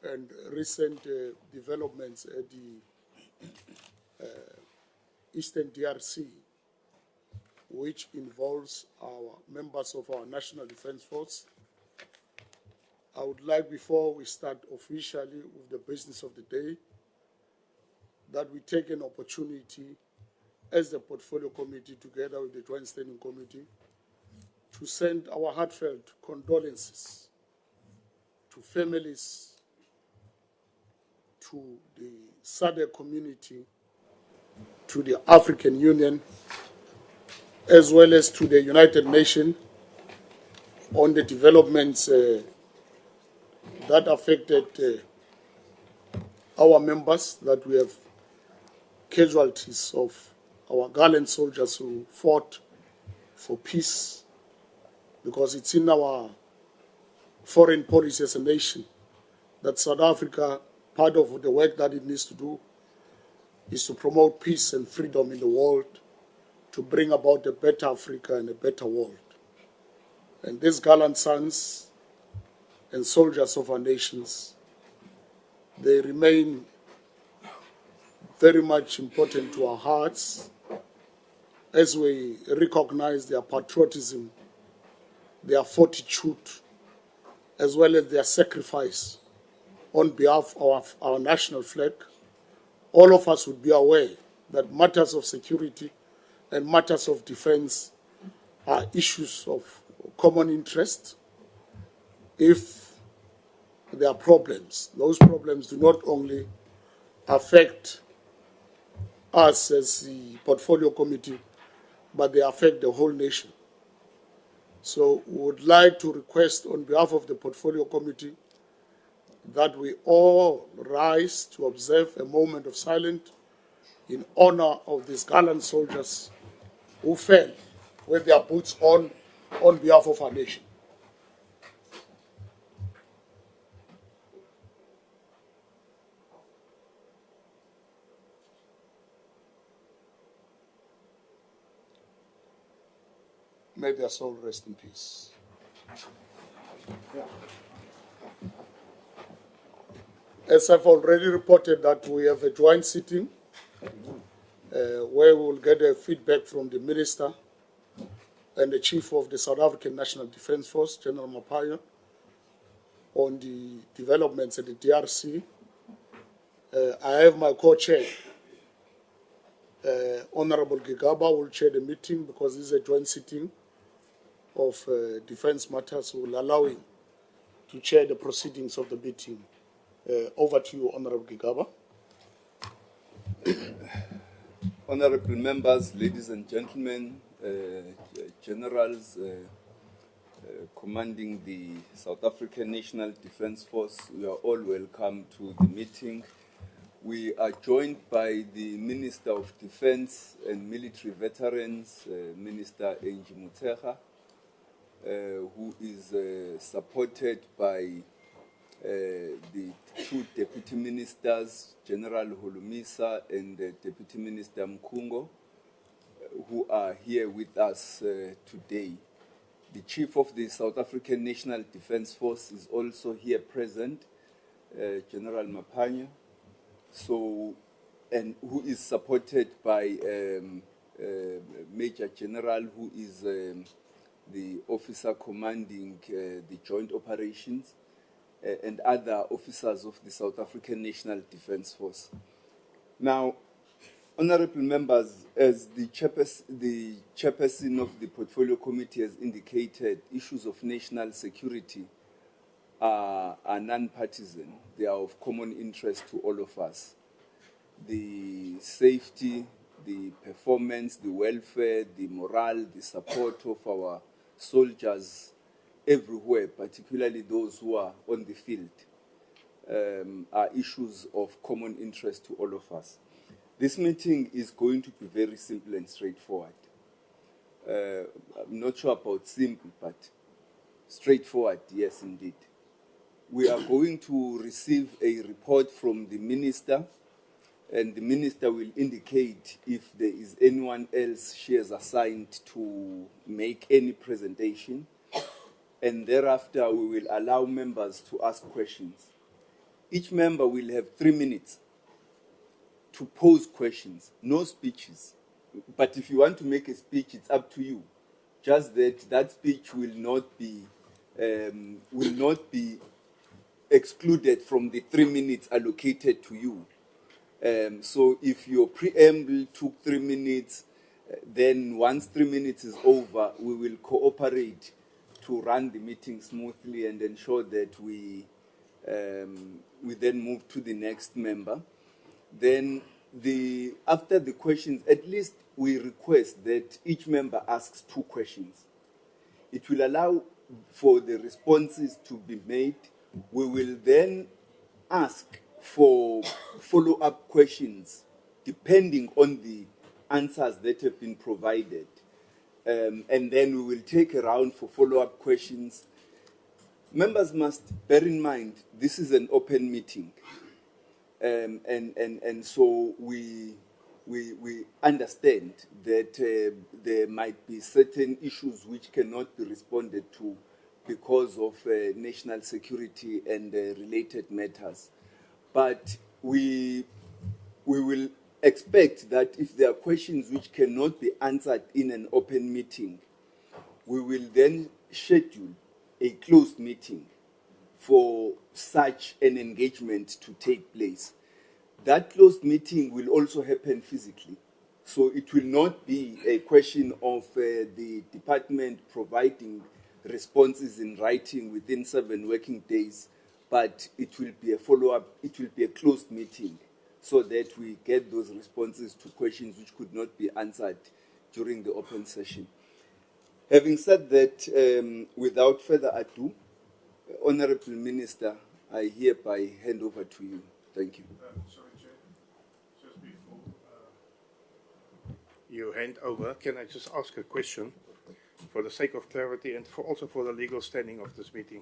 and recent developments at the Eastern DRC, which involves our members of our National Defense Force. I would like, before we start officially with the business of the day, that we take an opportunity as the Portfolio Committee, together with the Joint Standing Committee, to send our heartfelt condolences to families, to the SADC community, to the African Union, as well as to the United Nations on the developments that affected our members, that we have casualties of our gallant soldiers who fought for peace, because it's in our foreign policy as a nation that South Africa, part of the work that it needs to do is to promote peace and freedom in the world, to bring about a better Africa and a better world. And these gallant sons and soldiers of our nations, they remain very much important to our hearts as we recognize their patriotism, their fortitude, as well as their sacrifice on behalf of our national flag. All of us would be aware that matters of security and matters of defense are issues of common interest. If there are problems, those problems do not only affect us as the Portfolio Committee, but they affect the whole nation. So we would like to request on behalf of the Portfolio Committee that we all rise to observe a moment of silence in honor of these gallant soldiers who fell with their boots on behalf of our nation. May their soul rest in peace. As I've already reported, that we have a joint sitting where we will get a feedback from the Minister and the Chief of the South African National Defense Force, General Motshekga, on the developments at the DRC. I have my co-chair, Honorable Gigaba, will chair the meeting because this is a joint sitting of defense matters, will allow him to chair the proceedings of the meeting. Over to you, Honorable Gigaba. Honorable members, ladies and gentlemen, generals commanding the South African National Defense Force, you are all welcome to the meeting. We are joined by the Minister of Defense and Military Veterans, Minister Angie Motshekga, who is supported by the two Deputy Ministers, General Holomisa and Deputy Minister Mkungo, who are here with us today. The Chief of the South African National Defense Force is also here present, General Mapanya, and who is supported by Major General, who is the officer commanding the joint operations, and other officers of the South African National Defense Force. Now, honorable members, as the chairperson of the Portfolio Committee has indicated, issues of national security are non-partisan. They are of common interest to all of us. The safety, the performance, the welfare, the morale, the support of our soldiers everywhere, particularly those who are on the field, are issues of common interest to all of us. This meeting is going to be very simple and straightforward. I'm not sure about simple, but straightforward, yes, indeed. We are going to receive a report from the Minister, and the Minister will indicate if there is anyone else she has assigned to make any presentation. And thereafter, we will allow members to ask questions. each member will have 3 minutes to pose questions, no speeches. But if you want to make a speech, it's up to you. Just that speech will not be excluded from the 3 minutes allocated to you. So if your preamble took 3 minutes, then once 3 minutes is over, we will cooperate to run the meeting smoothly and ensure that we then move to the next member. Then after the questions, at least we request that each member asks 2 questions. It will allow for the responses to be made. We will then ask for follow-up questions depending on the answers that have been provided. And then we will take a round for follow-up questions. Members must bear in mind, this is an open meeting. And so we understand that there might be certain issues which cannot be responded to because of national security and related matters. But we will expect that if there are questions which cannot be answered in an open meeting, we will then schedule a closed meeting for such an engagement to take place. That closed meeting will also happen physically. So it will not be a question of the department providing responses in writing within 7 working days, but it will be a follow-up, it will be a closed meeting so that we get those responses to questions which could not be answered during the open session. Having said that, without further ado, Honorable Minister, I hereby hand over to you. Thank you. Sorry, Chair. Just before you hand over, can I just ask a question for the sake of clarity and also for the legal standing of this meeting?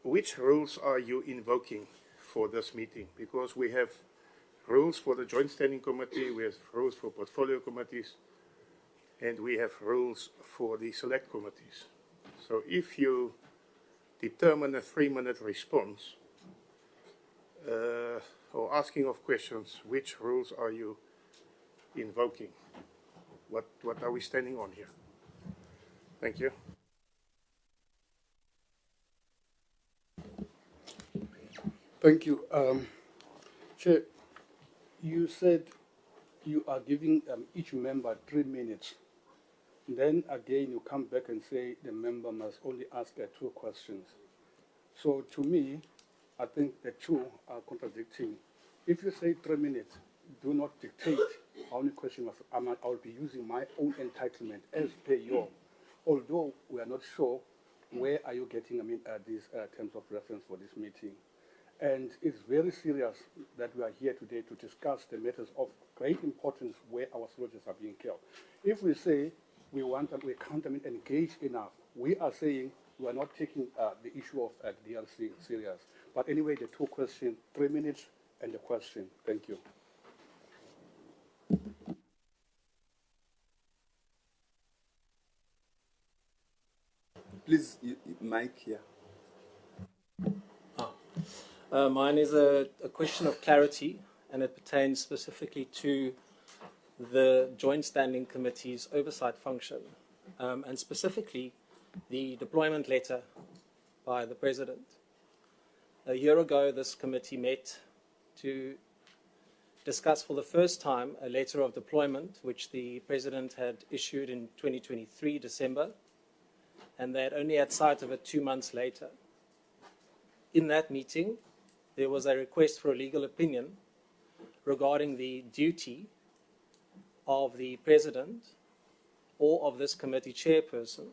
Which rules are you invoking for this meeting? Because we have rules for the Joint Standing Committee, we have rules for portfolio committees, and we have rules for the select committees. So if you determine a 3-minute response or asking of questions, which rules are you invoking? What are we standing on here? Thank you. Thank you. Chair, you said you are giving each member 3 minutes. Then again, you come back and say the member must only ask 2 questions. So to me, I think the 2 are contradicting. If you say 3 minutes, do not dictate how many questions I'll be using my own entitlement as per your. Although we are not sure where are you getting these terms of reference for this meeting. And it's very serious that we are here today to discuss the matters of great importance where our soldiers are being killed. If we say we can't engage enough, we are saying we are not taking the issue of DRC serious. But anyway, the 2 questions, 3 minutes, and the question. Thank you. Please, Mike here. Mine is a question of clarity, and it pertains specifically to the Joint Standing Committee's oversight function, and specifically the deployment letter by the President. A year ago, this committee met to discuss for the first time a letter of deployment which the President had issued in 2023, December, and they had only had sight of it 2 months later. In that meeting, there was a request for a legal opinion regarding the duty of the President or of this committee chairperson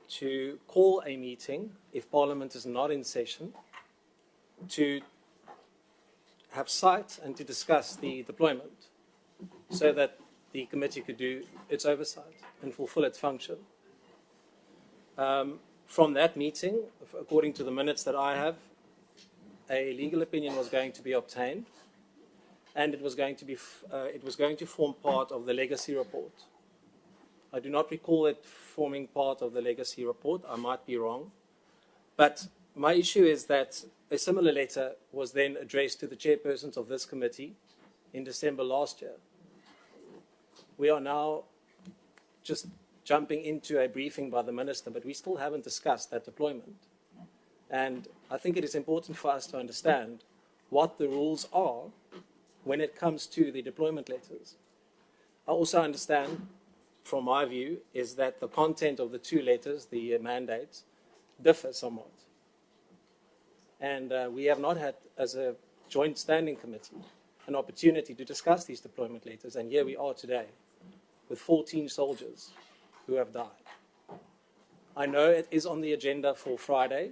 to call a meeting if Parliament is not in session to have sight and to discuss the deployment so that the committee could do its oversight and fulfill its function. From that meeting, according to the minutes that I have, a legal opinion was going to be obtained, and it was going to form part of the legacy report. I do not recall it forming part of the legacy report. I might be wrong. But my issue is that a similar letter was then addressed to the chairpersons of this committee in December last year. We are now just jumping into a briefing by the Minister, but we still haven't discussed that deployment. And I think it is important for us to understand what the rules are when it comes to the deployment letters. I also understand, from my view, is that the content of the two letters, the mandates, differ somewhat. And we have not had, as a joint standing committee, an opportunity to discuss these deployment letters. And here we are today with 14 soldiers who have died. I know it is on the agenda for Friday.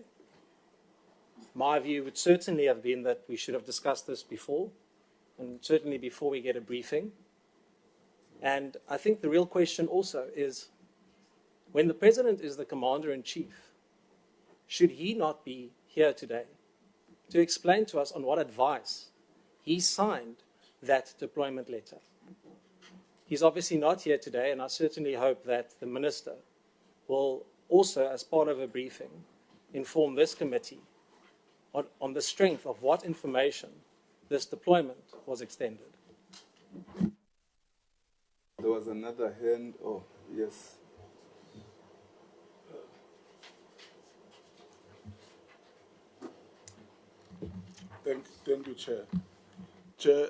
My view would certainly have been that we should have discussed this before, and certainly before we get a briefing. And I think the real question also is, when the President is the Commander-in-Chief, should he not be here today to explain to us on what advice he signed that deployment letter? He's obviously not here today, and I certainly hope that the Minister will also, as part of a briefing, inform this committee on the strength of what information this deployment was extended. There was another hand. Oh, yes. Thank you, Chair. Chair,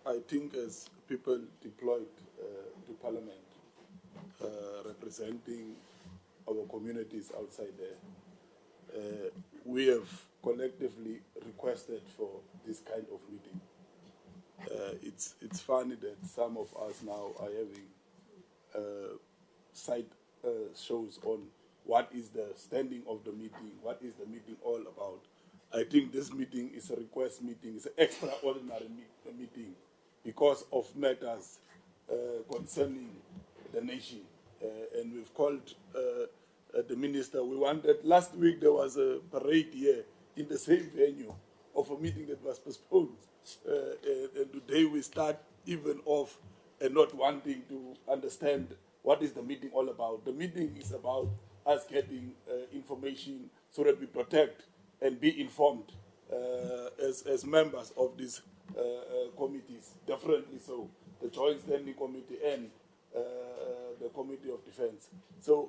I think as people deployed to Parliament, representing our communities outside there, we have collectively requested for this kind of meeting. It's funny that some of us now are having side shows on what is the standing of the meeting, what is the meeting all about. I think this meeting is a request meeting, it's an extraordinary meeting because of matters concerning the nation. And we've called the Minister. We wanted, last week there was a parade here in the same venue of a meeting that was postponed. And today we start even off and not wanting to understand what is the meeting all about. The meeting is about us getting information so that we protect and be informed as members of these committees, definitely so, the Joint Standing Committee and the Committee of Defense. So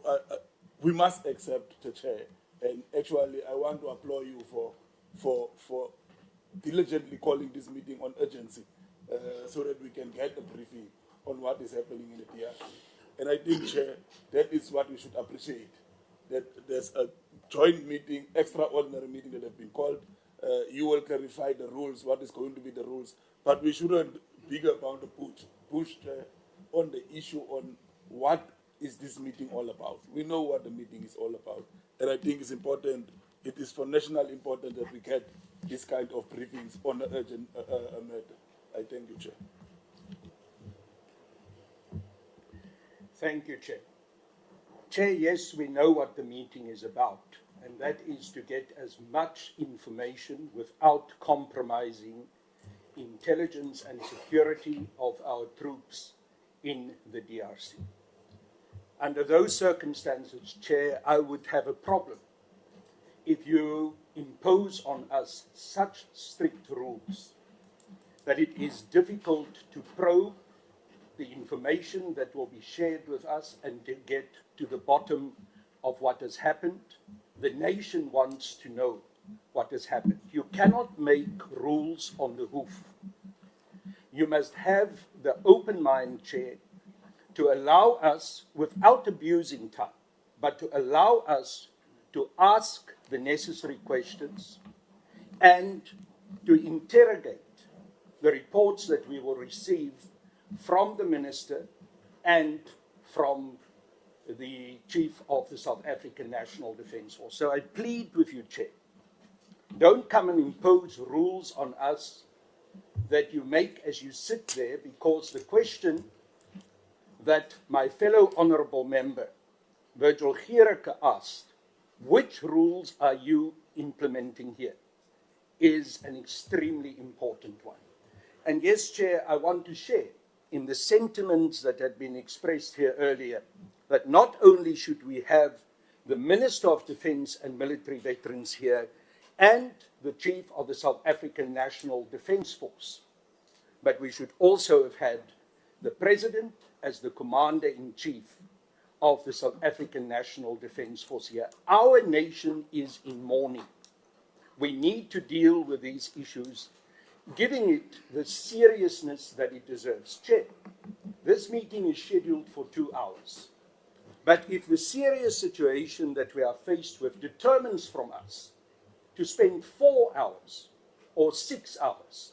we must accept the chair, and actually I want to applaud you for diligently calling this meeting on urgency so that we can get a briefing on what is happening in the DRC. And I think, Chair, that is what we should appreciate, that there's a joint meeting, extraordinary meeting that have been called. You will clarify the rules, what is going to be the rules, but we shouldn't bigger about the push on the issue on what is this meeting all about. We know what the meeting is all about, and I think it's important, it is for national importance that we get this kind of briefings on the urgent matter. I thank you, Chair. Thank you, Chair. Chair, yes, we know what the meeting is about, and that is to get as much information without compromising intelligence and security of our troops in the DRC. Under those circumstances, Chair, I would have a problem if you impose on us such strict rules that it is difficult to probe the information that will be shared with us and to get to the bottom of what has happened. The nation wants to know what has happened. You cannot make rules on the hoof. You must have the open mind, Chair, to allow us, without abusing time, but to allow us to ask the necessary questions and to interrogate the reports that we will receive from the Minister and from the Chief of the South African National Defence Force. So I plead with you, Chair, don't come and impose rules on us that you make as you sit there, because the question that my fellow honourable member, Virgil Giereke, asked, which rules are you implementing here, is an extremely important one. And yes, Chair, I want to share in the sentiments that had been expressed here earlier, that not only should we have the Minister of Defence and Military Veterans here and the Chief of the South African National Defence Force. But we should also have had the President as the Commander-in-Chief of the South African National Defence Force here. Our nation is in mourning. We need to deal with these issues, giving it the seriousness that it deserves. Chair, this meeting is scheduled for 2 hours. But if the serious situation that we are faced with determines from us to spend 4 hours or 6 hours,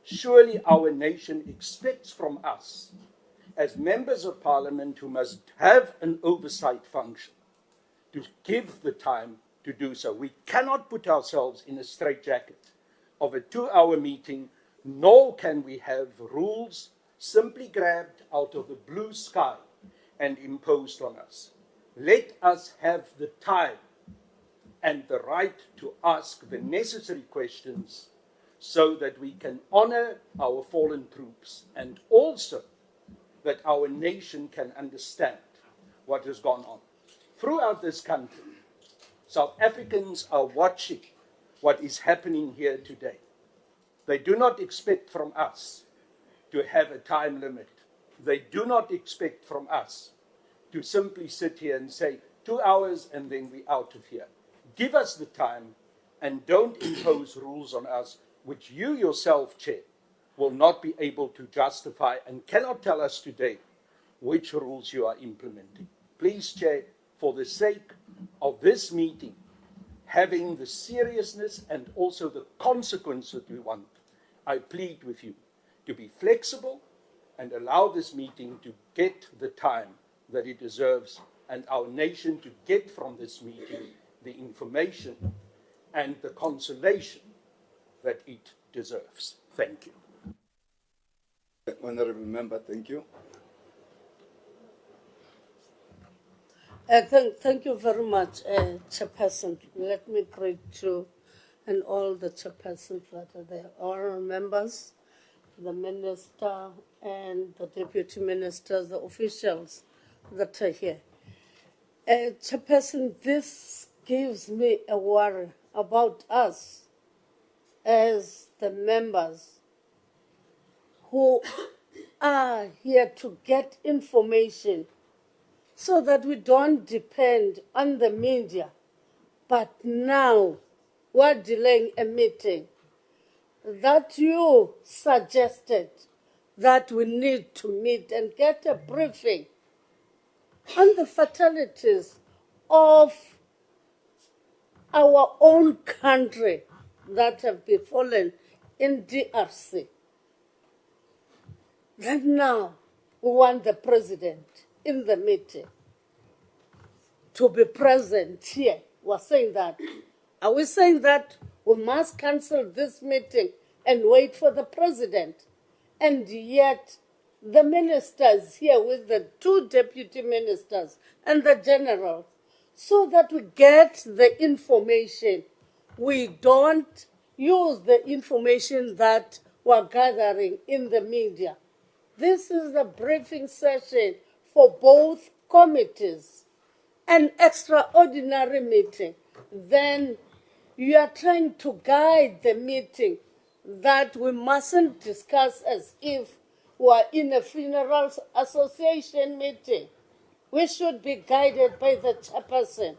surely our nation expects from us, as members of parliament who must have an oversight function, to give the time to do so. We cannot put ourselves in a straitjacket of a 2-hour meeting, nor can we have rules simply grabbed out of the blue sky and imposed on us. Let us have the time and the right to ask the necessary questions so that we can honor our fallen troops, and also that our nation can understand what has gone on. Throughout this country, South Africans are watching what is happening here today. They do not expect from us to have a time limit. They do not expect from us to simply sit here and say 2 hours and then we're out of here. Give us the time and don't impose rules on us which you yourself, Chair, will not be able to justify and cannot tell us today which rules you are implementing. Please, Chair, for the sake of this meeting, having the seriousness and also the consequence that we want, I plead with you to be flexible and allow this meeting to get the time that it deserves, and our nation to get from this meeting the information and the consolation that it deserves. Thank you. Honourable Member, thank you. Thank you very much, Chairperson. Let me greet you and all the chairpersons that are there, all members, the Minister and the Deputy Ministers, the officials that are here. Chairperson, this gives me a worry about us as the members who are here to get information so that we don't depend on the media. But now we're delaying a meeting that you suggested that we need to meet and get a briefing on the fatalities of our own country that have befallen in DRC. Then now we want the president in the meeting to be present here. We're saying that. Are we saying that we must cancel this meeting and wait for the president? And yet the ministers here with the 2 deputy ministers and the general, so that we get the information. We don't use the information that we're gathering in the media. This is the briefing session for both committees, an extraordinary meeting. Then you are trying to guide the meeting that we mustn't discuss as if we are in a funeral association meeting. We should be guided by the chairperson.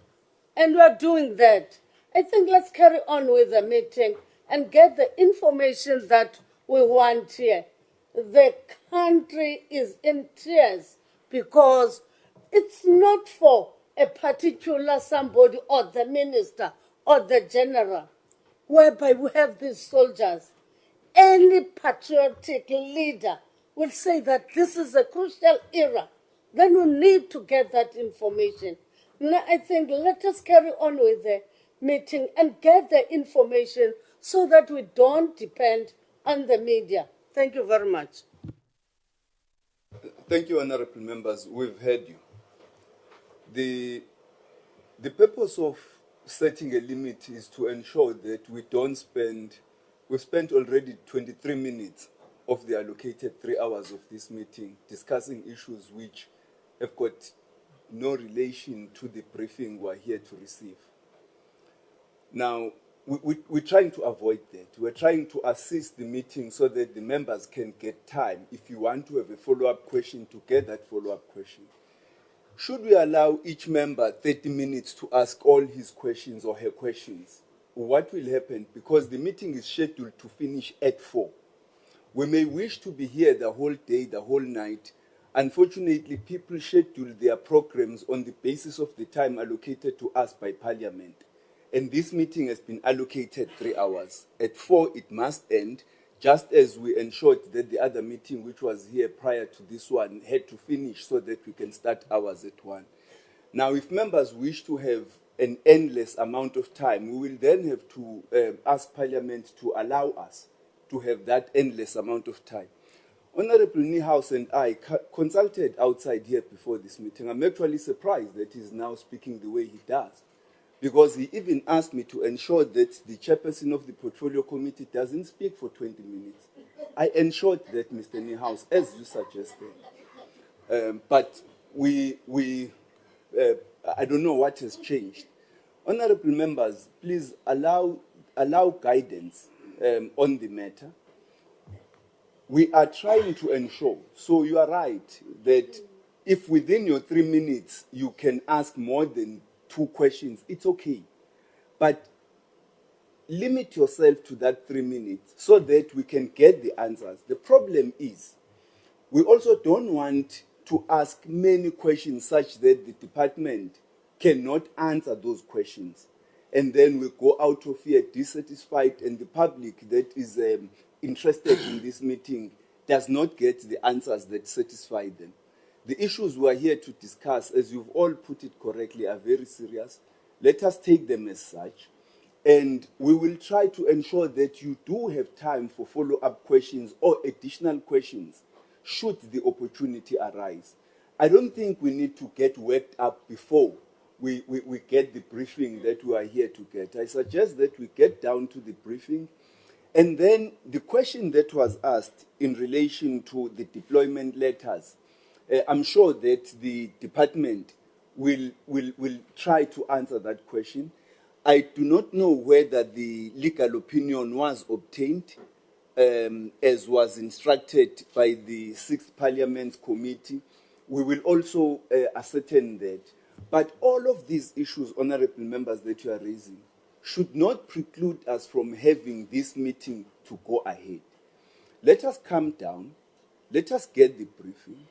And we're doing that. I think let's carry on with the meeting and get the information that we want here. The country is in tears because it's not for a particular somebody or the minister or the general, whereby we have these soldiers. Any patriotic leader will say that this is a crucial era. Then we need to get that information. Now, I think let us carry on with the meeting and get the information so that we don't depend on the media. Thank you very much. Thank you, honourable members. We've heard you. The purpose of setting a limit is to ensure that we don't spend. We've spent already 23 minutes of the allocated 3 hours of this meeting discussing issues which have got no relation to the briefing we're here to receive. Now, we're trying to avoid that. We're trying to assist the meeting so that the members can get time. If you want to have a follow-up question, to get that follow-up question. Should we allow each member 30 minutes to ask all his questions or her questions? What will happen? Because the meeting is scheduled to finish at 4. We may wish to be here the whole day, the whole night. Unfortunately, people schedule their programs on the basis of the time allocated to us by Parliament. And this meeting has been allocated 3 hours. At 4, it must end, just as we ensured that the other meeting, which was here prior to this one, had to finish so that we can start ours at 1. Now, if members wish to have an endless amount of time, we will then have to ask Parliament to allow us to have that endless amount of time. Honorable Niehaus and I consulted outside here before this meeting. I'm actually surprised that he's now speaking the way he does, because he even asked me to ensure that the chairperson of the Portfolio Committee doesn't speak for 20 minutes. I ensured that, Mr. Niehaus, as you suggested. But I don't know what has changed. Honorable members, please allow guidance on the matter. We are trying to ensure, so you are right, that if within your 3 minutes you can ask more than 2 questions, it's okay. But limit yourself to that 3 minutes so that we can get the answers. The problem is, we also don't want to ask many questions such that the department cannot answer those questions. And then we go out of here dissatisfied, and the public that is interested in this meeting does not get the answers that satisfy them. The issues we are here to discuss, as you've all put it correctly, are very serious. Let us take them as such, and we will try to ensure that you do have time for follow-up questions or additional questions should the opportunity arise. I don't think we need to get worked up before we get the briefing that we are here to get. I suggest that we get down to the briefing. And then the question that was asked in relation to the deployment letters, I'm sure that the department will try to answer that question. I do not know whether the legal opinion was obtained, as was instructed by the 6th Parliament's committee. We will also ascertain that. But all of these issues, honorable members, that you are raising, should not preclude us from having this meeting to go ahead. Let us calm down. Let us get the briefing.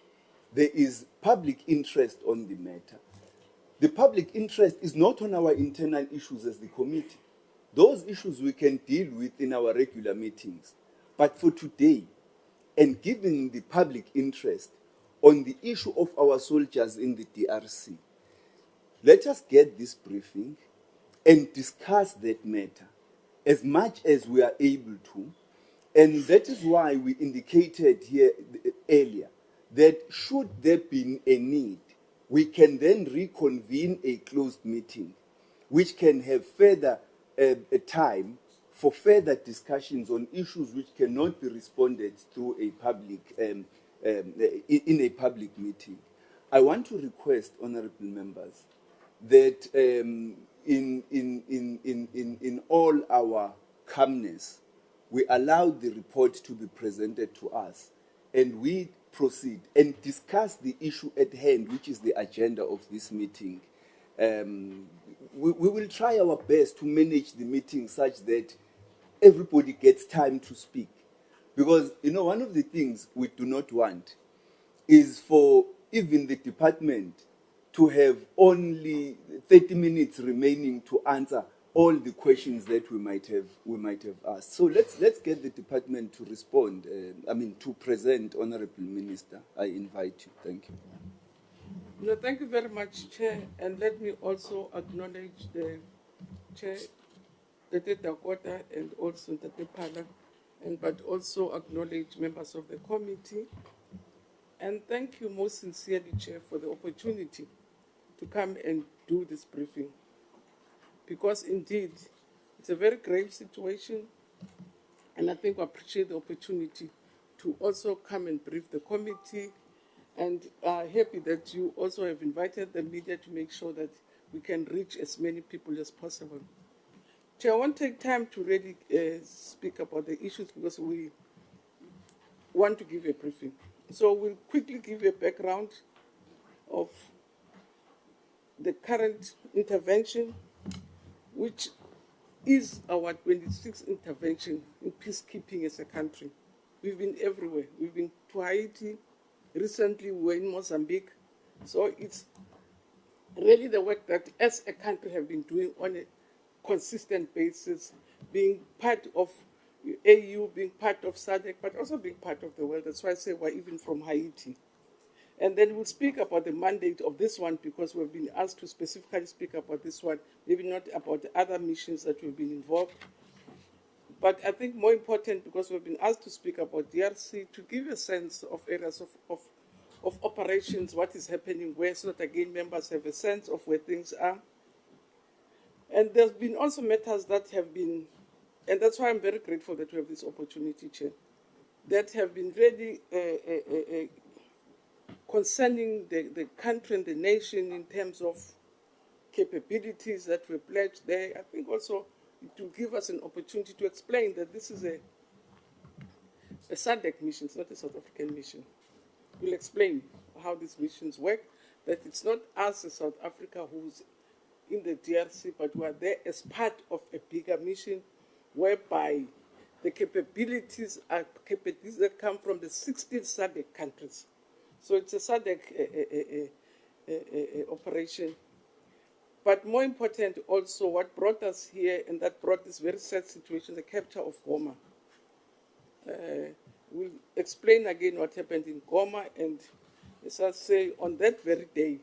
There is public interest on the matter. The public interest is not on our internal issues as the committee. Those issues we can deal with in our regular meetings. But for today, and given the public interest on the issue of our soldiers in the DRC, let us get this briefing and discuss that matter as much as we are able to. And that is why we indicated here earlier that should there be a need, we can then reconvene a closed meeting, which can have further time for further discussions on issues which cannot be responded through a public, in a public meeting. I want to request, honorable members, that in all our calmness, we allow the report to be presented to us, and we proceed and discuss the issue at hand, which is the agenda of this meeting. We will try our best to manage the meeting such that everybody gets time to speak. Because, you know, one of the things we do not want is for even the department to have only 30 minutes remaining to answer all the questions that we might have asked. So let's get the department to respond. To present, Honorable Minister. I invite you. Thank you. No, thank you very much, Chair. And let me also acknowledge the Chair, Tate Dakota, and also Tate Pala, but also acknowledge members of the committee. And thank you most sincerely, Chair, for the opportunity to come and do this briefing. Because indeed, it's a very grave situation, and I think we appreciate the opportunity to also come and brief the committee, and are happy that you also have invited the media to make sure that we can reach as many people as possible. Chair, I won't take time to really speak about the issues because we want to give a briefing. So we'll quickly give you a background of the current intervention, which is our 26th intervention in peacekeeping as a country. We've been everywhere. We've been to Haiti. Recently, we were in Mozambique. So it's really the work that as a country have been doing on a consistent basis, being part of AU, being part of SADC, but also being part of the world. That's why I say we're even from Haiti. And then we'll speak about the mandate of this one because we've been asked to specifically speak about this one, maybe not about the other missions that we've been involved. But I think more important, because we've been asked to speak about DRC, to give a sense of areas of operations, what is happening where, so that again members have a sense of where things are. And there's been also matters that have been, and that's why I'm very grateful that we have this opportunity, Chair, that have been really concerning the country and the nation in terms of capabilities that were pledged there. I think also it will give us an opportunity to explain that this is a SADC mission, it's not a South African mission. We'll explain how these missions work, that it's not us as South Africa who's in the DRC, but we are there as part of a bigger mission whereby the capabilities are capabilities that come from the 16 SADC countries. So it's a SADC operation. But more important also, what brought us here and that brought this very sad situation, the capture of Goma. We'll explain again what happened in Goma, and as I say, on that very day,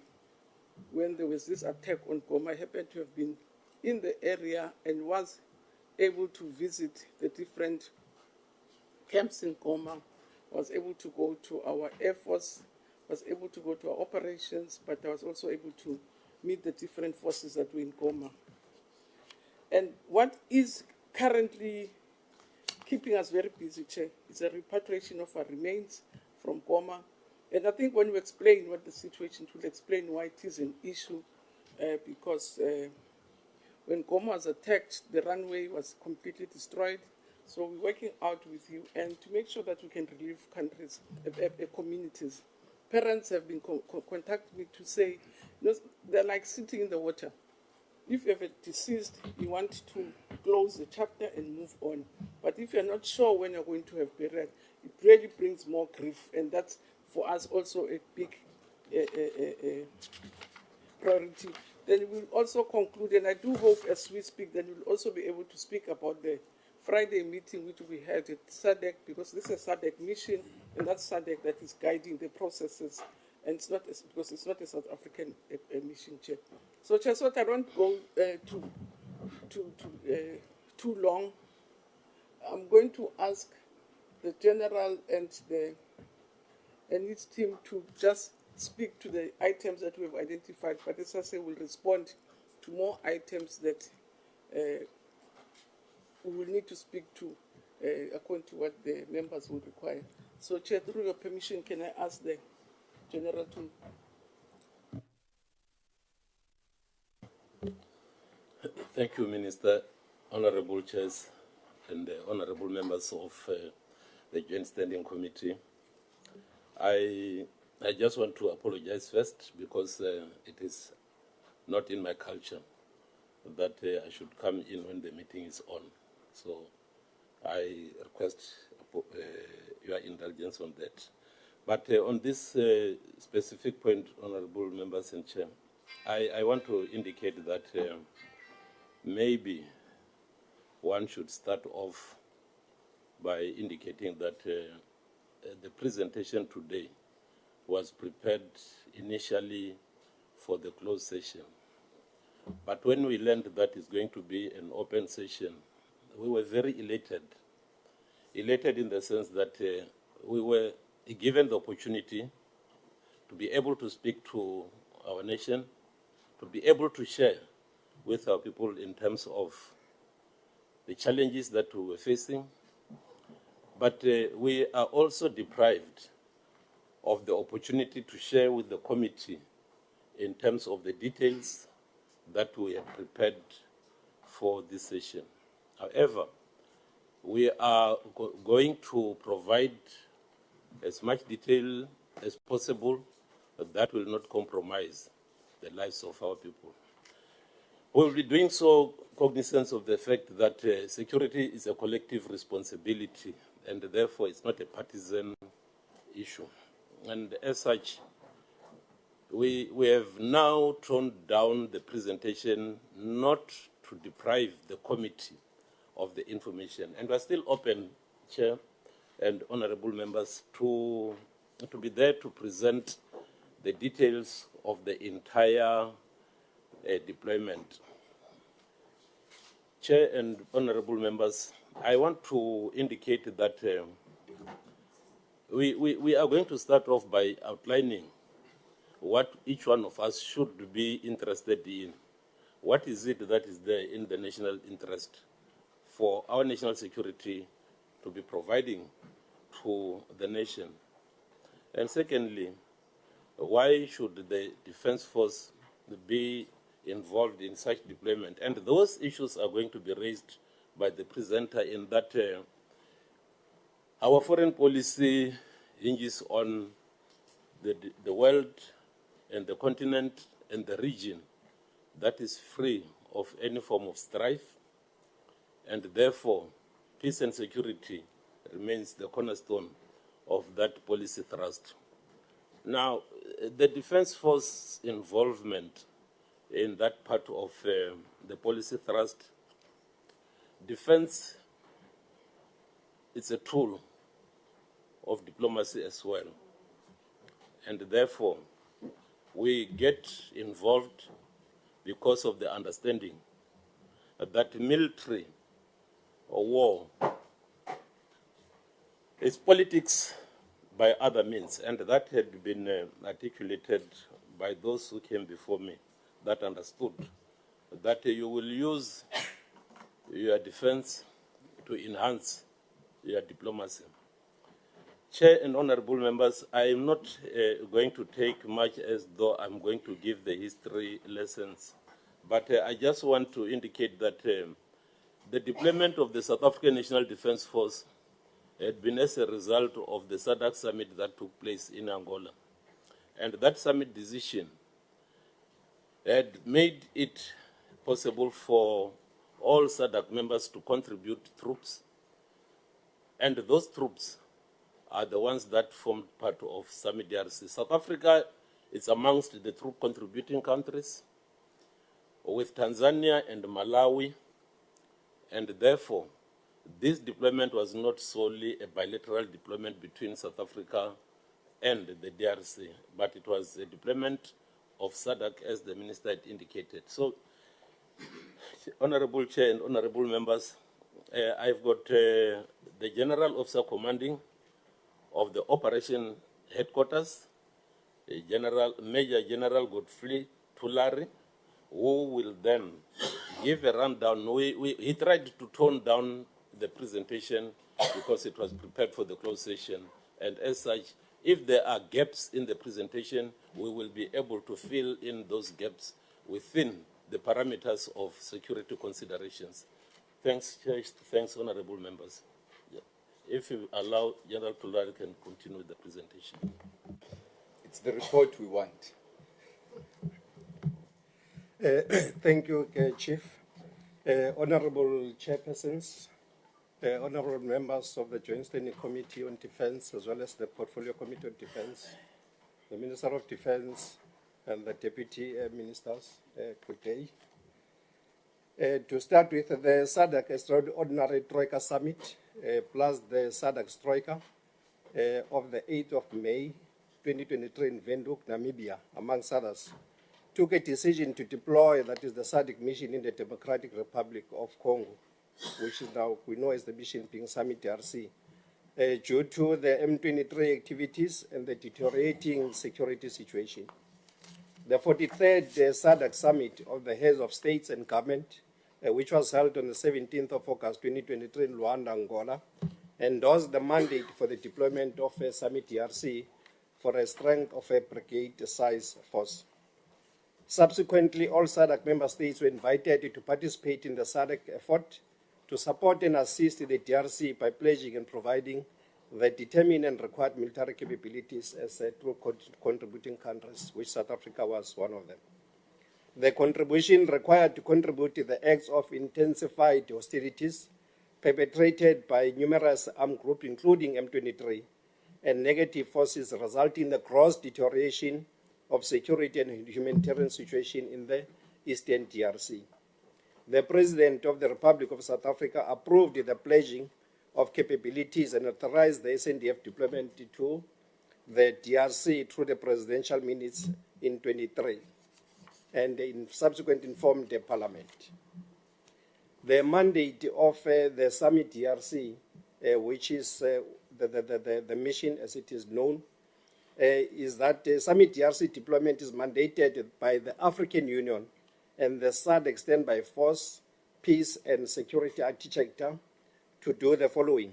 when there was this attack on Goma, I happened to have been in the area and was able to visit the different camps in Goma, was able to go to our Air Force, was able to go to our operations, but I was also able to meet the different forces that were in Goma. And what is currently keeping us very busy, Chair, is a repatriation of our remains from Goma. And I think when we explain what the situation, it will explain why it is an issue, because when Goma was attacked, the runway was completely destroyed. So we're working out with you and to make sure that we can relieve countries, communities. Parents have been contacting me to say, you know, they're like sitting in the water. If you have a deceased, you want to close the chapter and move on. But if you're not sure when you're going to have burial, it really brings more grief. And that's, for us, also a big priority. Then we'll also conclude, and I do hope as we speak, then we'll also be able to speak about the Friday meeting which we had at SADC, because this is a SADC mission, and that's SADC that is guiding the processes, and it's not because it's not a South African mission, Chair. So, Chair, so I don't go too long. I'm going to ask the General and his team to just speak to the items that we've identified, but as I say, we'll respond to more items that we will need to speak to according to what the members will require. So, Chair, through your permission, can I ask the General to... Thank you, Minister, Honorable Chairs, and Honorable members of the Joint Standing Committee. I just want to apologize first because it is not in my culture that I should come in when the meeting is on. So I request your indulgence on that. But on this specific point, Honorable Members and Chair, I want to indicate that maybe one should start off by indicating that the presentation today was prepared initially for the closed session. But when we learned that it's going to be an open session, we were very elated. Elated in the sense that we were given the opportunity to be able to speak to our nation, to be able to share with our people in terms of the challenges that we were facing. But we are also deprived of the opportunity to share with the committee in terms of the details that we have prepared for this session. However, we are going to provide as much detail as possible that will not compromise the lives of our people. We will be doing so cognizant of the fact that security is a collective responsibility, and therefore it's not a partisan issue. And as such, we have now toned down the presentation not to deprive the committee of the information. And we're still open, Chair and honorable members, to be there to present the details of the entire deployment. Chair and honorable members, I want to indicate that we are going to start off by outlining what each one of us should be interested in. What is it that is there in the national interest for our national security to be providing to the nation? And secondly, why should the Defence Force be involved in such deployment? And those issues are going to be raised by the presenter in that our foreign policy hinges on the world and the continent and the region that is free of any form of strife, and therefore peace and security remains the cornerstone of that policy thrust. Now, the Defence Force involvement in that part of the policy thrust, defense, it's a tool of diplomacy as well. And therefore, we get involved because of the understanding that military or war is politics by other means, and that had been articulated by those who came before me, that understood that you will use your defense to enhance your diplomacy. Chair and honorable members, I am not going to take much as though I'm going to give the history lessons, but I just want to indicate that the deployment of the South African National Defence Force had been as a result of the SADC summit that took place in Angola. And that summit decision had made it possible for all SADC members to contribute troops, and those troops are the ones that formed part of Summit DRC. South Africa is amongst the troop contributing countries, with Tanzania and Malawi, and therefore this deployment was not solely a bilateral deployment between South Africa and the DRC, but it was a deployment of SADC, as the minister had indicated. So, Honorable Chair and honorable members, I've got the General Officer Commanding of the Operation Headquarters, Major General Godfrey Tulari, who will then give a rundown. He tried to tone down the presentation because it was prepared for the closed session, and as such, if there are gaps in the presentation, we will be able to fill in those gaps within the parameters of security considerations. Thanks, Chair. Thanks, honorable members. Yeah. If you allow, General Tulari can continue with the presentation. It's the report we want. Thank you, Chief. Honorable chairpersons, honorable members of the Joint Standing Committee on Defense, as well as the Portfolio Committee on Defense, the Minister of Defense, and the Deputy Ministers, good day. To start with, the SADC Extraordinary Troika Summit, plus the SADC Troika of the 8th of May, 2023 in Windhoek, Namibia, amongst others, took a decision to deploy, that is the SADC mission in the Democratic Republic of Congo, which is now, we know as the mission being Summit DRC, due to the M23 activities and the deteriorating security situation. The 43rd SADC Summit of the Heads of States and Government, which was held on the 17th of August 2023 in Luanda, Angola, endorsed the mandate for the deployment of a Summit DRC for a strength of a brigade-size force. Subsequently, all SADC member states were invited to participate in the SADC effort to support and assist the DRC by pledging and providing the determined and required military capabilities as two contributing countries, which South Africa was one of them. The contribution required to contribute to the acts of intensified hostilities perpetrated by numerous armed groups, including M23, and negative forces, resulting in the gross deterioration of security and humanitarian situation in the Eastern DRC. The President of the Republic of South Africa approved the pledging of capabilities and authorized the SANDF deployment to the DRC through the presidential minutes in 23 and in subsequent informed the Parliament. The mandate of the Summit DRC, which is the mission as it is known, is that the Summit DRC deployment is mandated by the African Union and the SADC Standby Force, Peace and Security Architecture to do the following.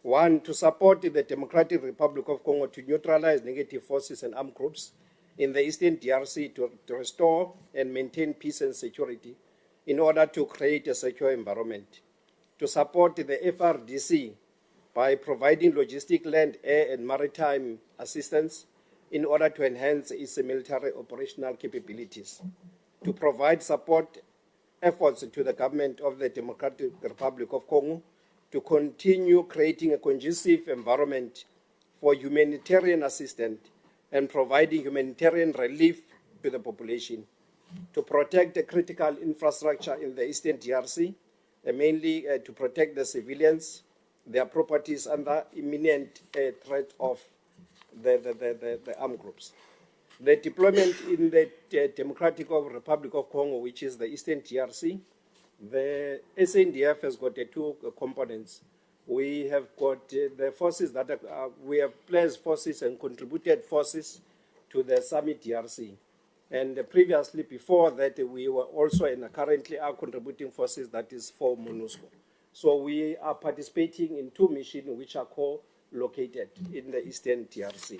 One, to support the Democratic Republic of Congo to neutralize negative forces and armed groups in the Eastern DRC to restore and maintain peace and security in order to create a secure environment. To support the FRDC by providing logistic, land, air, and maritime assistance in order to enhance its military operational capabilities. To provide support efforts to the government of the Democratic Republic of Congo to continue creating a conducive environment for humanitarian assistance and providing humanitarian relief to the population. To protect the critical infrastructure in the Eastern DRC, mainly to protect the civilians, their properties under imminent threat of the armed groups. The deployment in the Democratic Republic of Congo, which is the Eastern DRC, the SANDF has got two components. We have got the forces that we have pledged forces and contributed forces to the Summit DRC. And previously, before that, we were also and currently are contributing forces that is for MONUSCO. So we are participating in two missions which are co-located in the Eastern DRC.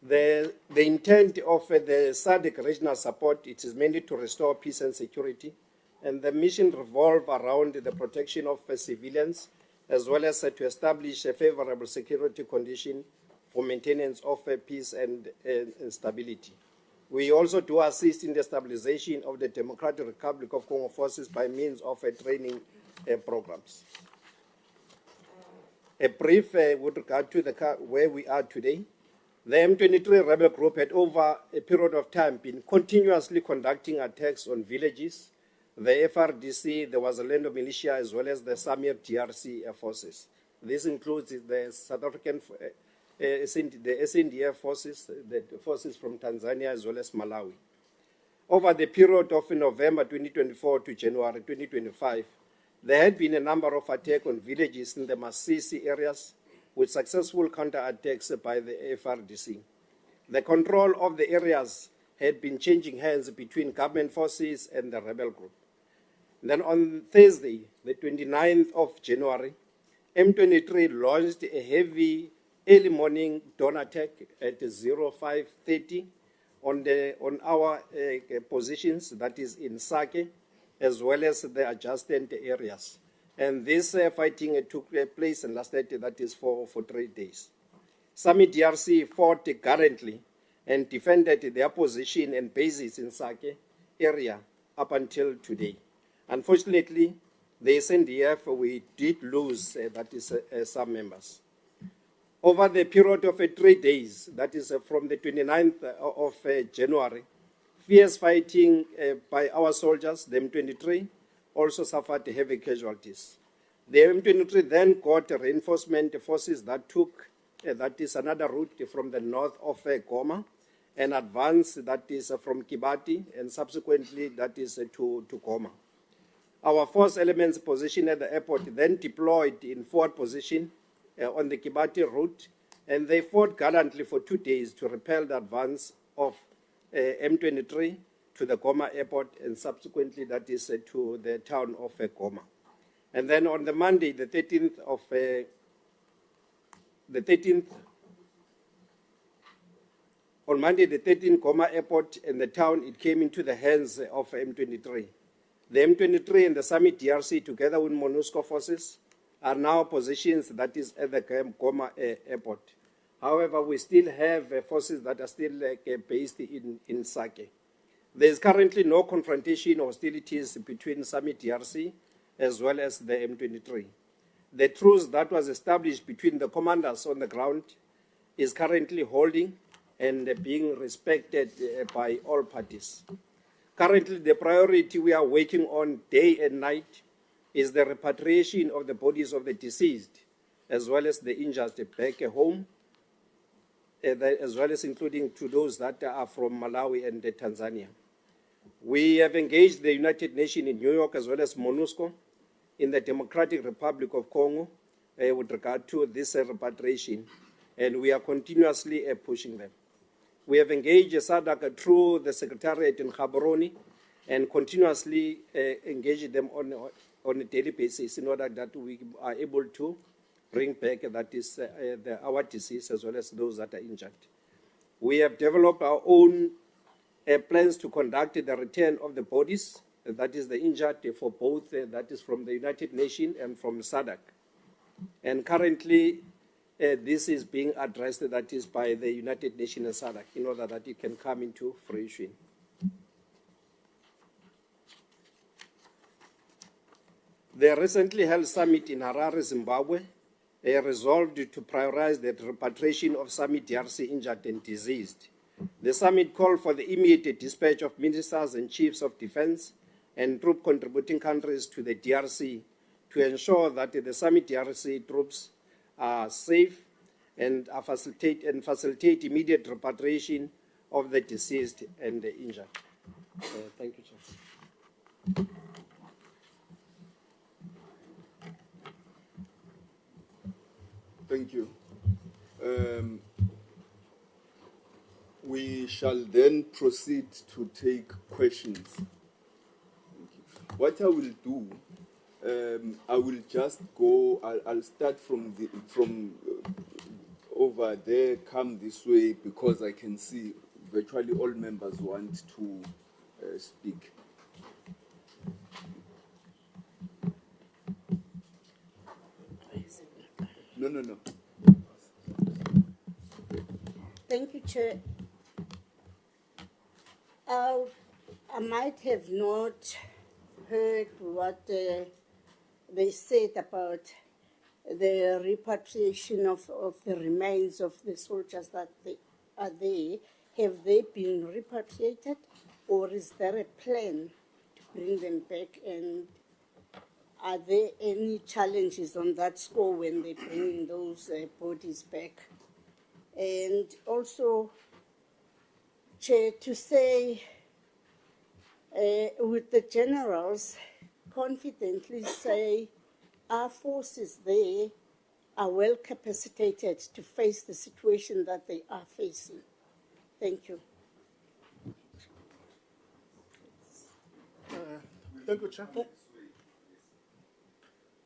The intent of the SADC regional support, it is mainly to restore peace and security, and the mission revolves around the protection of civilians, as well as to establish a favorable security condition for maintenance of peace and stability. We also do assist in the stabilization of the Democratic Republic of Congo forces by means of training programs. A brief with regard to where we are today. The M23 rebel group had over a period of time been continuously conducting attacks on villages. The FRDC, the Wazalendo militia, as well as the Samir DRC forces. This includes the South African, the SANDF forces, the forces from Tanzania, as well as Malawi. Over the period of November 2024 to January 2025, there had been a number of attacks on villages in the Masisi areas, with successful counterattacks by the FRDC. The control of the areas had been changing hands between government forces and the rebel group. Then on Thursday, the 29th of January, M23 launched a heavy early morning dawn attack at 05:30 on our positions, that is in Sake, as well as the adjacent areas. And this fighting took place and lasted, that is, for 3 days. Summit DRC fought gallantly and defended their position and bases in Sake area up until today. Unfortunately, the SANDF, we did lose, that is, some members. Over the period of 3 days, that is from the 29th of January, fierce fighting by our soldiers, the M23, also suffered heavy casualties. The M23 then got reinforcement forces that took, that is another route from the north of Goma, and advanced, that is from Kibati, and subsequently that is to Goma. Our force elements positioned at the airport then deployed in forward position on the Kibati route, and they fought gallantly for 2 days to repel the advance of M23 to the Goma airport, and subsequently that is to the town of Goma. And then on the Monday, the 13th On Monday, the 13th Goma Airport and the town, it came into the hands of M23. The M23 and the Summit DRC, together with MONUSCO forces, are now positions that is at the Goma Airport. However, we still have forces that are still based in Sake. There is currently no confrontation or hostilities between Summit DRC as well as the M23. The truce that was established between the commanders on the ground is currently holding and being respected by all parties. Currently, the priority we are working on day and night is the repatriation of the bodies of the deceased, as well as the injured back home, as well as including to those that are from Malawi and Tanzania. We have engaged the United Nations in New York, as well as MONUSCO in the Democratic Republic of Congo with regard to this repatriation, and we are continuously pushing them. We have engaged SADC through the Secretariat in Gaborone and continuously engage them on a daily basis in order that we are able to bring back that is our deceased as well as those that are injured. We have developed our own plans to conduct the return of the bodies, that is the injured for both, that is from the United Nations and from SADC. And currently, this is being addressed, that is by the United Nations and SADC, in order that it can come into fruition. The recently held summit in Harare, Zimbabwe, resolved to prioritize the repatriation of Summit DRC injured and diseased. The summit called for the immediate dispatch of ministers and chiefs of defense and troop contributing countries to the DRC to ensure that the Summit DRC troops are safe and facilitate immediate repatriation of the deceased and the injured. Thank you, Chair. Thank you. We shall then proceed to take questions. Thank you. What I will do, I will just go. I'll start from over there, come this way, because I can see virtually all members want to speak. No. Thank you, Chair. I might have not heard what they said about the repatriation of the remains of the soldiers that are there. Have they been repatriated, or is there a plan to bring them back? And are there any challenges on that score when they bring those bodies back? And also, Chair, to say with the generals confidently say our forces there are well capacitated to face the situation that they are facing. Thank you. Thank you, Chair.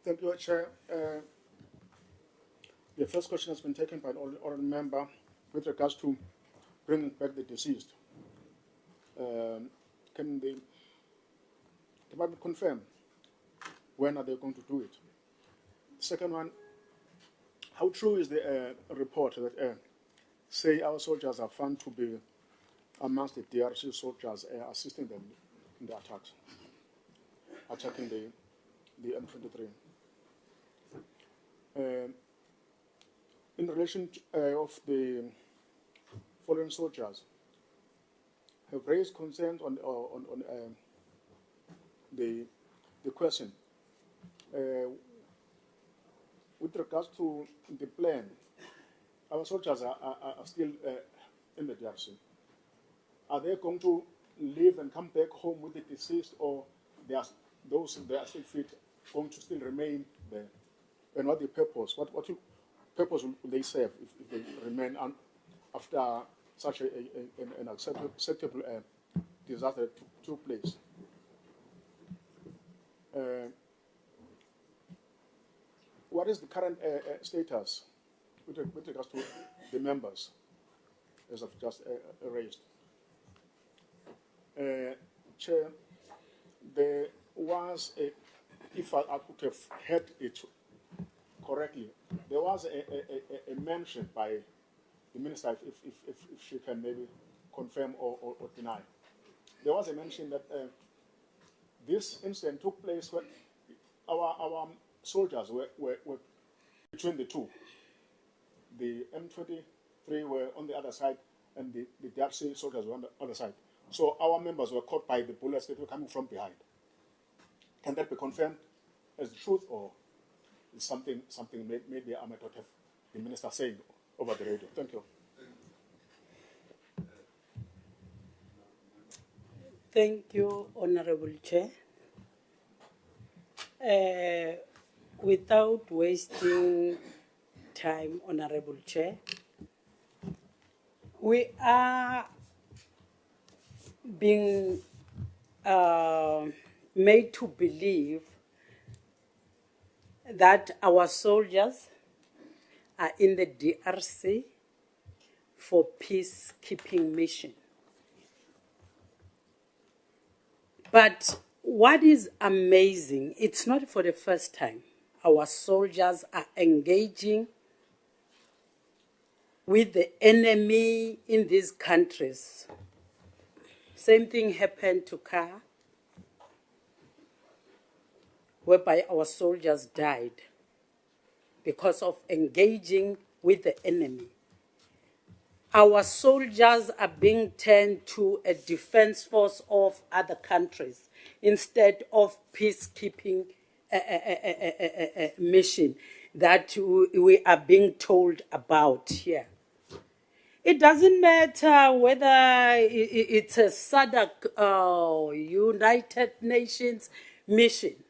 Thank you, Chair. The first question has been taken by an oral member with regards to bringing back the deceased. Can the department confirm when are they going to do it? The second one, how true is the report that say our soldiers are found to be amongst the DRC soldiers assisting them in the attacks, attacking the M23? In relation to, of the fallen soldiers, have raised concerns on the question with regards to the plan. Our soldiers are still in the DRC. Are they going to leave and come back home with the deceased, or those they are still fit going to still remain there? And what the purpose? What purpose will they serve if they remain after such an acceptable disaster took place? What is the current status with regards to the members as I've just raised. Chair, there was if I could have heard it correctly, there was a mention by the minister, if she can maybe confirm or deny. There was a mention that this incident took place when our soldiers were between the two. The M23 were on the other side, and the DRC soldiers were on the other side. So our members were caught by the bullets that were coming from behind. Can that be confirmed as the truth, or is something maybe I might not have the minister saying over the radio? Thank you. Thank you, Honorable Chair. Without wasting time, Honorable Chair, we are being made to believe that our soldiers are in the DRC for peacekeeping mission. But what is amazing, it's not for the first time our soldiers are engaging with the enemy in these countries. Same thing happened to Kah, whereby our soldiers died because of engaging with the enemy. Our soldiers are being turned to a defense force of other countries instead of peacekeeping mission that we are being told about here. It doesn't matter whether it's a SADC United Nations mission.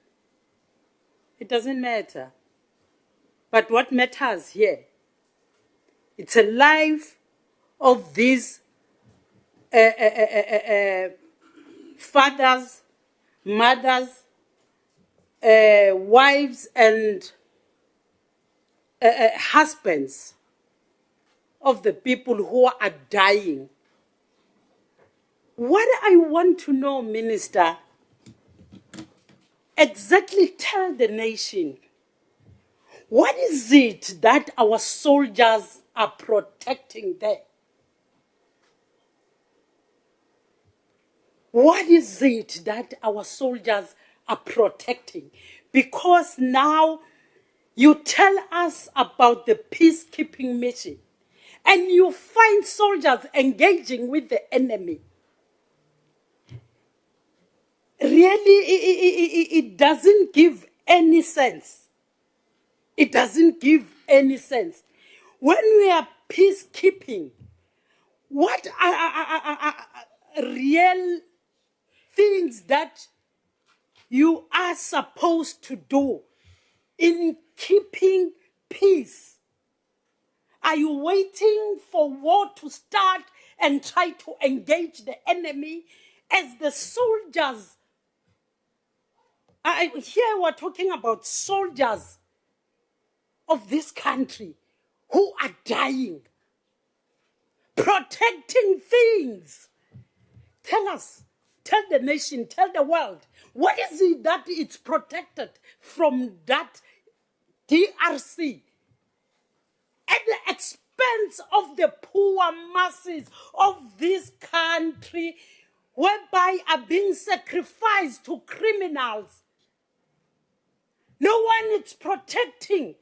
It doesn't matter. But what matters here, it's a life of these fathers, mothers, wives, and husbands of the people who are dying. What I want to know, Minister, exactly tell the nation, what is it that our soldiers are protecting there? What is it that our soldiers are protecting? Because now you tell us about the peacekeeping mission, and you find soldiers engaging with the enemy. Really, it doesn't give any sense. It doesn't give any sense. When we are peacekeeping, what are real things that you are supposed to do in keeping peace? Are you waiting for war to start and try to engage the enemy as the soldiers? Here we're talking about soldiers of this country who are dying, protecting things. Tell us, tell the nation, tell the world, what is it that it's protected from that DRC at the expense of the poor masses of this country, whereby are being sacrificed to criminals? No one is protecting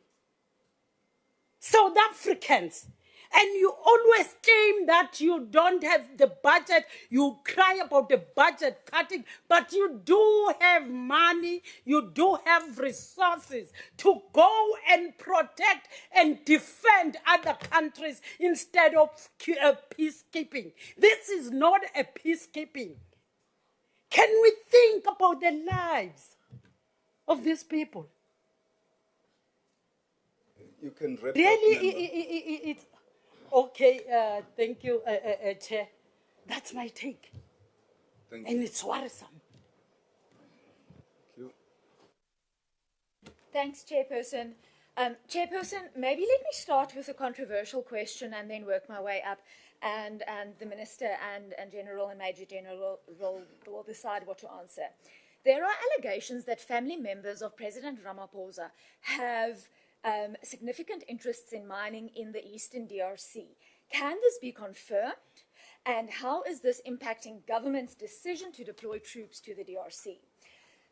South Africans. And you always claim that you don't have the budget. You cry about the budget cutting, but you do have money, you do have resources to go and protect and defend other countries instead of peacekeeping. This is not a peacekeeping. Can we think about the lives of these people? You can wrap really, up, it's okay. Thank you, Chair. That's my take. Thank and you. It's worrisome. Thank you. Thanks, Chairperson. Chairperson, maybe let me start with a controversial question and then work my way up. and the Minister and General and Major General will decide what to answer. There are allegations that family members of President Ramaphosa have significant interests in mining in the Eastern DRC. Can this be confirmed? And how is this impacting government's decision to deploy troops to the DRC?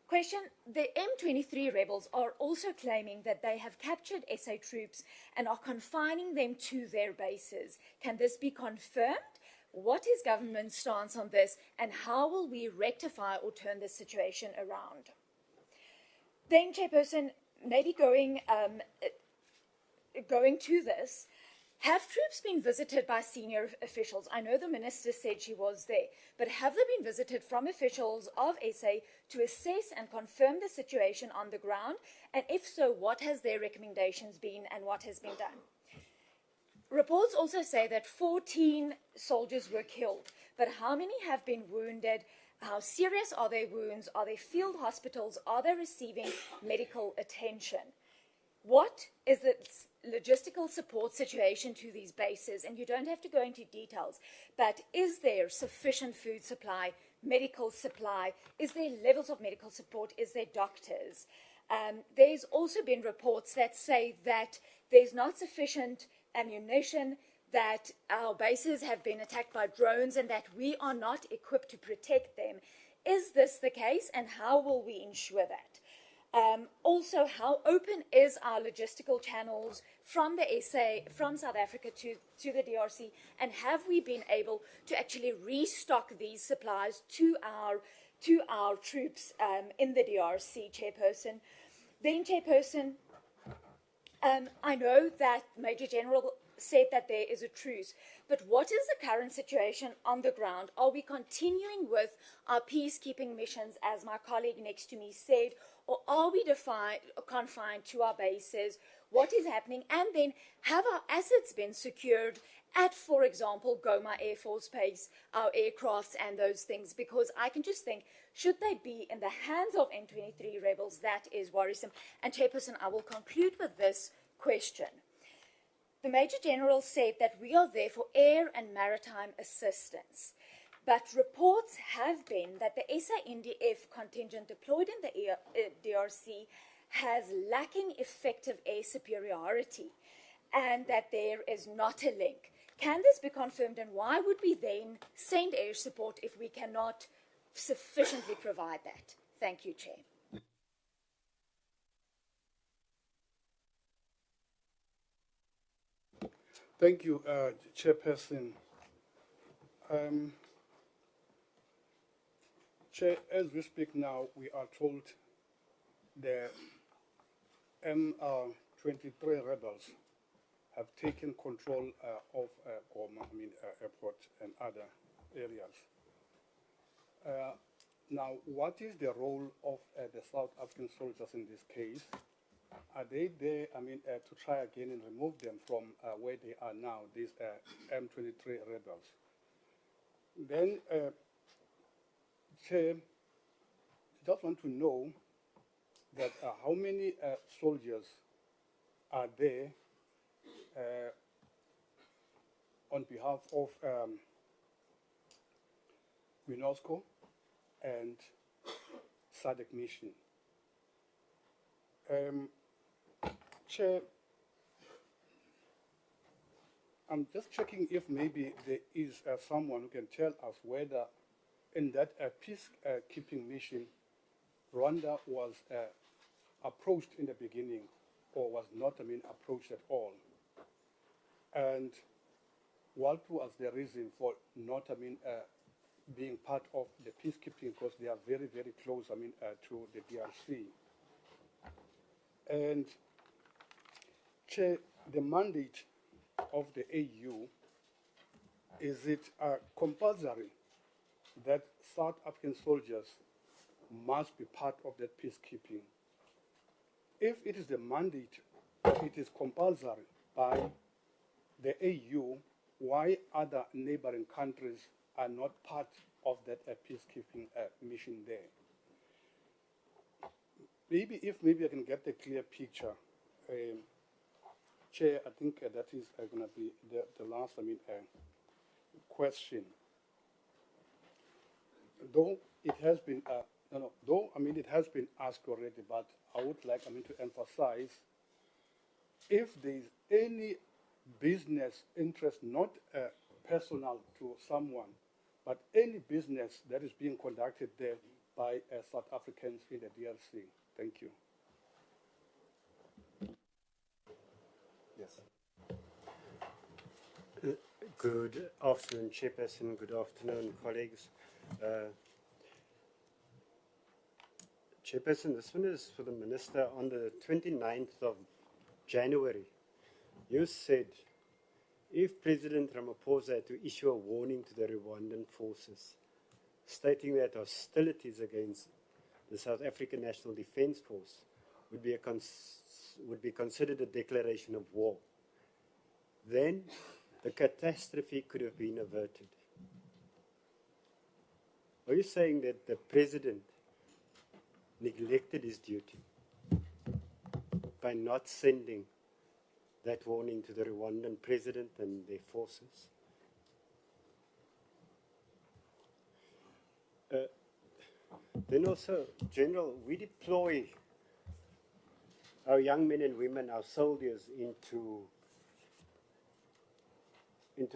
Question, the M23 rebels are also claiming that they have captured SA troops and are confining them to their bases. Can this be confirmed? What is government's stance on this, and how will we rectify or turn this situation around? Then, Chairperson, maybe going to this, have troops been visited by senior officials? I know the Minister said she was there, but have they been visited from officials of SA to assess and confirm the situation on the ground? And if so, what has their recommendations been and what has been done? Reports also say that 14 soldiers were killed, but how many have been wounded? How serious are their wounds? Are they field hospitals? Are they receiving medical attention? What is the logistical support situation to these bases? And you don't have to go into details, but is there sufficient food supply, medical supply? Is there levels of medical support? Is there doctors? There's also been reports that say that there's not sufficient ammunition, that our bases have been attacked by drones, and that we are not equipped to protect them. Is this the case, and how will we ensure that? Also, how open is our logistical channels from the from South Africa to the DRC, and have we been able to actually restock these supplies to our troops in the DRC, Chairperson? Then, Chairperson, I know that Major General said that there is a truce, but what is the current situation on the ground? Are we continuing with our peacekeeping missions, as my colleague next to me said, or are we confined to our bases? What is happening? And then, have our assets been secured at, for example, Goma Air Force Base, our aircrafts and those things? Because I can just think, should they be in the hands of M23 rebels? That is worrisome. And Chairperson, I will conclude with this question. The Major General said that we are there for air and maritime assistance, but reports have been that the SANDF contingent deployed in the DRC has lacking effective air superiority, and that there is not a link. Can this be confirmed, and why would we then send air support if we cannot sufficiently provide that? Thank you, Chair. Thank you, Chairperson. Chair, as we speak now, we are told the M23 rebels have taken control of Goma, airport and other areas. Now, what is the role of the South African soldiers in this case? Are they there, to try again and remove them from where they are now, these M23 rebels? Then, Chair, I just want to know that how many soldiers are there on behalf of UNESCO and SADC mission? Chair, I'm just checking if maybe there is someone who can tell us whether in that peacekeeping mission, Rwanda was approached in the beginning or was not, approached at all. And what was the reason for not, being part of the peacekeeping, because they are very, very close, to the DRC. And Chair, the mandate of the AU, is it compulsory that South African soldiers must be part of that peacekeeping? If it is the mandate, it is compulsory by the AU, why other neighboring countries are not part of that peacekeeping mission there? Maybe I can get a clear picture. Chair, I think that is going to be the last question. Though it has been, it has been asked already, but I would like, to emphasize, if there's any business interest, not personal to someone, but any business that is being conducted there by South Africans in the DRC. Thank you. Yes. Good afternoon, Chairperson. Good afternoon, colleagues. Chairperson, this one is for the Minister. On the 29th of January, you said if President Ramaphosa had to issue a warning to the Rwandan forces, stating that hostilities against the South African National Defence Force would be considered a declaration of war, then the catastrophe could have been averted. Are you saying that the President neglected his duty by not sending that warning to the Rwandan President and their forces? Then also, General, we deploy our young men and women, our soldiers, into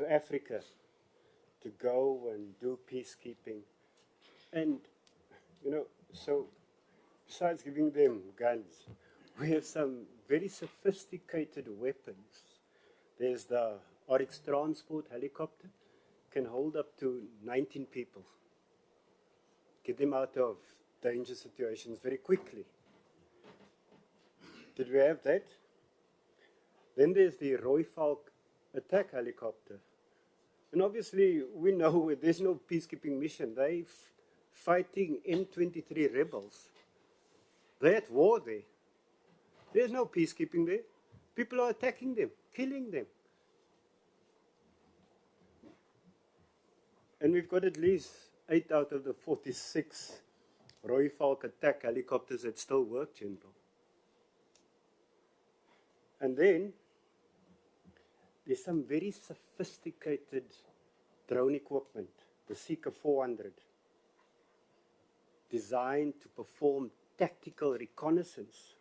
Africa to go and do peacekeeping. And, so besides giving them guns, we have some very sophisticated weapons. There's the Oryx transport helicopter, can hold up to 19 people. Get them out of danger situations very quickly. Did we have that? Then there's the Roy Falk attack helicopter. And obviously, we know there's no peacekeeping mission. They're fighting M23 rebels. They're at war there. There's no peacekeeping there. People are attacking them, killing them. And we've got at least 8 out of the 46 Roy Falk attack helicopters that still work, General. And then there's some very sophisticated drone equipment, the Seeker 400, designed to perform tactical reconnaissance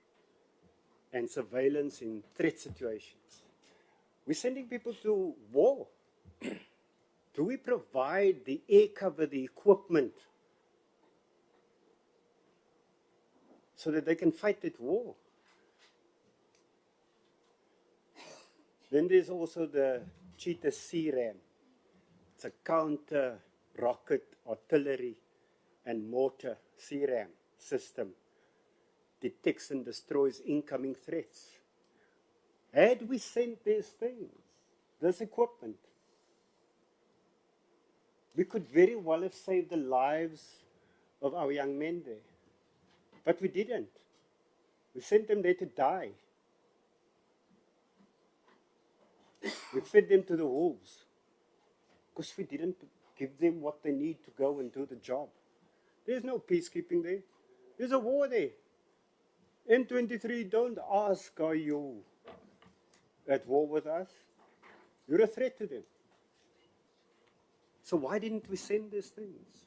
and surveillance in threat situations. We're sending people to war. Do we provide the air cover, the equipment, so that they can fight that war? Then there's also the Cheetah C-RAM. It's a counter-rocket artillery and mortar C-RAM system. Detects and destroys incoming threats. Had we sent these things, this equipment, we could very well have saved the lives of our young men there. But we didn't. We sent them there to die. We fed them to the wolves because we didn't give them what they need to go and do the job. There's no peacekeeping there. There's a war there. N23, don't ask, are you at war with us? You're a threat to them. So why didn't we send these things?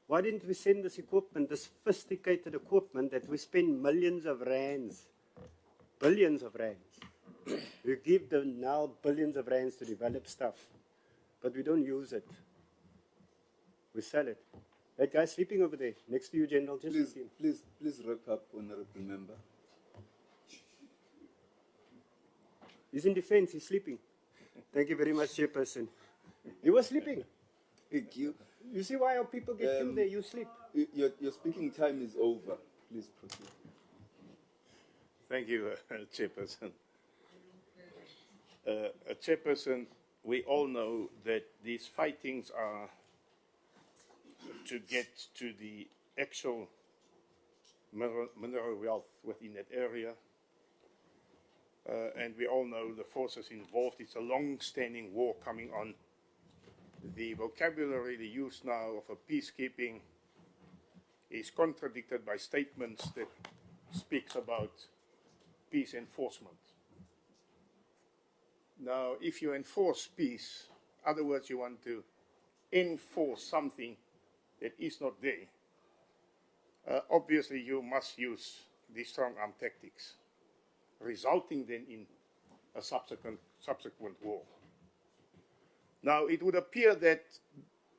Why didn't we send this equipment, this sophisticated equipment that we spend millions of rands, billions of rands? We give them now billions of rands to develop stuff, but we don't use it. We sell it. That guy sleeping over there, next to you, General. Just please wrap up, Honourable Member. He's in defense, he's sleeping. Thank you very much, Chairperson. He was sleeping. Thank you. You see why our people get killed there? You sleep. Your speaking time is over. Please proceed. Thank you, Chairperson. Chairperson, we all know that these fightings are to get to the actual mineral wealth within that area. And we all know the forces involved. It's a long-standing war coming on. The vocabulary they use now of a peacekeeping is contradicted by statements that speaks about peace enforcement. Now, if you enforce peace other words, you want to enforce something that is not there, obviously you must use these strong arm tactics, resulting then in a subsequent war. Now, it would appear that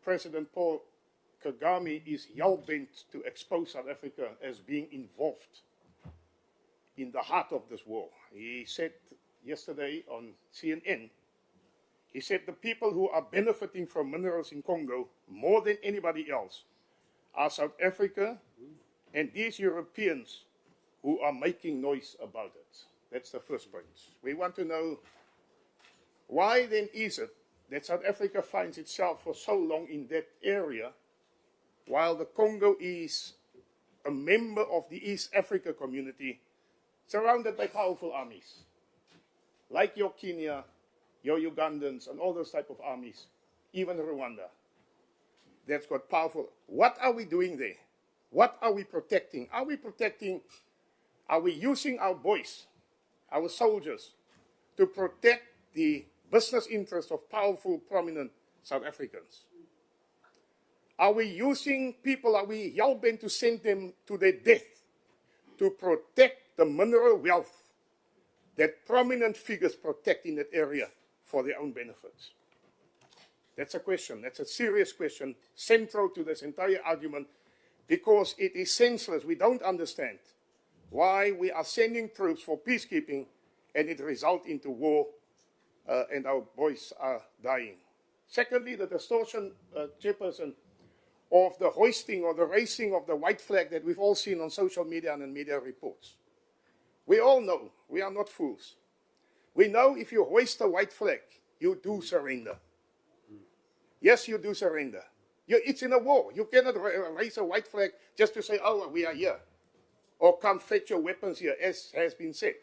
President Paul Kagame is hell-bent to expose South Africa as being involved in the heart of this war. He said yesterday on CNN, he said the people who are benefiting from minerals in Congo more than anybody else are South Africa and these Europeans who are making noise about it. That's the first point. We want to know why then is it that South Africa finds itself for so long in that area while the Congo is a member of the East Africa community surrounded by powerful armies, like your Kenya, your Ugandans, and all those type of armies, even Rwanda, that's got powerful. What are we doing there? What are we protecting? Are we using our boys, our soldiers, to protect the business interests of powerful, prominent South Africans? Are we using people, are we hell-bent to send them to their death to protect the mineral wealth that prominent figures protect in that area for their own benefits? That's a question. That's a serious question, central to this entire argument, because it is senseless. We don't understand why we are sending troops for peacekeeping and it results into war and our boys are dying. Secondly, the distortion, Chairperson, of the hoisting or the raising of the white flag that we've all seen on social media and in media reports. We all know, we are not fools. We know if you hoist a white flag, you do surrender. Yes, you do surrender. It's in a war. You cannot raise a white flag just to say, oh, we are here. Or come fetch your weapons here, as has been said.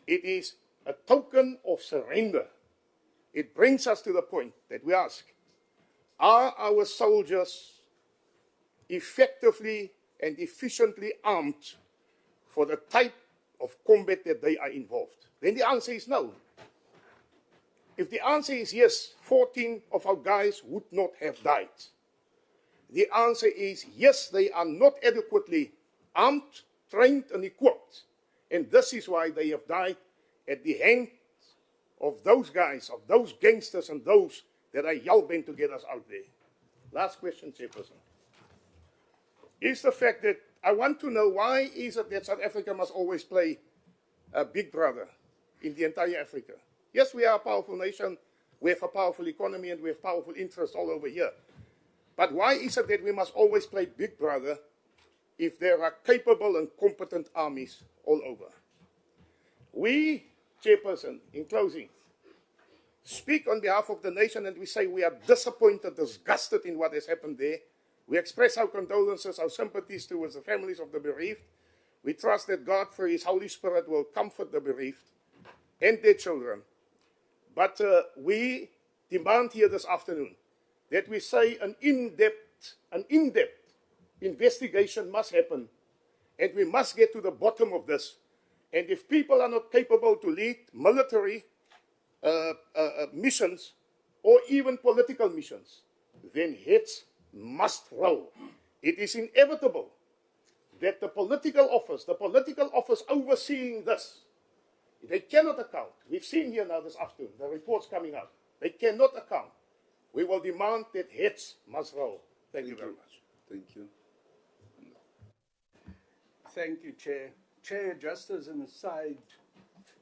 It is a token of surrender. It brings us to the point that we ask, are our soldiers effectively and efficiently armed for the type of combat that they are involved? Then the answer is no. If the answer is yes, 14 of our guys would not have died. The answer is yes, they are not adequately armed, trained, and equipped. And this is why they have died at the hands of those guys, of those gangsters, and those that are hell-bent to get us out there. Last question, Chairperson. Is the fact that I want to know why is it that South Africa must always play a big brother in the entire Africa? Yes, we are a powerful nation, we have a powerful economy, and we have powerful interests all over here. But why is it that we must always play big brother if there are capable and competent armies all over? We, Chairperson, in closing, speak on behalf of the nation and we say we are disappointed, disgusted in what has happened there. We express our condolences, our sympathies towards the families of the bereaved. We trust that God, through His Holy Spirit, will comfort the bereaved and their children. But we demand here this afternoon that we say an in-depth investigation must happen, and we must get to the bottom of this. And if people are not capable to lead military missions or even political missions, then heads must roll. It is inevitable that the political office overseeing this, they cannot account. We've seen here now this afternoon, the reports coming out. They cannot account. We will demand that heads must roll. Thank you very much. Thank you. Thank you, Chair. Chair, just as an aside,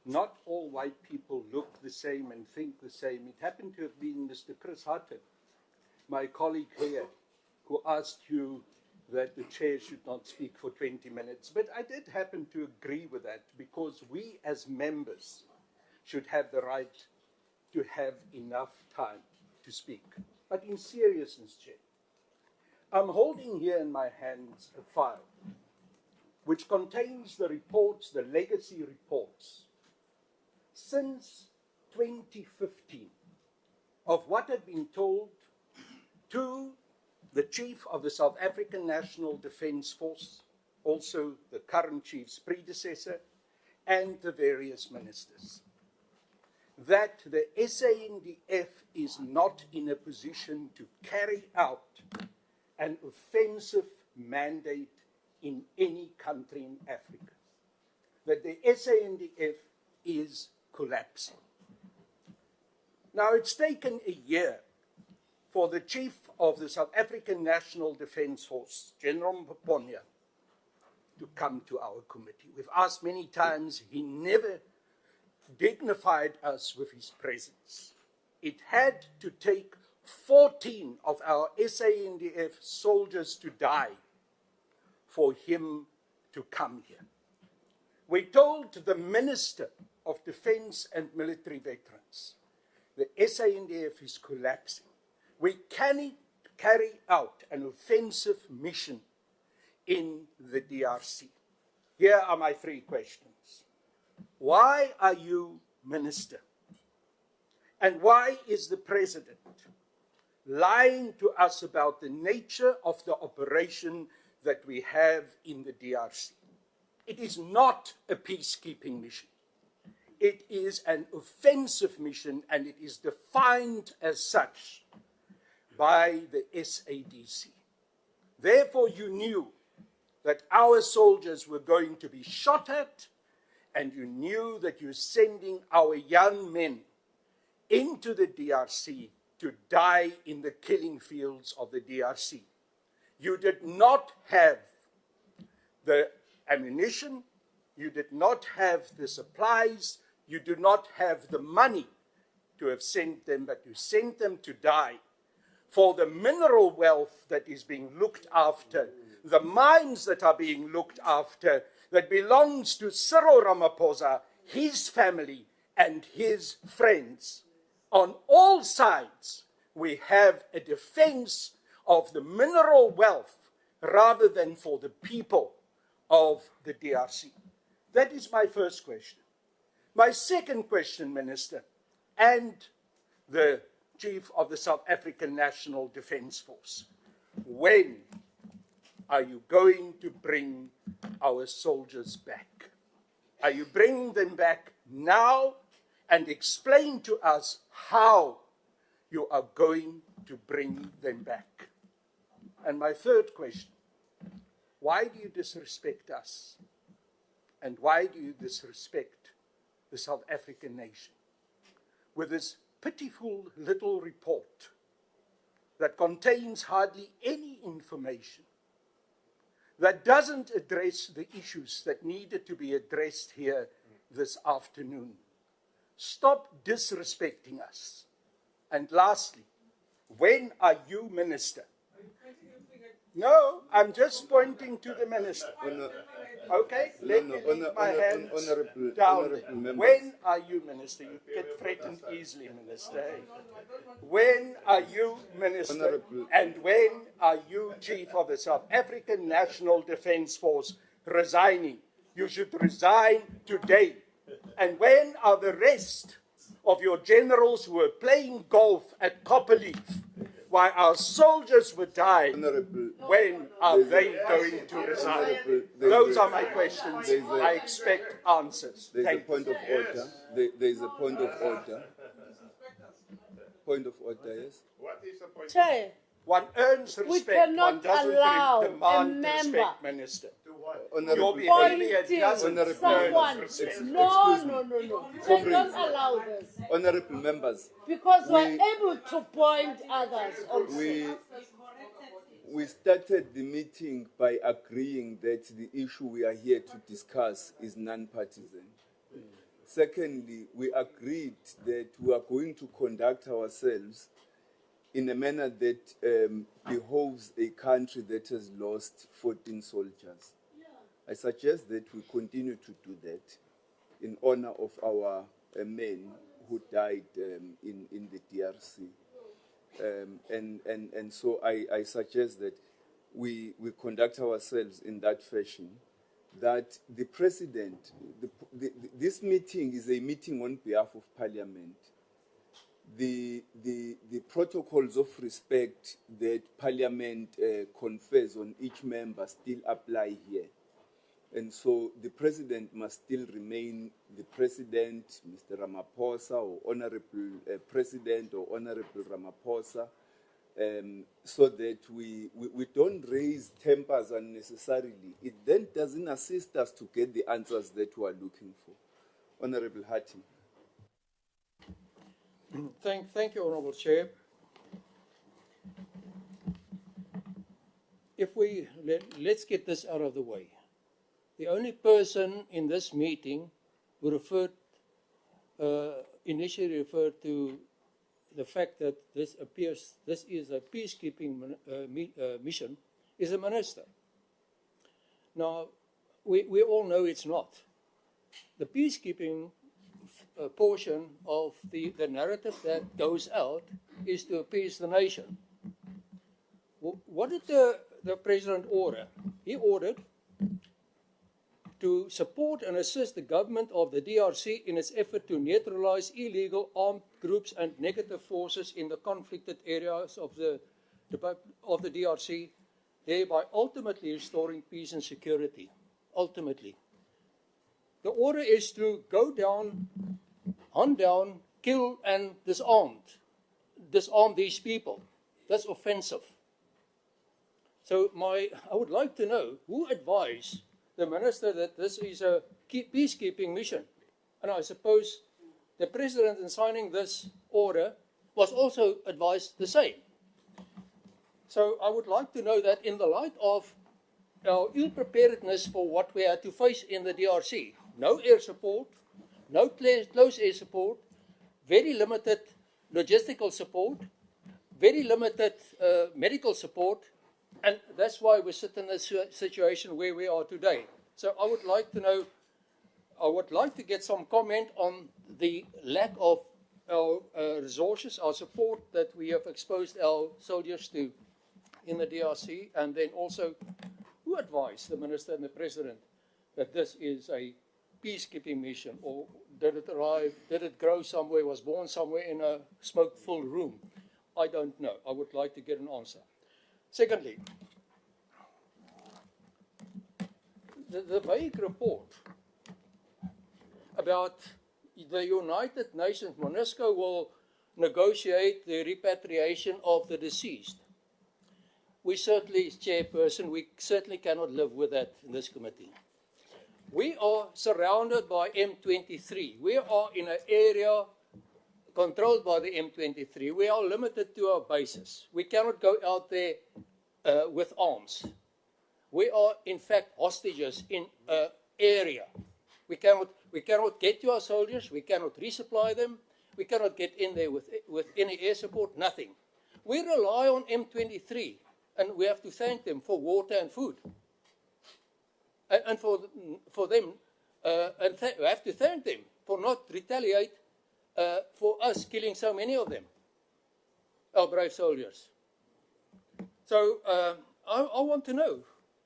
not all white people look the same and think the same. It happened to have been Mr. Chris Hutton, my colleague here, who asked you that the chair should not speak for 20 minutes. But I did happen to agree with that because we as members should have the right to have enough time to speak. But in seriousness, Chair, I'm holding here in my hands a file which contains the reports, the legacy reports, since 2015 of what had been told to the Chief of the South African National Defence Force, also the current Chief's predecessor, and the various ministers. that the SANDF is not in a position to carry out an offensive mandate in any country in Africa, that the SANDF is collapsing. Now, it's taken a year for the Chief of the South African National Defence Force, General Mponya, to come to our committee. We've asked many times, he never dignified us with his presence. It had to take 14 of our SANDF soldiers to die for him to come here. We told the Minister of Defence and Military Veterans, the SANDF is collapsing. We cannot carry out an offensive mission in the DRC. Here are my 3 questions. Why are you Minister? And why is the President lying to us about the nature of the operation that we have in the DRC? It is not a peacekeeping mission. It is an offensive mission, and it is defined as such by the SADC. Therefore, you knew that our soldiers were going to be shot at, and you knew that you're sending our young men into the DRC to die in the killing fields of the DRC. You did not have the ammunition, you did not have the supplies, you do not have the money to have sent them, but you sent them to die for the mineral wealth that is being looked after, the mines that are being looked after, that belongs to Cyril Ramaphosa, his family, and his friends. On all sides, we have a defense of the mineral wealth rather than for the people of the DRC. That is my first question. My second question, Minister, and the Chief of the South African National Defence Force. When are you going to bring our soldiers back? Are you bringing them back now? And explain to us how you are going to bring them back. And my third question, why do you disrespect us? And why do you disrespect the South African nation with this pitiful little report that contains hardly any information, that doesn't address the issues that needed to be addressed here this afternoon? Stop disrespecting us. And lastly, when are you Minister? No, I'm just pointing to the Minister. Okay, let me leave my hands down. When are you Minister? You get threatened easily, Minister. When are you Minister? And when are you Chief of the South African National Defence Force resigning? You should resign today. And when are the rest of your generals who were playing golf at Copperleaf while our soldiers were dying, when are they going to resign? Those are my questions. I expect answers. There's a point of order. There's a point of order. Point of order, yes? What is the point? Chair, one earns respect. we cannot one allow demand a member respect, Minister. Honorable, Your behavior doesn't someone. No. Chair, don't allow this. Honorable members, Because we're able to point others also. we started the meeting by agreeing that the issue we are here to discuss is non-partisan. Secondly, we agreed that we are going to conduct ourselves in a manner that behoves a country that has lost 14 soldiers. I suggest that we continue to do that in honor of our men who died in the DRC. And so I suggest that we conduct ourselves in that fashion, that the President, this meeting is a meeting on behalf of Parliament. The protocols of respect that Parliament confers on each member still apply here. And so the president must still remain the president, Mr. Ramaphosa, or Honorable President or Honorable Ramaphosa, so that we don't raise tempers unnecessarily. It then doesn't assist us to get the answers that we are looking for. Honorable Hatim. Thank you, Honourable Chair. Let's get this out of the way. The only person in this meeting who initially referred to the fact that this is a peacekeeping mission is the minister. Now, we all know it's not. The peacekeeping portion of the narrative that goes out is to appease the nation. What did the president order? He ordered to support and assist the government of the DRC in its effort to neutralize illegal armed groups and negative forces in the conflicted areas of the DRC, thereby ultimately restoring peace and security. Ultimately. The order is to go down, hunt down, kill and disarm these people. That's offensive. So I would like to know who advised the minister that this is a peacekeeping mission. And I suppose the president in signing this order was also advised the same. So I would like to know that in the light of our ill-preparedness for what we had to face in the DRC, no air support, no close air support, very limited logistical support, very limited medical support, and that's why we sit in this situation where we are today. So I would like to know, I would like to get some comment on the lack of our resources, our support that we have exposed our soldiers to in the DRC, and then also who advised the minister and the president that this is a peacekeeping mission, or did it arrive, did it grow somewhere, was born somewhere in a smoke-filled room? I don't know. I would like to get an answer. Secondly, the vague report about the United Nations, MONUSCO will negotiate the repatriation of the deceased. We certainly, as chairperson, we certainly cannot live with that in this committee. We are surrounded by M23. We are in an area controlled by the M23. We are limited to our bases. We cannot go out there with arms. We are, in fact, hostages in an area. We cannot get to our soldiers. We cannot resupply them. We cannot get in there with any air support, nothing. We rely on M23, and we have to thank them for water and food. And for them, we have to thank them for not retaliate for us killing so many of them, our brave soldiers. So I want to know,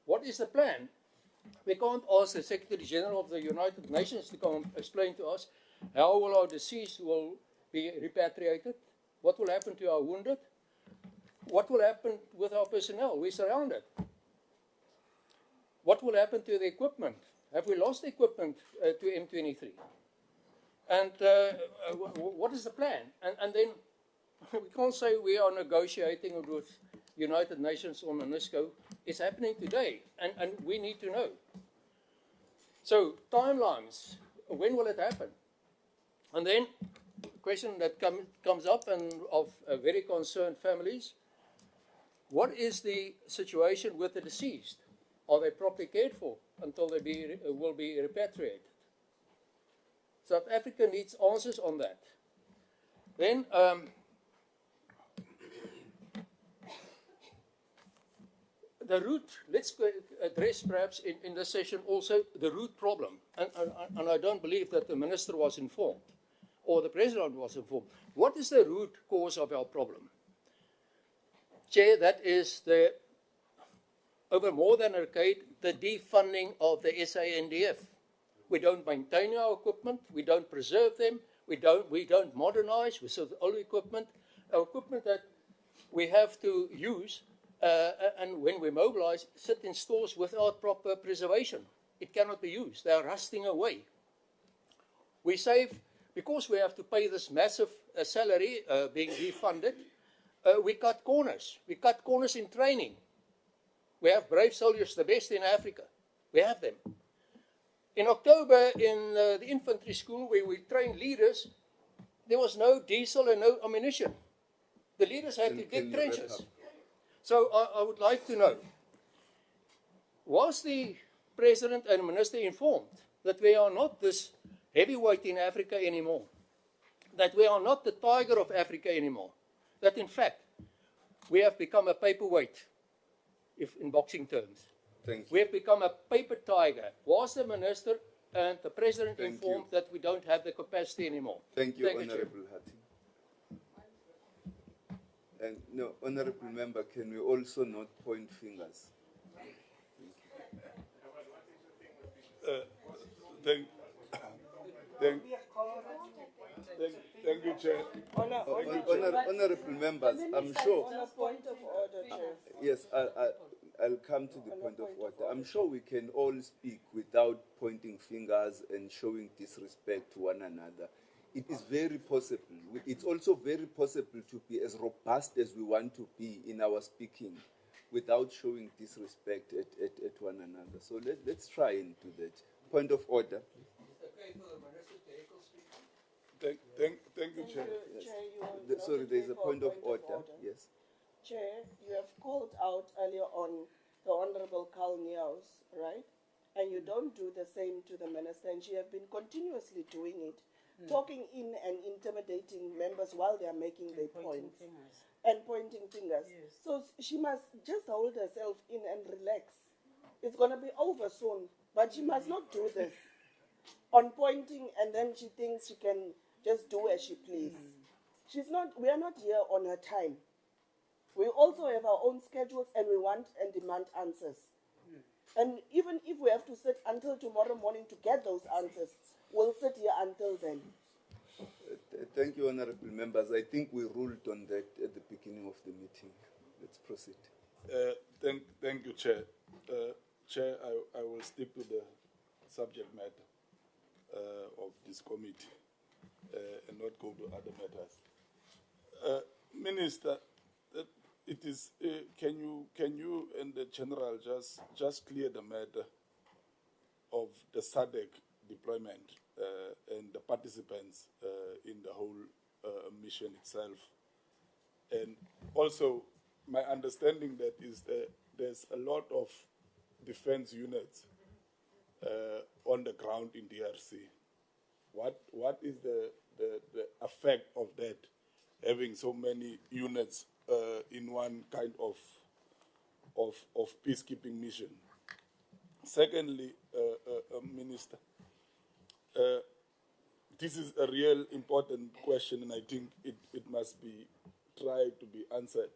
what is the plan? We can't ask the Secretary General of the United Nations to come explain to us how will our deceased will be repatriated, what will happen to our wounded, what will happen with our personnel. We're surrounded. What will happen to the equipment? Have we lost equipment to M23? And what is the plan? And then we can't say we are negotiating with United Nations or MONUSCO. It's happening today, and we need to know. So timelines, when will it happen? And then a question that comes up and of very concerned families, what is the situation with the deceased? Are they properly cared for until they will be repatriated? South Africa needs answers on that. Then the root, let's address perhaps in this session also the root problem. And I don't believe that the minister was informed or the president was informed. What is the root cause of our problem? Chair, that is over more than a decade, the defunding of the SANDF. We don't maintain our equipment, we don't preserve them, we don't modernize, we sell old equipment, our equipment that we have to use, and when we mobilize, sit in stores without proper preservation. it cannot be used. They are rusting away. We save, because we have to pay this massive salary being defunded, we cut corners. We cut corners in training. We have brave soldiers, the best in Africa. We have them. In October, in the infantry school where we trained leaders, there was no diesel and no ammunition. The leaders had to dig trenches. So I would like to know, was the President and Minister informed that we are not this heavyweight in Africa anymore? That we are not the tiger of Africa anymore? That in fact, we have become a paperweight, if in boxing terms. Thank you. We have become a paper tiger. Was the Minister and the President informed that we don't have the capacity anymore? Thank you, Chair. Honourable Hatti. And no, Honourable Member, can we also not point fingers? Thank you, Chair. Honourable members, I'm sure. On a point of order, Chair. Yes, I'll come to the point of order. I'm sure we can all speak without pointing fingers and showing disrespect to one another. It is very possible. It's also very possible to be as robust as we want to be in our speaking without showing disrespect at one another. So let's try and do that. Point of order. Thank you, Chair. Yes. Sorry, there is a point of order. Yes. Chair, you have called out earlier on the Honorable Carl Niaus, right? And you don't do the same to the Minister, and she has been continuously doing it, talking in and intimidating members while they are making their points. And pointing fingers. Yes. So she must just hold herself in and relax. It's going to be over soon, but she must not do this on pointing, and then she thinks she can just do as she please. She's not. We are not here on her time. We also have our own schedules, and we want and demand answers. And even if we have to sit until tomorrow morning to get those answers, we'll sit here until then. Thank you, honourable members. I think we ruled on that at the beginning of the meeting. Let's proceed. Thank you, Chair. Chair, I will stick to the subject matter of this committee and not go to other matters. Minister, it is. Can you and the General just clear the matter of the SADC deployment and the participants in the whole mission itself? And also, my understanding that is that there's a lot of defense units on the ground in DRC. What is the effect of that, having so many units in one kind of peacekeeping mission? Secondly, Minister, this is a real important question, and I think it must be tried to be answered.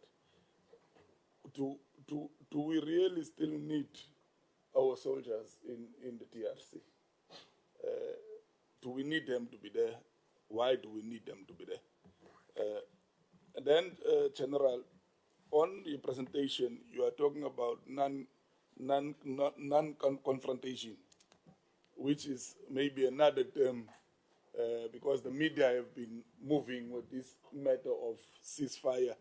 Do we really still need our soldiers in the DRC? Do we need them to be there? Why do we need them to be there? And then, General, on your presentation, you are talking about non-confrontation, which is maybe another term, because the media have been moving with this matter of ceasefire.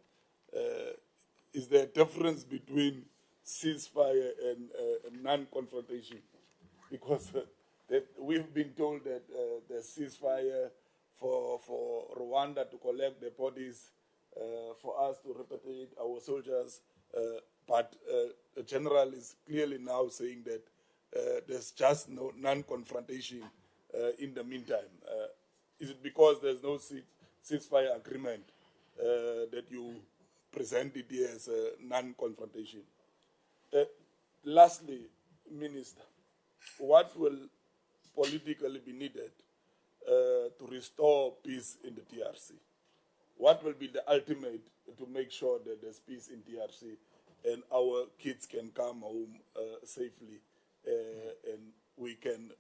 Is there a difference between ceasefire and non-confrontation? Because we've been told that the ceasefire for Rwanda to collect the bodies, for us to repatriate our soldiers, but the General is clearly now saying that there's just no non-confrontation in the meantime. Is it because there's no ceasefire agreement that you presented here as a non-confrontation? Lastly, Minister, what will politically be needed to restore peace in the DRC? What will be the ultimate to make sure that there's peace in DRC and our kids can come home safely and we can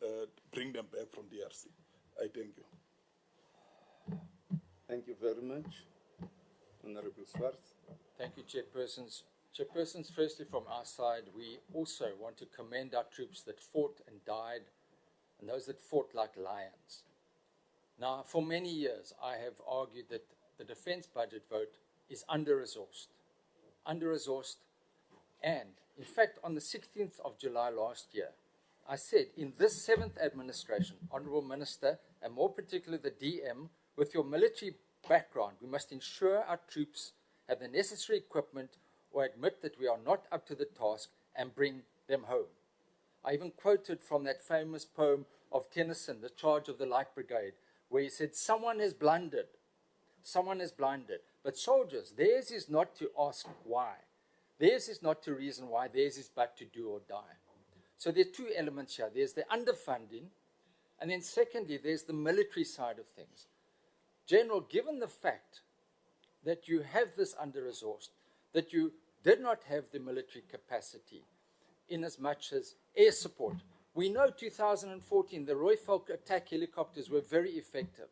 bring them back from DRC? I thank you. Thank you very much. Honorable Swartz. Thank you, Chairpersons. Chairpersons, firstly from our side, we also want to commend our troops that fought and died, and those that fought like lions. Now, for many years, I have argued that the defence budget vote is under-resourced, and in fact, on the 16th of July last year, I said, in this 7th administration, Honourable Minister, and more particularly the DM, with your military background, we must ensure our troops have the necessary equipment or admit that we are not up to the task and bring them home. I even quoted from that famous poem of Tennyson, The Charge of the Light Brigade, where he said, someone has blundered, but soldiers, theirs is not to ask why. Theirs is not to reason why, theirs is but to do or die. So there are two elements here. There's the underfunding, and then secondly, there's the military side of things. General, given the fact that you have this under-resourced, that you did not have the military capacity in as much as air support, we know 2014, the Roy Falk attack helicopters were very effective.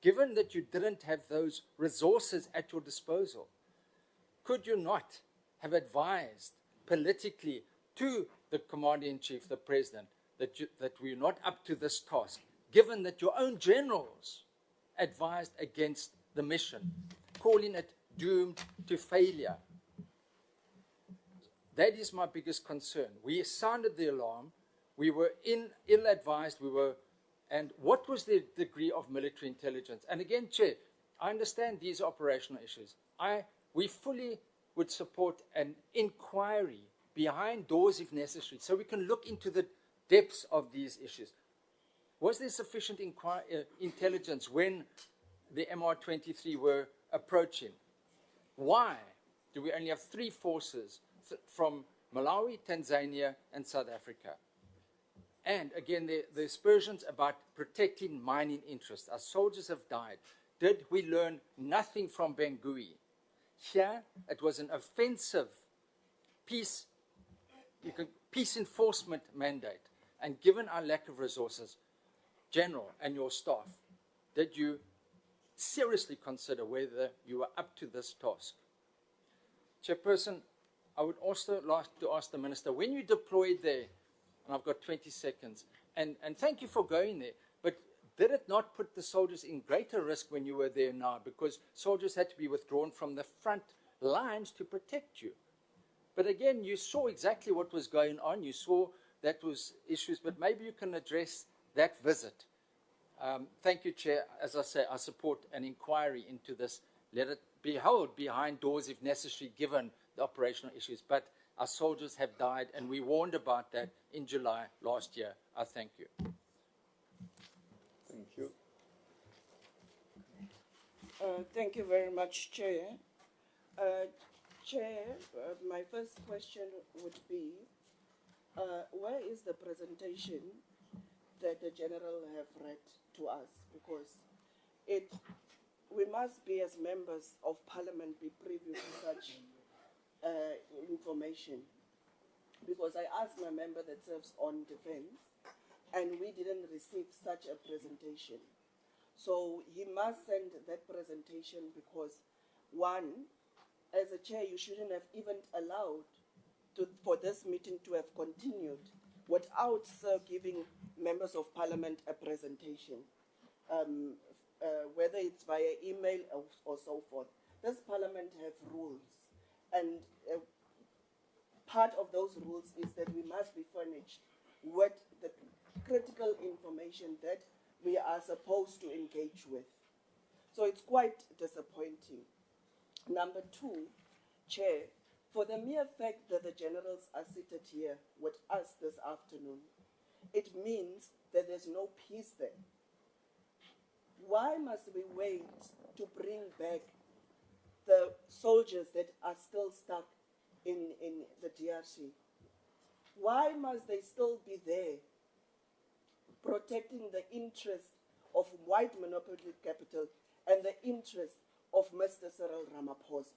Given that you didn't have those resources at your disposal, could you not have advised politically to the Commander-in-Chief, the President, that we're not up to this task, given that your own generals advised against the mission, calling it doomed to failure? That is my biggest concern. We sounded the alarm. We were ill-advised. And what was the degree of military intelligence? And again, Chair, I understand these operational issues. We fully would support an inquiry behind doors if necessary, so we can look into the depths of these issues. Was there sufficient intelligence when the MR23 were approaching? Why do we only have 3 forces from Malawi, Tanzania, and South Africa? And again, the aspersions about protecting mining interests. Our soldiers have died. Did we learn nothing from Bangui? Here, it was an offensive peace enforcement mandate. And given our lack of resources, General and your staff, did you seriously consider whether you were up to this task? Chairperson, I would also like to ask the Minister, when you deployed there, and I've got 20 seconds, and thank you for going there, but did it not put the soldiers in greater risk when you were there now? Because soldiers had to be withdrawn from the front lines to protect you. But again, you saw exactly what was going on. You saw that was issues, but maybe you can address that visit. Thank you, Chair. As I say, I support an inquiry into this. Let it be held behind doors if necessary, given the operational issues. But our soldiers have died, and we warned about that in July last year. I thank you. Thank you. Thank you very much, Chair. Chair, my first question would be, where is the presentation that the General have read to us? Because we must be, as members of Parliament, be privy to such information. Because I asked my member that serves on defense, and we didn't receive such a presentation. So he must send that presentation because, one, as a chair, you shouldn't have even allowed for this meeting to have continued without giving members of Parliament a presentation, whether it's via email or so forth. This Parliament have rules, and part of those rules is that we must be furnished with the critical information that we are supposed to engage with. So it's quite disappointing. Number 2, Chair, for the mere fact that the generals are seated here with us this afternoon, it means that there's no peace there. Why must we wait to bring back the soldiers that are still stuck in the DRC? Why must they still be there protecting the interest of white monopoly capital and the interest of Mr. Cyril Ramaphosa?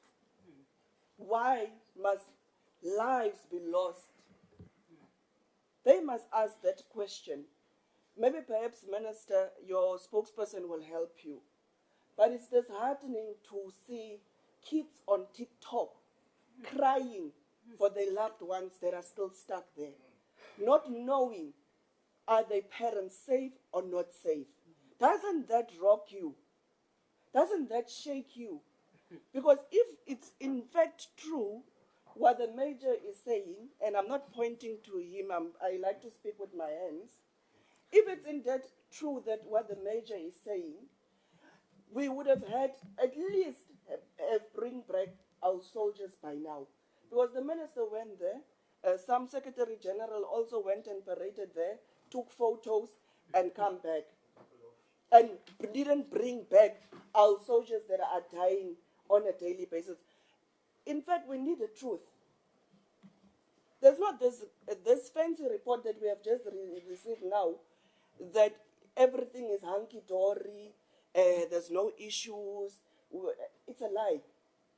Why must lives be lost? They must ask that question. Maybe perhaps, Minister, your spokesperson will help you. But it's disheartening to see kids on TikTok crying for their loved ones that are still stuck there, not knowing are their parents safe or not safe. Doesn't that rock you? Doesn't that shake you? Because if it's in fact true what the major is saying, and I'm not pointing to him, I like to speak with my hands. If it's indeed true that what the major is saying, we would have had at least bring back our soldiers by now. Because the minister went there, some Secretary General also went and paraded there, took photos and come back. And didn't bring back our soldiers that are dying on a daily basis. In fact, we need the truth. There's not this fancy report that we have just received now that everything is hunky-dory, there's no issues. It's a lie.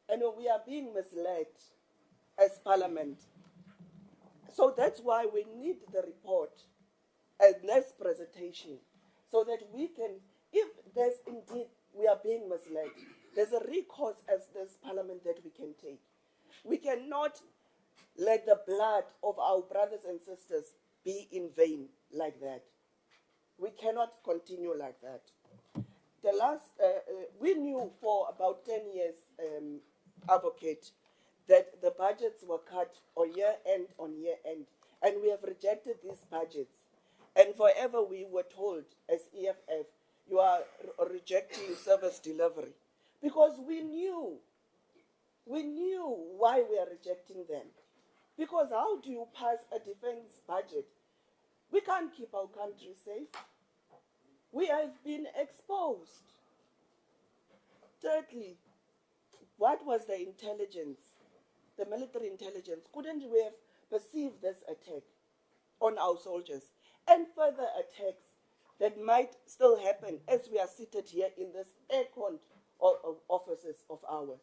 And we are being misled as Parliament. So that's why we need the report and this presentation, so that we can, if there's indeed we are being misled, there's a recourse as this Parliament that we can take. We cannot let the blood of our brothers and sisters be in vain like that. We cannot continue like that. The last, we knew for about 10 years, Advocate, that the budgets were cut on year end, and we have rejected these budgets. And forever we were told as EFF, you are rejecting service delivery. Because we knew why we are rejecting them. Because how do you pass a defense budget? We can't keep our country safe. We have been exposed. Thirdly, what was the intelligence, the military intelligence? Couldn't we have perceived this attack on our soldiers and further attacks that might still happen as we are seated here in this air-conned offices of ours?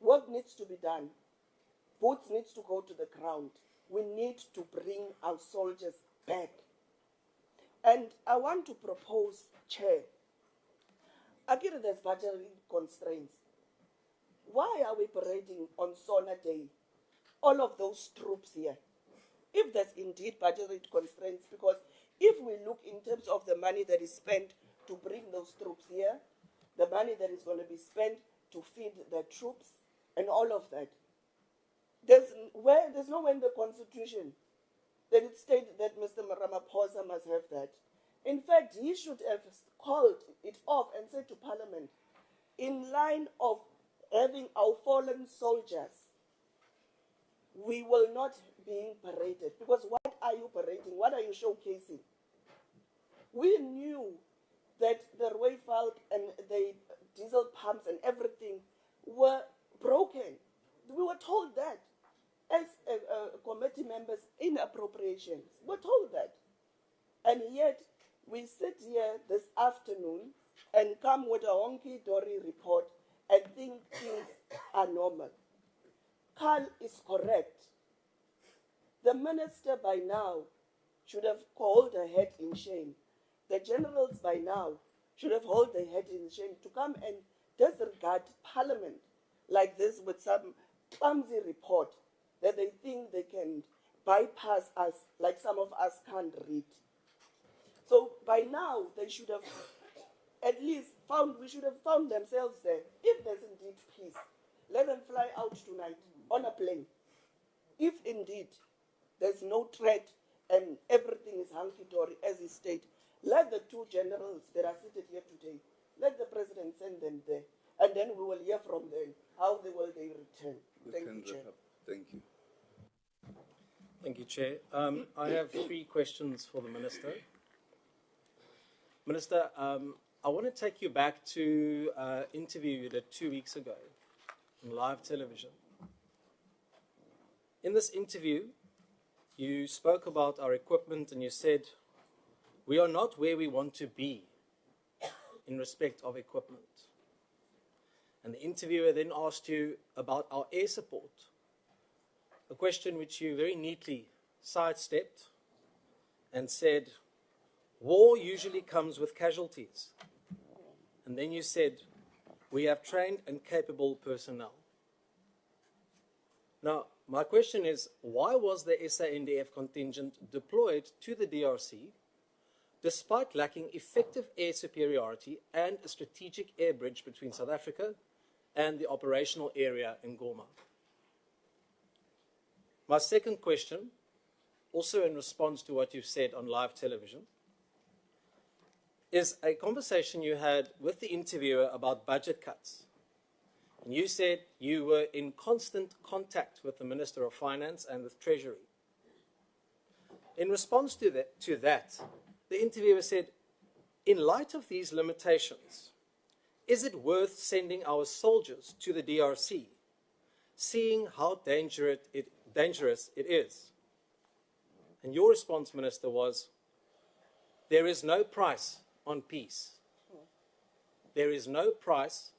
Work needs to be done. Boots needs to go to the ground. We need to bring our soldiers back. And I want to propose, Chair, again, there's budgetary constraints. Why are we parading on Sona Day all of those troops here? If there's indeed budgetary constraints, because if we look in terms of the money that is spent to bring those troops here, the money that is going to be spent to feed the troops, and all of that, there's nowhere in the Constitution that it stated that Mr. Ramaphosa must have that. In fact, he should have called it off and said to Parliament, in line of having our fallen soldiers, we will not be paraded. Because what are you parading? What are you showcasing? We knew that the Rooivalk and the diesel pumps and everything were broken. We were told that as committee members in appropriations. We're told that. And yet, we sit here this afternoon and come with a honky-dory report and think things are normal. Carl is correct. The minister by now should have held her head in shame. The generals by now should have held their head in shame to come and disregard Parliament like this with some clumsy report that they think they can bypass us like some of us can't read. So by now they should have at least we should have found themselves there. If there's indeed peace, let them fly out tonight on a plane. If indeed there's no threat and everything is hunky-dory as he stated, let the two generals that are seated here today, let the president send them there, and then we will hear from them how they will return. Thank you, Chair. Thank you. Thank you, Chair. I have 3 questions for the Minister. Minister, I want to take you back to an interview you did 2 weeks ago on live television. In this interview, you spoke about our equipment and you said, we are not where we want to be in respect of equipment. And the interviewer then asked you about our air support, a question which you very neatly sidestepped and said, war usually comes with casualties. And then you said, we have trained and capable personnel. Now, my question is, why was the SANDF contingent deployed to the DRC despite lacking effective air superiority and a strategic air bridge between South Africa and the operational area in Goma? My second question, also in response to what you've said on live television, is a conversation you had with the interviewer about budget cuts. And you said you were in constant contact with the Minister of Finance and with Treasury. In response to that, the interviewer said, in light of these limitations, is it worth sending our soldiers to the DRC, seeing how dangerous it is? And your response, Minister, was, there is no price on peace. There is no price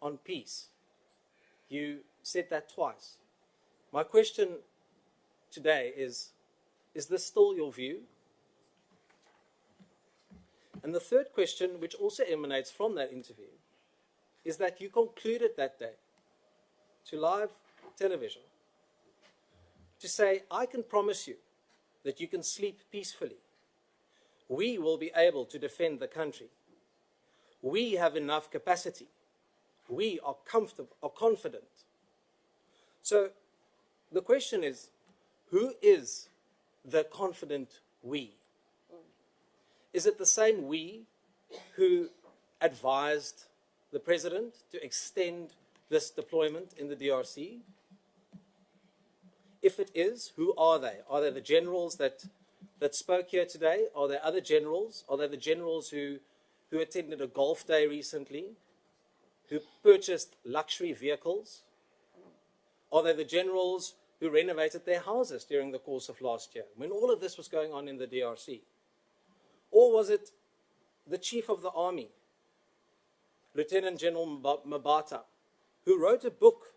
on peace. You said that twice. My question today is this still your view? And the third question, which also emanates from that interview, is that you concluded that day to live television to say, I can promise you that you can sleep peacefully. We will be able to defend the country. We have enough capacity. We are confident. So the question is, who is the confident we? Is it the same we who advised the President to extend this deployment in the DRC? If it is, who are they? Are they the generals that spoke here today? Are there other generals? Are they the generals who attended a golf day recently, who purchased luxury vehicles? Are they the generals who renovated their houses during the course of last year, when all of this was going on in the DRC? Or was it the Chief of the Army, Lieutenant General Mabata, who wrote a book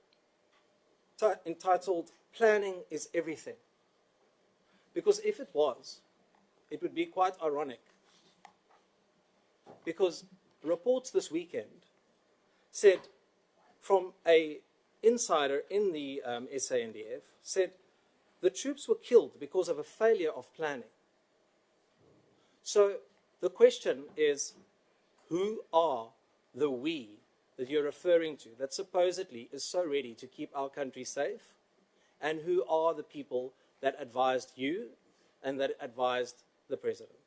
entitled Planning is Everything? Because if it was, it would be quite ironic. Because reports this weekend said, from an insider in the SANDF, said the troops were killed because of a failure of planning. So the question is, who are the we that you're referring to that supposedly is so ready to keep our country safe? And who are the people that advised you and that advised the President?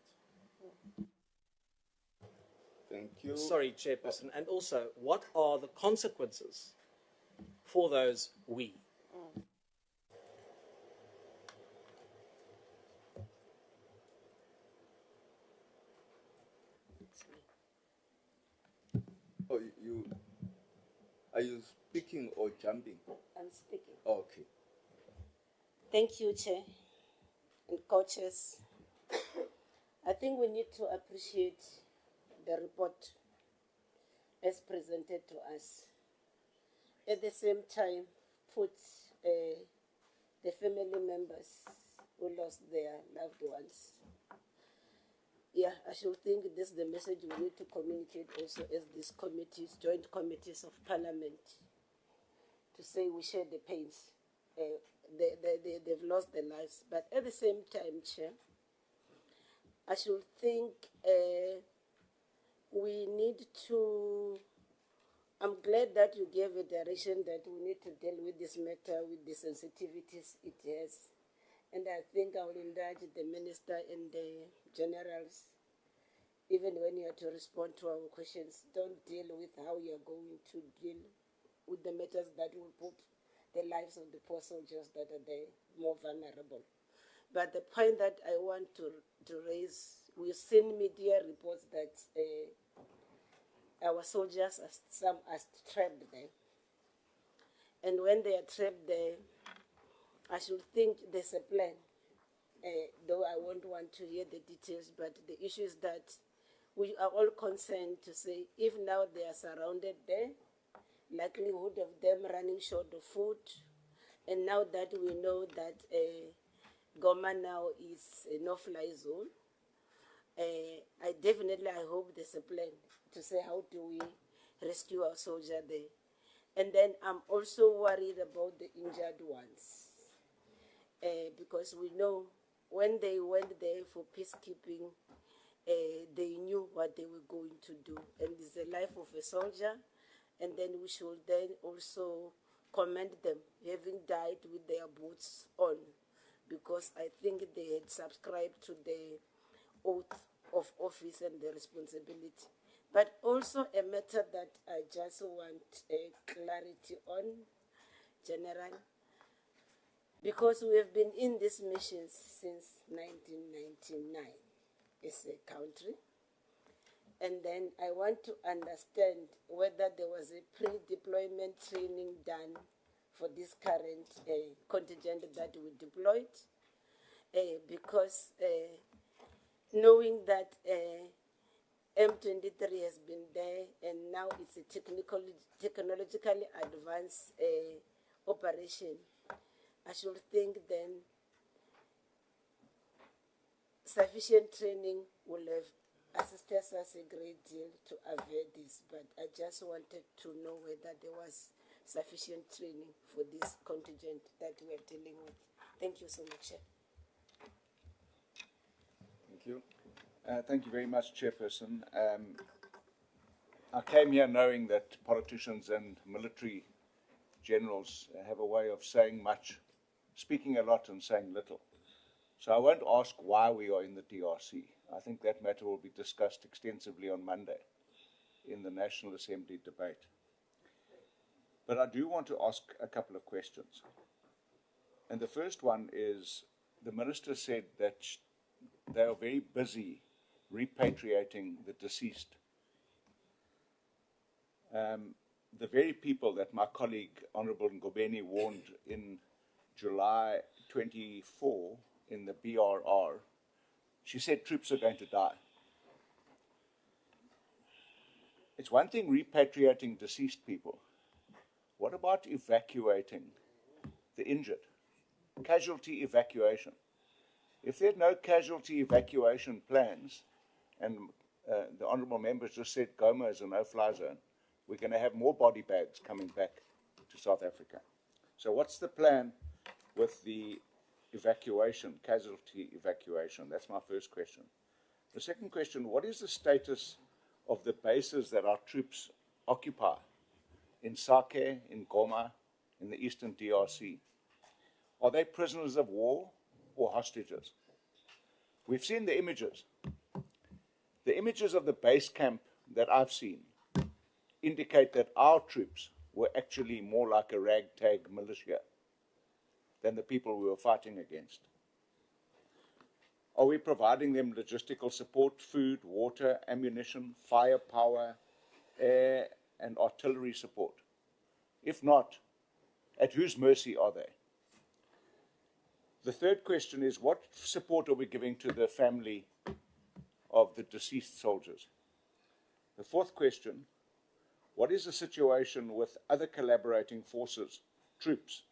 Thank you. Sorry, Chairperson. And also, what are the consequences for those we? Oh, are you speaking or jumping? I'm speaking. Okay. Thank you, Chair and coaches. I think we need to appreciate the report as presented to us. At the same time, put the family members who lost their loved ones. Yeah, I should think this is the message we need to communicate also as these committees, joint committees of Parliament, to say we share the pains. They've lost their lives. But at the same time, Chair, I should think we need to, I'm glad that you gave a direction that we need to deal with this matter with the sensitivities it has. And I think I will indulge the Minister and the generals, even when you have to respond to our questions, don't deal with how you are going to deal with the matters that will put the lives of the poor soldiers that are the more vulnerable. But the point that I want to raise, we've seen media reports that our soldiers, some are trapped there. And when they are trapped there, I should think there's a plan, though I won't want to hear the details, but the issue is that we are all concerned to say, if now they are surrounded there, likelihood of them running short of food, and now that we know that Goma now is a no-fly zone, I hope there's a plan to say how do we rescue our soldier there. And then I'm also worried about the injured ones, because we know when they went there for peacekeeping, they knew what they were going to do. And it's the life of a soldier. And then we should then also commend them, having died with their boots on, because I think they had subscribed to the oath of office and the responsibility. But also a matter that I just want clarity on, General, because we have been in these missions since 1999 as a country. And then I want to understand whether there was a pre-deployment training done for this current contingent that we deployed, because knowing that M23 has been there and now it's a technologically advanced operation, I should think then sufficient training will have assisted us a great deal to avoid this, but I just wanted to know whether there was sufficient training for this contingent that we are dealing with. Thank you so much, Chair. Thank you. Thank you very much, Chairperson. I came here knowing that politicians and military generals have a way of saying much, speaking a lot and saying little. So I won't ask why we are in the DRC. I think that matter will be discussed extensively on Monday in the National Assembly debate. But I do want to ask a couple of questions. And the first one is, the Minister said that they are very busy repatriating the deceased. The very people that my colleague, Honourable Ngobeni, warned in July 24 in the BRR, she said troops are going to die. It's one thing repatriating deceased people. What about evacuating the injured? Casualty evacuation. If there are no casualty evacuation plans, and the Honourable Members just said Goma is a no-fly zone, we're going to have more body bags coming back to South Africa. So what's the plan with the evacuation, casualty evacuation? That's my first question. The second question, what is the status of the bases that our troops occupy in Sake, in Goma, in the Eastern DRC? Are they prisoners of war or hostages? We've seen the images. The images of the base camp that I've seen indicate that our troops were actually more like a ragtag militia than the people we were fighting against. Are we providing them logistical support, food, water, ammunition, firepower, air, and artillery support? If not, at whose mercy are they? The third question is, what support are we giving to the family of the deceased soldiers? The fourth question, what is the situation with other collaborating forces, troops?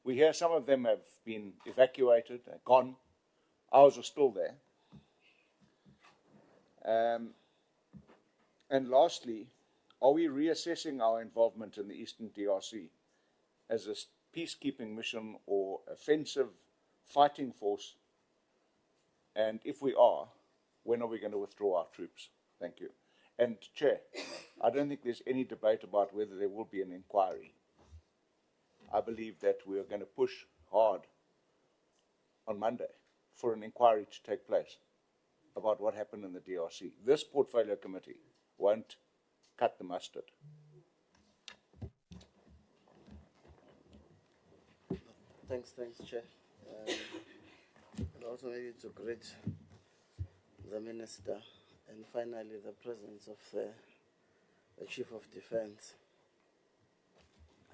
We hear some of them have been evacuated, gone. Ours are still there. And lastly, are we reassessing our involvement in the Eastern DRC as a peacekeeping mission or offensive fighting force? And if we are, when are we going to withdraw our troops? Thank you. And Chair, I don't think there's any debate about whether there will be an inquiry. I believe that we are going to push hard on Monday for an inquiry to take place about what happened in the DRC. This portfolio committee won't cut the mustard. Thanks, Chair. And also maybe to greet the Minister and finally the presence of the Chief of Defence.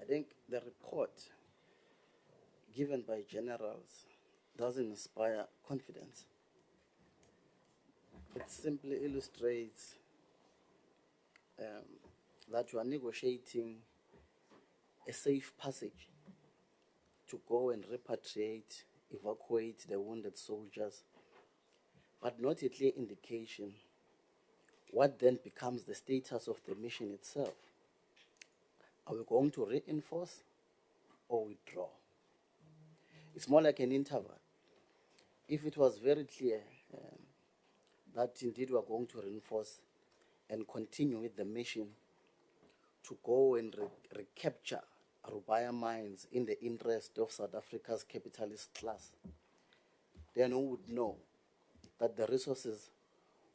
I think the report given by generals doesn't inspire confidence. It simply illustrates that you are negotiating a safe passage to go and repatriate, evacuate the wounded soldiers, but not a clear indication what then becomes the status of the mission itself. Are we going to reinforce or withdraw? It's more like an interval. If it was very clear that indeed we are going to reinforce and continue with the mission to go and recapture Rubaya mines in the interest of South Africa's capitalist class, then we would know that the resources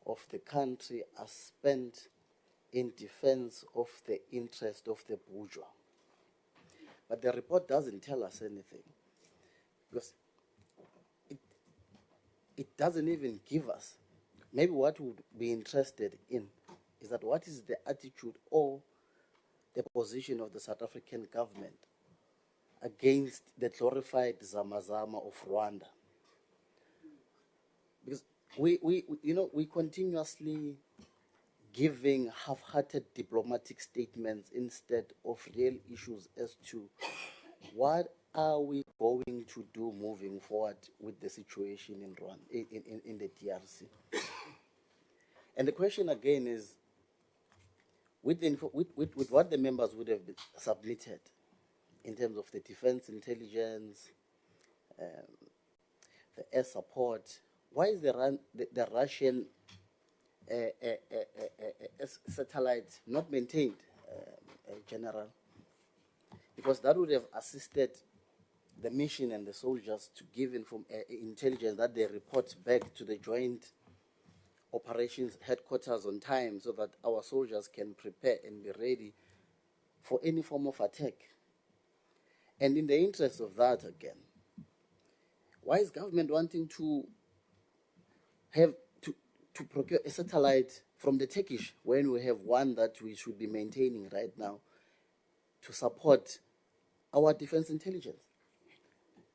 of the country are spent in defense of the interest of the bourgeois. But the report doesn't tell us anything, because it doesn't even give us. Maybe what we would be interested in is that what is the attitude or the position of the South African government against the glorified Zamazama of Rwanda. Because we continuously giving half-hearted diplomatic statements instead of real issues as to what are we going to do moving forward with the situation in Rwanda, in the DRC. And the question again is, with what the members would have submitted in terms of the defense intelligence, the air support, why is the Russian satellite not maintained, General? Because that would have assisted the mission and the soldiers to give intelligence that they report back to the joint operations headquarters on time, so that our soldiers can prepare and be ready for any form of attack. And in the interest of that, again, why is government wanting to have to procure a satellite from the Turkish when we have one that we should be maintaining right now to support our defense intelligence?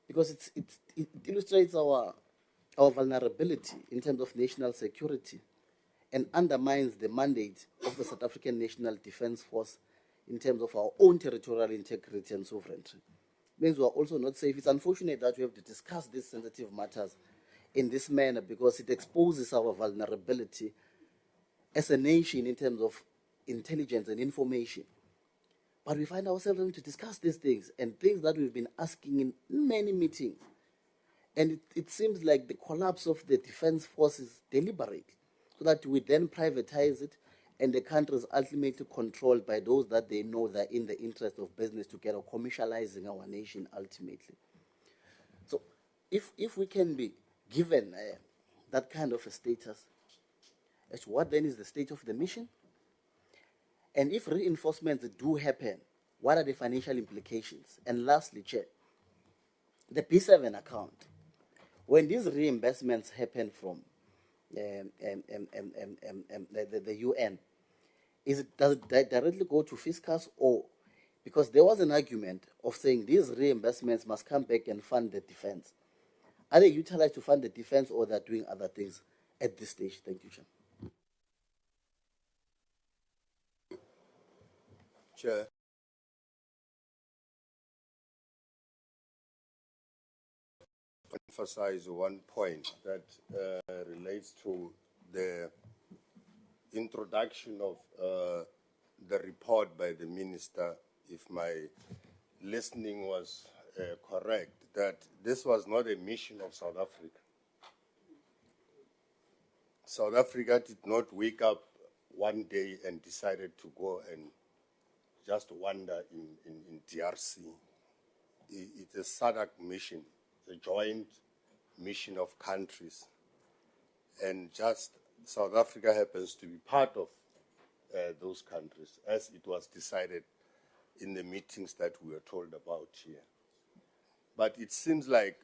Because it illustrates our vulnerability in terms of national security and undermines the mandate of the South African National Defence Force in terms of our own territorial integrity and sovereignty. It means we are also not safe. It's unfortunate that we have to discuss these sensitive matters in this manner, because it exposes our vulnerability as a nation in terms of intelligence and information. But we find ourselves having to discuss these things, and things that we've been asking in many meetings. And it seems like the collapse of the defense force is deliberate, so that we then privatize it, and the country is ultimately controlled by those that they know that in the interest of business together, commercializing our nation ultimately. So if we can be given that kind of a status, as to what then is the state of the mission, and if reinforcements do happen, what are the financial implications? And lastly, Chair, the P7 account, when these reimbursements happen from the UN, does it directly go to fiscus, or because there was an argument of saying these reimbursements must come back and fund the defense? Are they utilized to fund the defense, or they're doing other things at this stage? Thank you, Chair. Chair. Emphasize one point that relates to the introduction of the report by the Minister, if my listening was correct, that this was not a mission of South Africa. South Africa did not wake up one day and decided to go and just wander in DRC. It's a SADC mission, a joint mission of countries. And just South Africa happens to be part of those countries, as it was decided in the meetings that we were told about here. But it seems like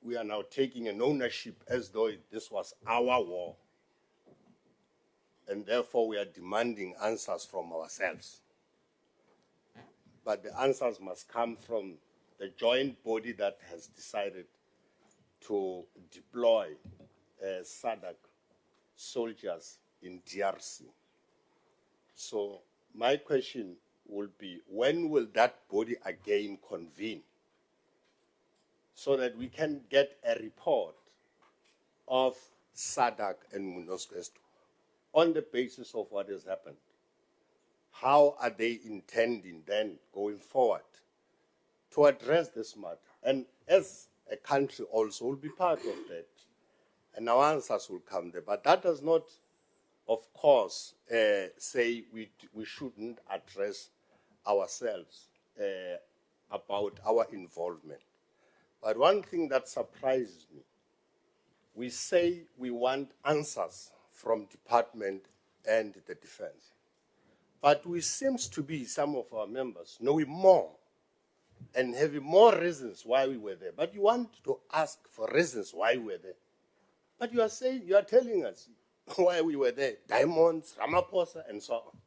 we are now taking an ownership as though this was our war. And therefore we are demanding answers from ourselves. But the answers must come from the joint body that has decided to deploy SADC soldiers in DRC. So my question will be, when will that body again convene, so that we can get a report of SADC and MONUSCO on the basis of what has happened? how are they intending then going forward to address this matter? And as a country also will be part of that. And our answers will come there. But that does not, of course, say we shouldn't address ourselves about our involvement. But one thing that surprises me, we say we want answers from department and the defense. But we seems to be, some of our members, knowing more and having more reasons why we were there. But you want to ask for reasons why we were there. But you are telling us why we were there. Diamonds, Ramaphosa, and so on.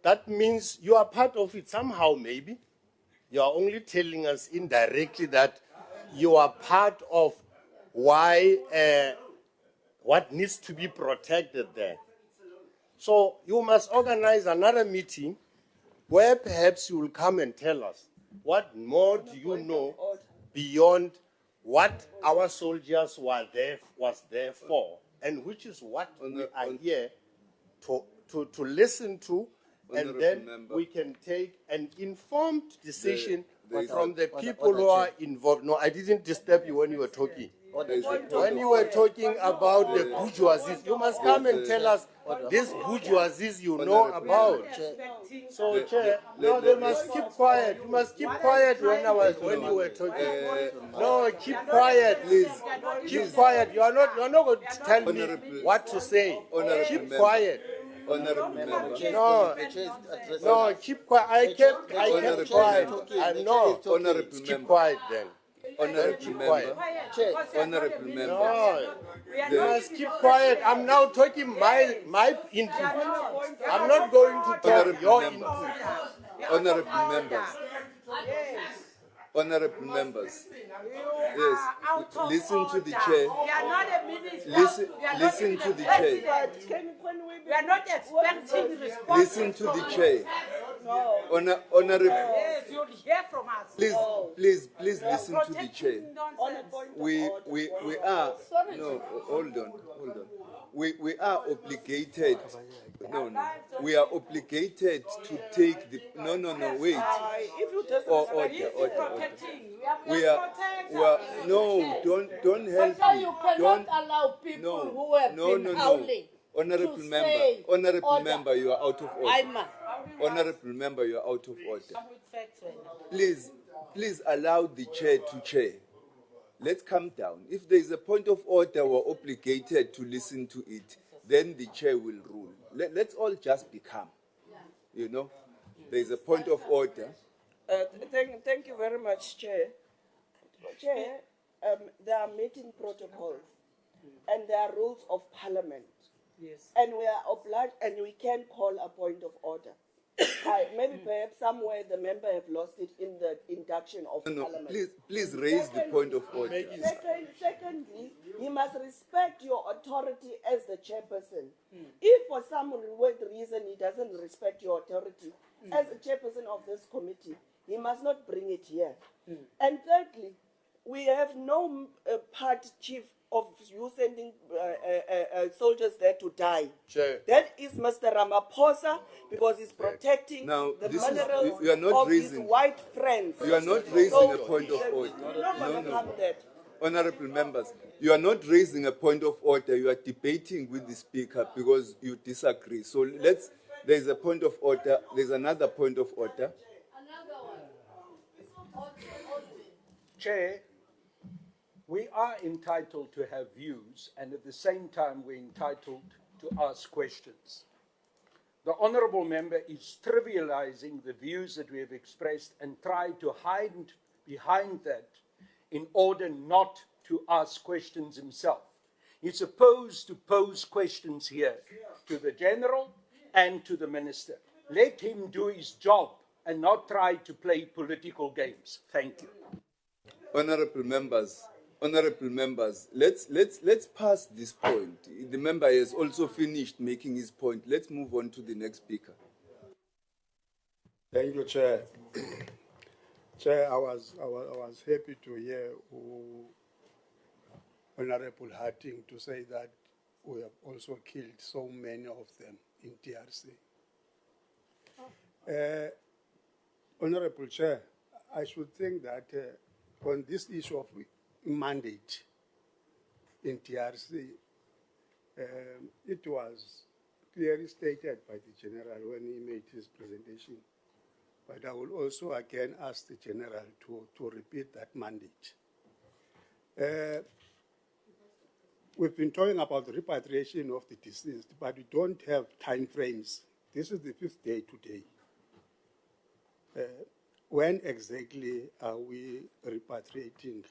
That means you are part of it somehow, maybe. You are only telling us indirectly that you are part of why, what needs to be protected there. So you must organize another meeting where perhaps you will come and tell us what more do you know beyond what our soldiers was there for, and which is what we are here to listen to, and then we can take an informed decision from the people who are involved. No, I didn't disturb you when you were talking. When you were talking about the bourgeoisies, you must come and tell us these bourgeoisies you know about. So, Chair, no, they must keep quiet. You must keep quiet when you were talking. No, keep quiet, please. Keep quiet. You are not going to tell me what to say. Keep quiet. No, keep quiet. I kept quiet. No, keep quiet then. Honorable member. Honorable member. No, you must keep quiet. I'm now talking my input. I'm not going to talk your input. Honorable members. Honorable members. Yes. Listen to the chair. Listen to the chair. We are not expecting response. Listen to the chair. Honorable. Yes, you'll hear from us. Please listen to the chair. We are no, hold on. We are obligated. No. We are obligated to take the wait. Order. We are no, don't help me. You cannot allow people who have been howling. Honorable member, you are out of order. Honorable member, you are out of order. Please allow the chair to chair. Let's calm down. If there is a point of order, we're obligated to listen to it. Then the chair will rule. Let's all just be calm. You know, there is a point of order. Thank you very much, Chair. Chair, there are meeting protocols and there are rules of parliament. Yes. And we are obliged, and we can call a point of order. Maybe perhaps somewhere the member have lost it in the induction of parliament. Please raise the point of order. Secondly, you must respect your authority as the chairperson. If for some weird reason he doesn't respect your authority as a chairperson of this committee, he must not bring it here. And thirdly, we have no part, Chief, of you sending soldiers there to die. Sure. That is Mr. Ramaphosa, because he's protecting the minerals of his white friends. You are not raising a point of order. No. Honorable members, you are not raising a point of order. You are debating with the speaker because you disagree. So there is a point of order. There's another point of order. Chair, we are entitled to have views, and at the same time we're entitled to ask questions. The honourable member is trivializing the views that we have expressed and try to hide behind that in order not to ask questions himself. He's supposed to pose questions here to the General and to the Minister. Let him do his job and not try to play political games. Thank you. Honourable members, let's pass this point. The member has also finished making his point. Let's move on to the next speaker. Thank you, Chair. Chair, I was happy to hear Honorable Harting to say that we have also killed so many of them in DRC. Honorable Chair, I should think that on this issue of mandate in TRC, it was clearly stated by the General when he made his presentation. But I will also again ask the General to repeat that mandate. We've been talking about the repatriation of the deceased, but we don't have time frames. This is the 5th day today. When exactly are we repatriating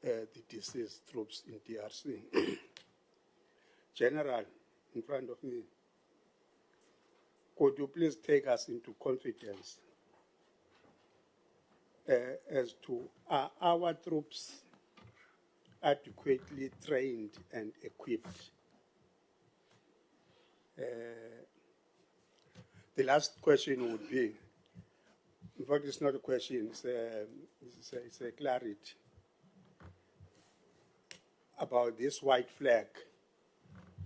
the deceased troops in DRC? General, in front of me, could you please take us into confidence as to are our troops adequately trained and equipped? The last question would be, in fact, it's not a question, it's a clarity about this white flag.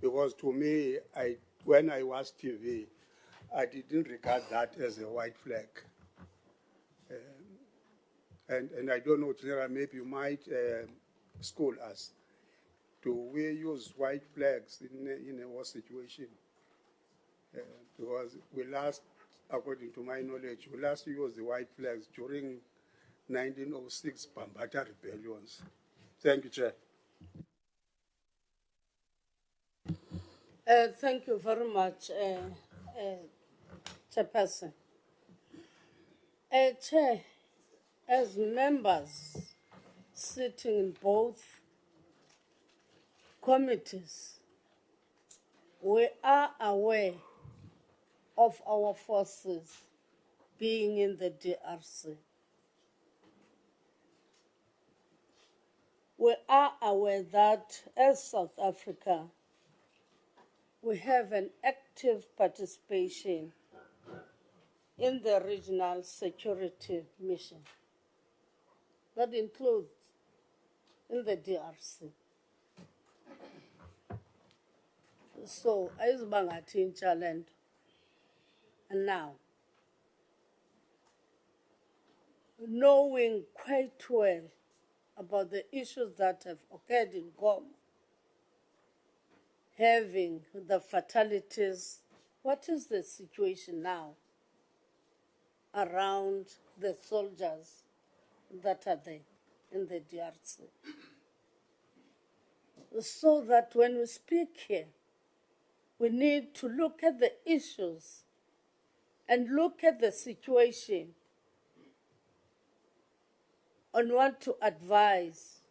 Because to me, when I watched TV, I didn't regard that as a white flag. And I don't know, General, maybe you might school us. Do we use white flags in a war situation? Because we last, according to my knowledge, we last used the white flags during 1906 Bambata rebellions. Thank you, Chair. Thank you very much, Chairperson. Chair, as members sitting in both committees, we are aware of our forces being in the DRC. We are aware that as South Africa, we have an active participation in the regional security mission. That includes in the DRC. So, as Bangatin challenge, and now, knowing quite well about the issues that have occurred in Goma, having the fatalities, what is the situation now around the soldiers that are there in the DRC? So that when we speak here, we need to look at the issues and look at the situation on what to advise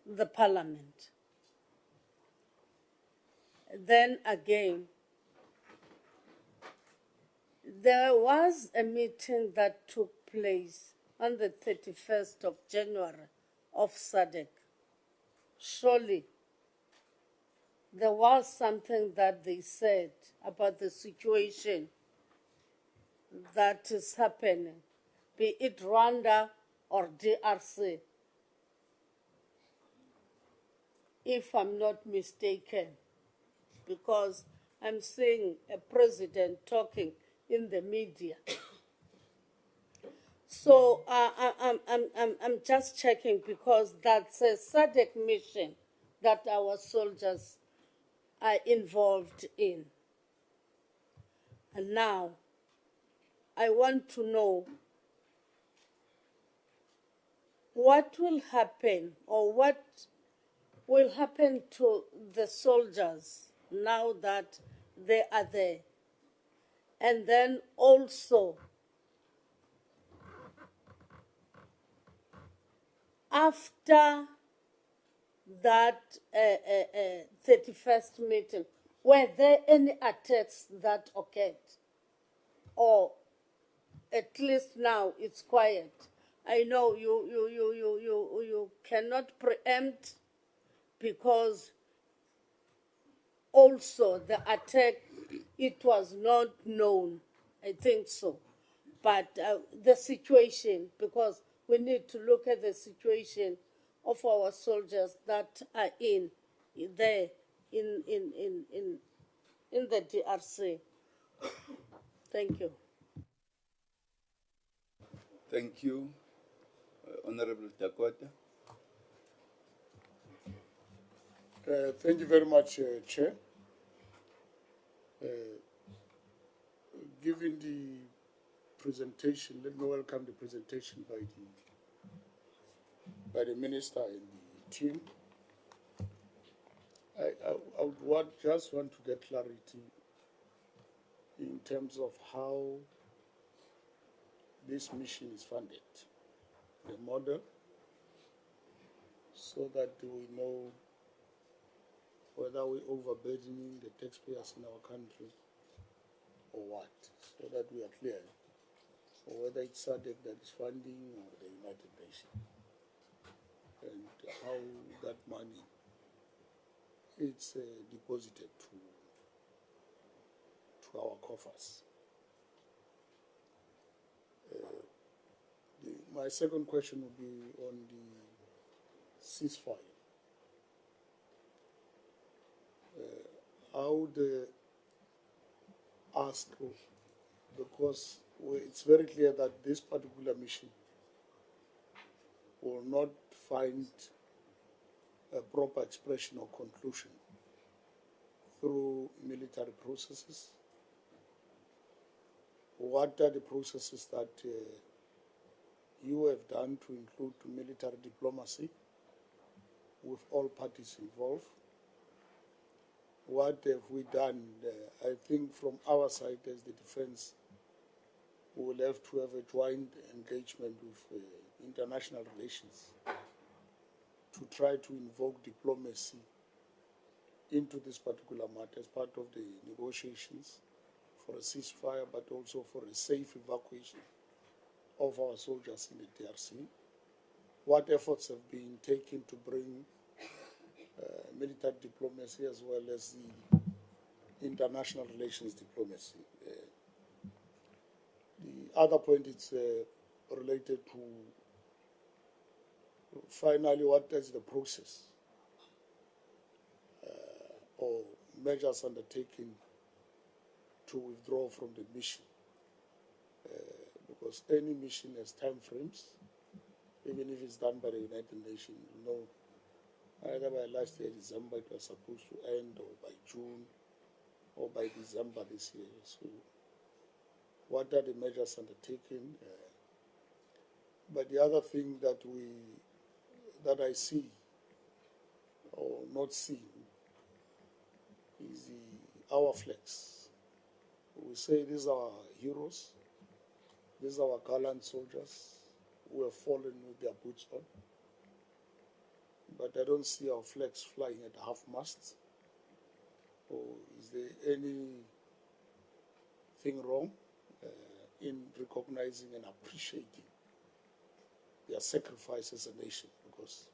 the Parliament. Then again, there was a meeting that took place on the 31st of January of SADC. Surely, there was something that they said about the situation that is happening, be it Rwanda or DRC, if I'm not mistaken, because I'm seeing a president talking in the media. So I'm just checking because that's a SADC mission that our soldiers are involved in. And now, I want to know what will happen or what will happen to the soldiers now that they are there. And then also, after that 31st meeting, were there any attacks that occurred? Or at least now it's quiet. I know you cannot preempt because also the attack, it was not known, I think so. But the situation, because we need to look at the situation of our soldiers that are there in in the DRC. Thank you. Thank you, Honorable Dakota. Thank you very much, Chair. Given the presentation, let me welcome the presentation by the Minister and the team. I would just want to get clarity in terms of how this mission is funded, the model, so that we know whether we're overburdening the taxpayers in our country or what, so that we are clear, or whether it's SADC that is funding or the United Nations, and how that money is deposited to our coffers. My second question would be on the ceasefire. How the ask, because it's very clear that this particular mission will not find a proper expression or conclusion through military processes. What are the processes that you have done to include military diplomacy with all parties involved? What have we done? I think from our side as the defense, we will have to have a joint engagement with international relations to try to invoke diplomacy into this particular matter as part of the negotiations for a ceasefire, but also for a safe evacuation of our soldiers in the DRC. What efforts have been taken to bring military diplomacy as well as the international relations diplomacy? The other point is related to, finally, what is the process or measures undertaken to withdraw from the mission? Because any mission has time frames, even if it's done by the United Nations. You know, either by last year, December, it was supposed to end, or by June, or by December this year. So, what are the measures undertaken? But the other thing that I see or not see is our flags. We say these are our heroes, these are our gallant soldiers who have fallen with their boots on. But I don't see our flags flying at half-mast. Or is there anything wrong in recognizing and appreciating their sacrifice as a nation? Because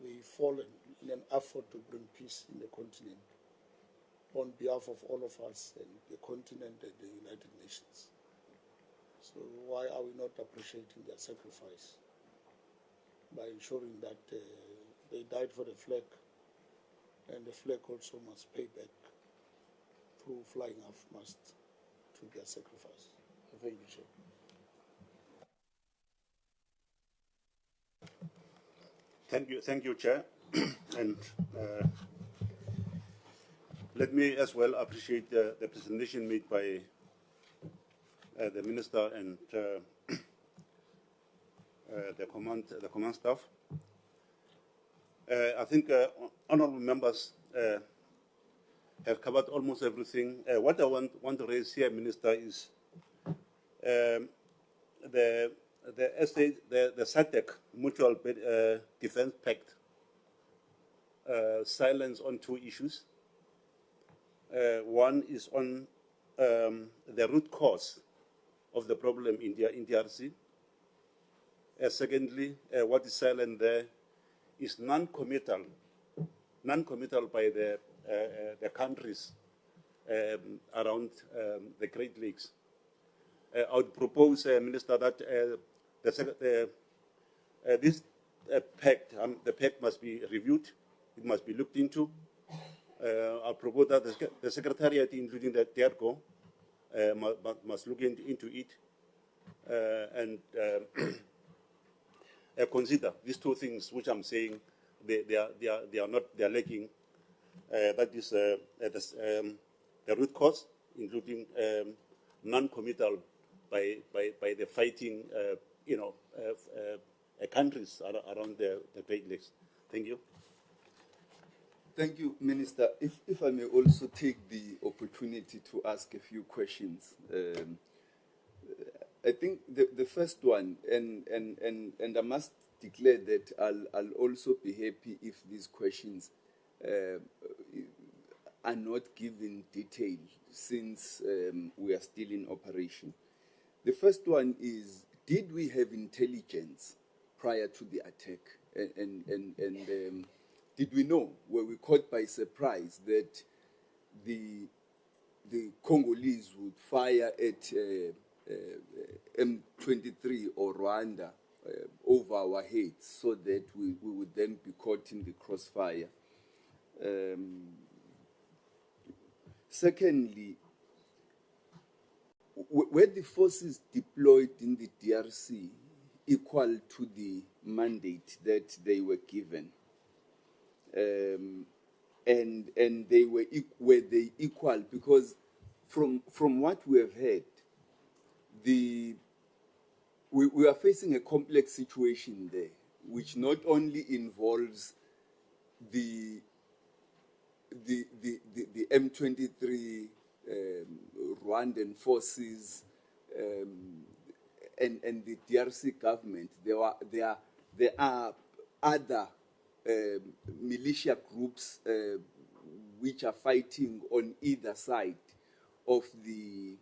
they've fallen in an effort to bring peace in the continent on behalf of all of us and the continent and the United Nations. So why are we not appreciating their sacrifice by ensuring that they died for the flag, and the flag also must pay back through flying half-mast to their sacrifice? Thank you, Chair. Thank you, Chair. And let me as well appreciate the presentation made by the Minister and the command staff. I think honourable members have covered almost everything. What I want to raise here, Minister, is the SADC Mutual Defence Pact silence on two issues. One is on the root cause of the problem in DRC. Secondly, what is silent there is non-committal by the countries around the Great Lakes. I would propose, Minister, that this pact, the pact must be reviewed, it must be looked into, I propose that the Secretariat, including the TERCO, must look into it and consider these two things which I'm saying they are lacking. That is the root cause, including non-committal by the fighting countries around the Great Lakes. Thank you. Thank you, Minister. If I may also take the opportunity to ask a few questions. I think the first one, and I must declare that I'll also be happy if these questions are not given detail, since we are still in operation. The first one is, did we have intelligence prior to the attack? And did we know, were we caught by surprise that the Congolese would fire at M23 or Rwanda over our heads, so that we would then be caught in the crossfire? Secondly, were the forces deployed in the DRC equal to the mandate that they were given? And they were they equal? Because from what we have heard, we are facing a complex situation there, which not only involves the M23 Rwandan forces and the DRC government. There are other militia groups which are fighting on either side of the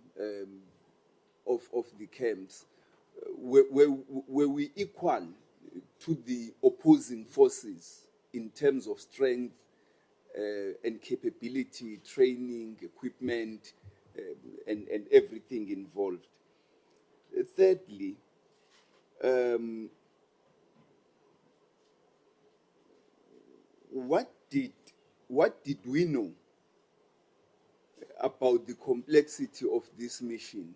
camps. Were we equal to the opposing forces in terms of strength and capability, training, equipment, and everything involved? Thirdly, what did we know about the complexity of this mission?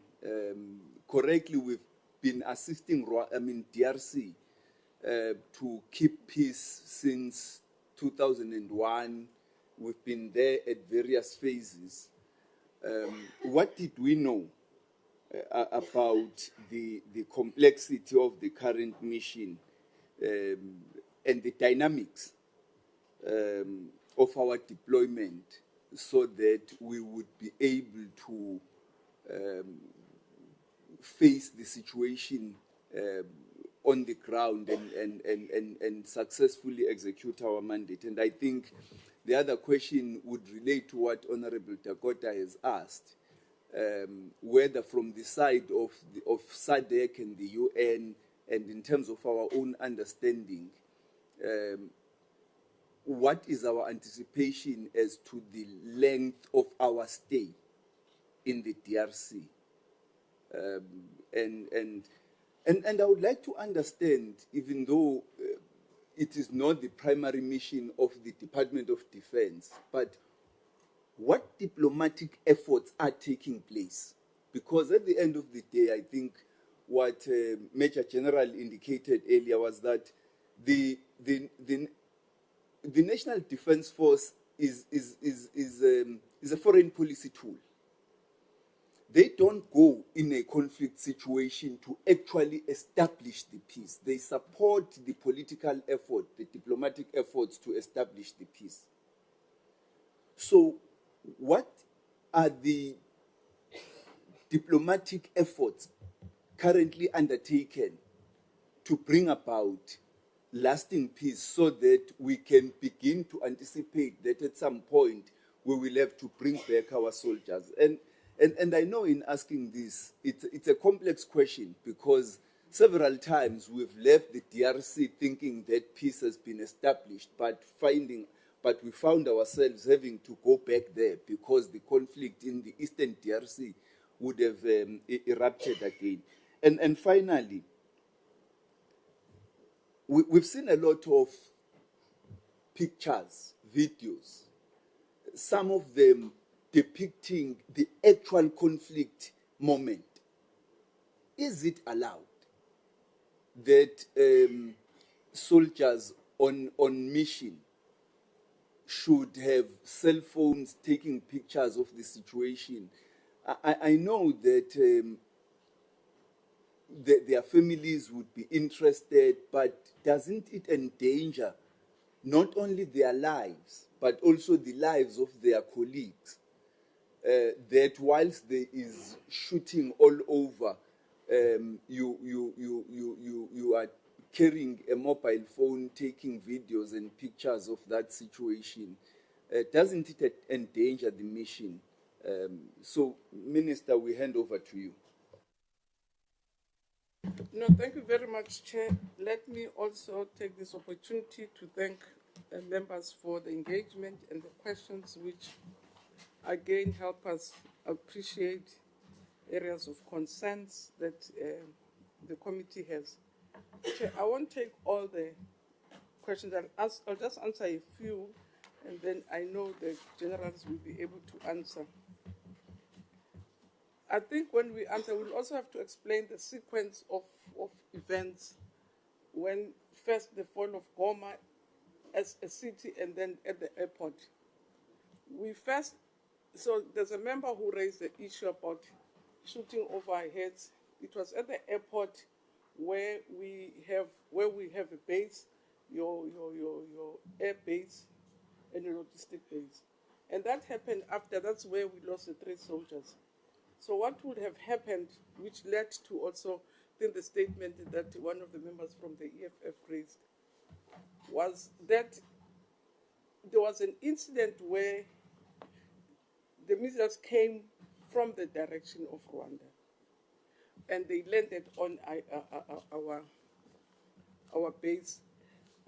Correctly, we've been assisting DRC to keep peace since 2001. We've been there at various phases. What did we know about the complexity of the current mission and the dynamics of our deployment, so that we would be able to face the situation on the ground and successfully execute our mandate? And I think the other question would relate to what Honorable Dakota has asked, whether from the side of SADC and the UN, and in terms of our own understanding, what is our anticipation as to the length of our stay in the DRC? And I would like to understand, even though it is not the primary mission of the Department of Defense, but what diplomatic efforts are taking place? Because at the end of the day, I think what Major General indicated earlier was that the National Defense Force is a foreign policy tool. They don't go in a conflict situation to actually establish the peace. They support the political effort, the diplomatic efforts to establish the peace. So, what are the diplomatic efforts currently undertaken to bring about lasting peace, so that we can begin to anticipate that at some point we will have to bring back our soldiers? And I know in asking this, it's a complex question, because several times we've left the DRC thinking that peace has been established, but we found ourselves having to go back there because the conflict in the Eastern DRC would have erupted again. And finally, we've seen a lot of pictures, videos some of them depicting the actual conflict moment. Is it allowed that soldiers on mission should have cell phones taking pictures of the situation? I know that their families would be interested, but doesn't it endanger not only their lives, but also the lives of their colleagues? That whilst there is shooting all over, you are carrying a mobile phone, taking videos and pictures of that situation. Doesn't it endanger the mission? So, Minister, we hand over to you. No, thank you very much, Chair. Let me also take this opportunity to thank members for the engagement and the questions which, again, help us appreciate areas of concerns that the committee has. Chair, I won't take all the questions. I'll just answer a few, and then I know the generals will be able to answer. I think when we answer, we'll also have to explain the sequence of events when first the fall of Goma as a city and then at the airport. So there's a member who raised the issue about shooting over our heads. It was at the airport where we have a base, your air base and your logistic base. And that happened after, that's where we lost the 3 soldiers. So what would have happened, which led to also in the statement that one of the members from the EFF raised, was that there was an incident where the missiles came from the direction of Rwanda, and they landed on our base.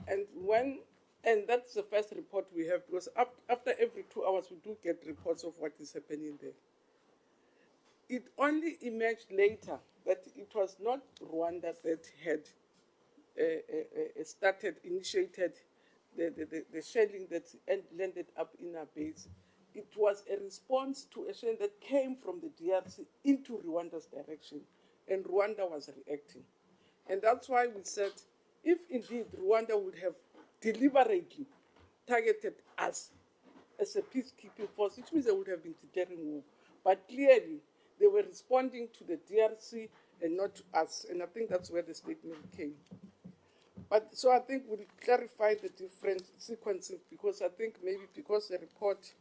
And that's the first report we have, because after every 2 hours we do get reports of what is happening there. It only emerged later that it was not Rwanda that had initiated the shelling that landed up in our base. It was a response to a shelling that came from the DRC into Rwanda's direction, and Rwanda was reacting. And that's why we said, if indeed Rwanda would have deliberately targeted us as a peacekeeping force, which means they would have been declaring war. But clearly, they were responding to the DRC and not to us. And I think that's where the statement came. But so I think we'll clarify the different sequences, because I think maybe because the report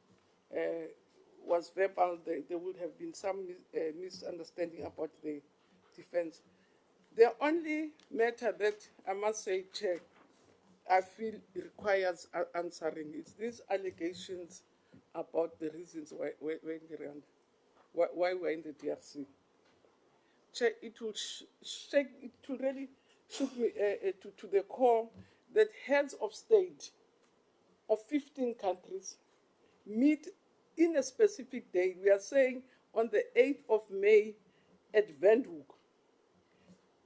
was verbal, there would have been some misunderstanding about the defense. The only matter that I must say, Chair, I feel requires answering is these allegations about the reasons why we're in Rwanda. Why we're in the DRC. Chair, it will really shook me to the core that heads of state of 15 countries meet in a specific day. We are saying on the 8th of May at Windhoek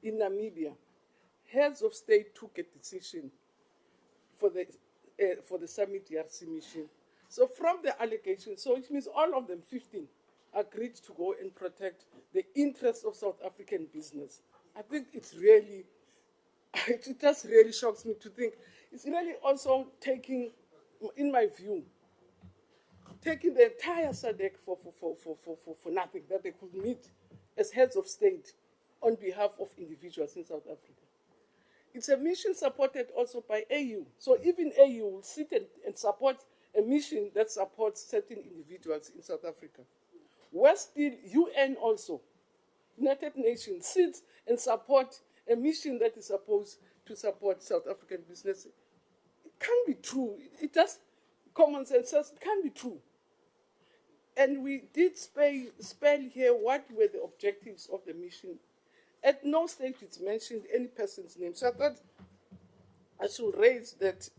in Namibia. Heads of state took a decision for the Summit DRC mission. So from the allegations, so it means all of them, 15, agreed to go and protect the interests of South African business. I think it's really, it just really shocks me to think, it's really also taking, in my view, taking the entire SADC for nothing, that they could meet as heads of state on behalf of individuals in South Africa. It's a mission supported also by AU. So even AU will sit and support a mission that supports certain individuals in South Africa. Where still UN also, United Nations, sits and support a mission that is supposed to support South African business. It can't be true. It just, common sense says it can't be true. And we did spell here what were the objectives of the mission. At no stage it's mentioned any person's name. So I thought I should raise that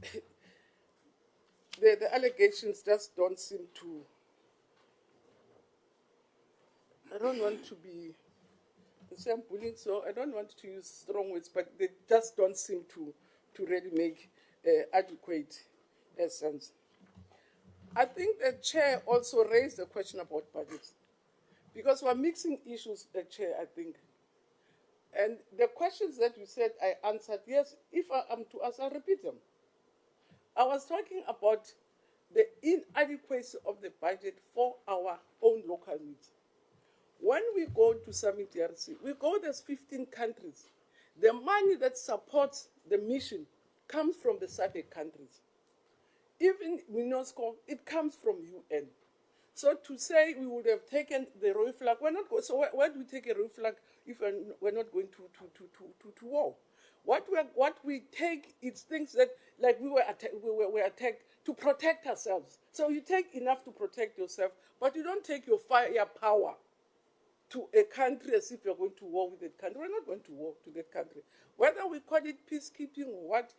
the allegations just don't seem to, I don't want to be, I'm bullying, so I don't want to use strong words, but they just don't seem to really make adequate sense. I think the chair also raised a question about budgets, because we're mixing issues, Chair, I think. And the questions that you said I answered, yes, if I am to answer, I'll repeat them. I was talking about the inadequacy of the budget for our own local needs. When we go to SANDF DRC, we go, there's 15 countries. The money that supports the mission comes from the SADC countries. Even MINUSCO, it comes from UN. So to say we would have taken the royal flag, we're not going. So why do we take a royal flag if we're not going to war? What we take is things that, like we were attacked to protect ourselves. So you take enough to protect yourself, but you don't take your firepower to a country as if you're going to war with that country. We're not going to war to that country. Whether we call it peacekeeping or what,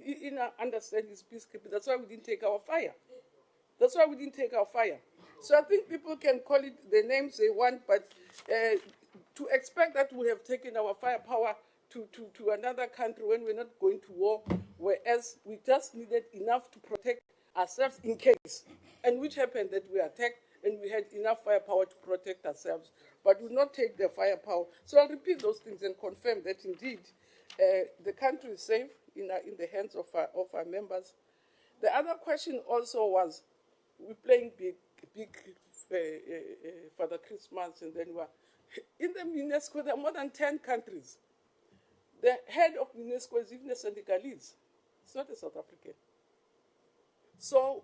in our understanding is peacekeeping. That's why we didn't take our fire. That's why we didn't take our fire. So I think people can call it the names they want, but to expect that we have taken our firepower to another country when we're not going to war, whereas we just needed enough to protect ourselves in case, and which happened that we attacked and we had enough firepower to protect ourselves, but would not take the firepower. So I'll repeat those things and confirm that indeed the country is safe in the hands of our members. The other question also was, we're playing big Father Christmas, and then we're in the UNESCO. There are more than 10 countries. The head of UNESCO is even a Senegalese. It's not a South African. So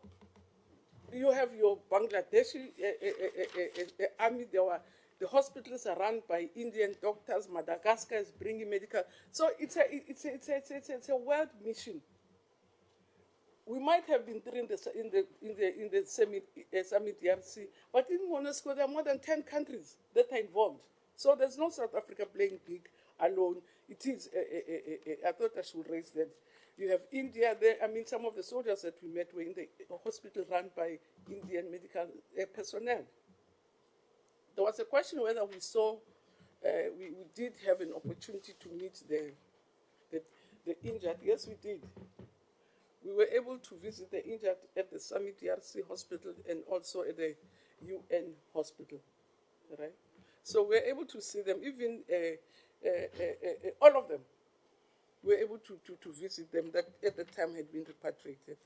you have your Bangladeshi army. The hospitals are run by Indian doctors. Madagascar is bringing medical. So it's a world mission. We might have been in the SANDF DRC, but in UNESCO there are more than 10 countries that are involved. So there's no South Africa playing big alone. It is. I thought I should raise that. You have India there. I mean, some of the soldiers that we met were in the hospital run by Indian medical personnel. There was a question whether we saw, we did have an opportunity to meet the injured. Yes, we did. We were able to visit the injured at the SANDF DRC hospital and also at the UN hospital, right? So we were able to see them, even all of them. We were able to visit them that at the time had been repatriated.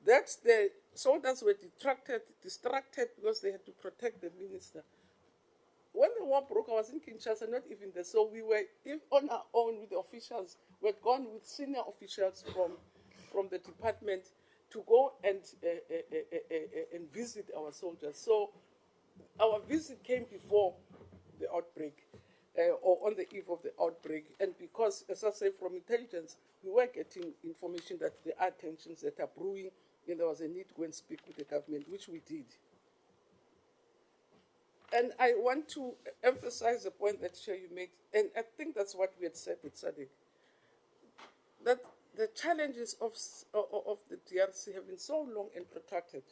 That's the soldiers were distracted because they had to protect the minister. When the war broke, I was in Kinshasa, not even there. So we were on our own with the officials. We had gone with senior officials from the department to go and visit our soldiers. So our visit came before the outbreak, or on the eve of the outbreak. And because, as I say, from intelligence, we were getting information that there are tensions that are brewing, and there was a need to go and speak with the government, which we did. And I want to emphasize the point that Chair, you made, and I think that's what we had said at SADC, that the challenges of the DRC have been so long and protracted.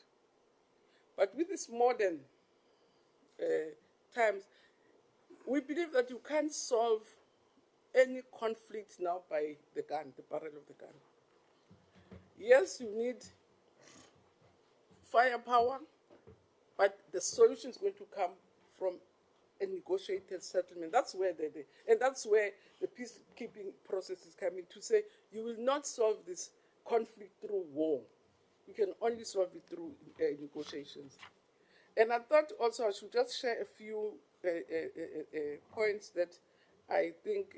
But with this modern times, we believe that you can't solve any conflict now by the gun, the barrel of the gun. Yes, you need firepower, but the solution is going to come from a negotiated settlement. That's where and that's where the peacekeeping process is coming to say you will not solve this conflict through war. You can only solve it through negotiations. And I thought also I should just share a few points that I think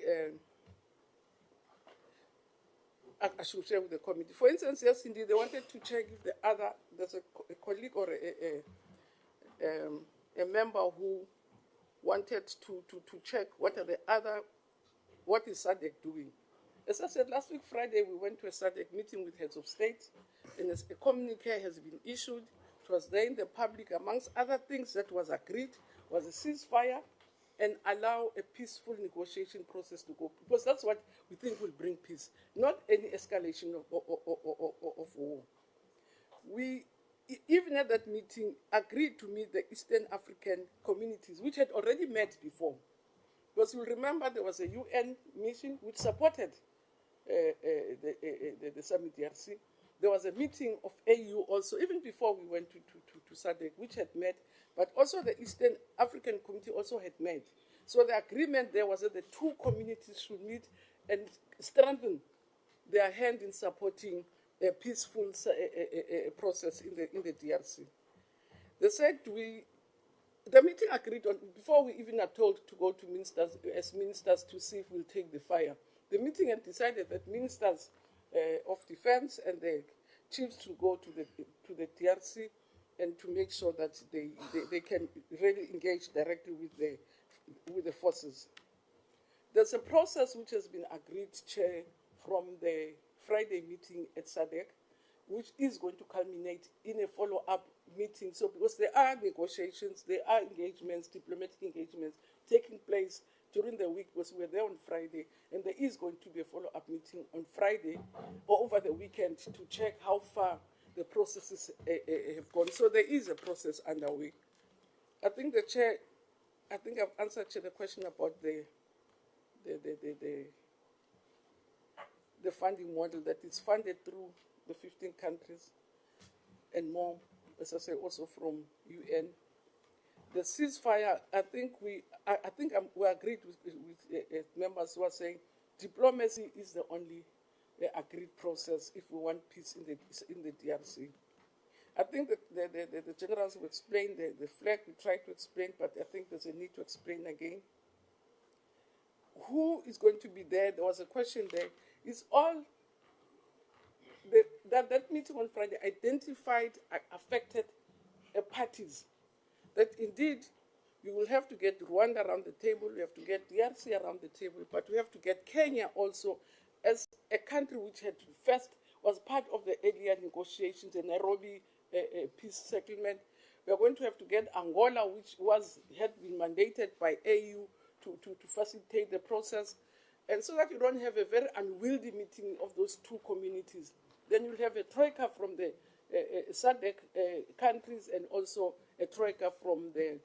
I should share with the committee. For instance, yes, indeed, they wanted to check if there's a colleague or a member who wanted to check what is SADC doing. As I said, last week, Friday, we went to a SADC meeting with heads of state, and a communique has been issued. It was there in the public, amongst other things that was agreed, was a ceasefire and allow a peaceful negotiation process to go, because that's what we think will bring peace, not any escalation of war. We, even at that meeting, agreed to meet the Eastern African communities, which had already met before. Because you'll remember there was a UN mission which supported the SANDF DRC. there was a meeting of AU also, even before we went to SADC, which had met, but also the Eastern African Committee also had met. So the agreement there was that the two communities should meet and strengthen their hand in supporting a peaceful process in the DRC. They said the meeting agreed on, before we even are told to go to ministers, as ministers, to see if we'll take the fire. The meeting had decided that ministers of defense and the chiefs will go to the DRC and to make sure that they can really engage directly with the forces. There's a process which has been agreed, Chair, from the Friday meeting at SADC, which is going to culminate in a follow-up meeting. So because there are negotiations, there are engagements, diplomatic engagements taking place during the week, because we were there on Friday, and there is going to be a follow-up meeting on Friday or over the weekend to check how far the processes have gone. So there is a process underway. I think the Chair, I think I've answered the question about the funding model that is funded through the 15 countries and more, as I say, also from UN. The ceasefire, I think we agreed with members who are saying diplomacy is the only agreed process if we want peace in the DRC. I think that the generals will explain the flag. We tried to explain, but I think there's a need to explain again. Who is going to be there? There was a question there. Is all that meeting on Friday identified affected parties? That indeed we will have to get Rwanda around the table, we have to get DRC around the table, but we have to get Kenya also as a country which had first was part of the earlier negotiations, the Nairobi peace settlement. We are going to have to get Angola, which had been mandated by AU to facilitate the process. And so that you don't have a very unwieldy meeting of those two communities. Then you'll have a troika from the SADC countries and also a troika from the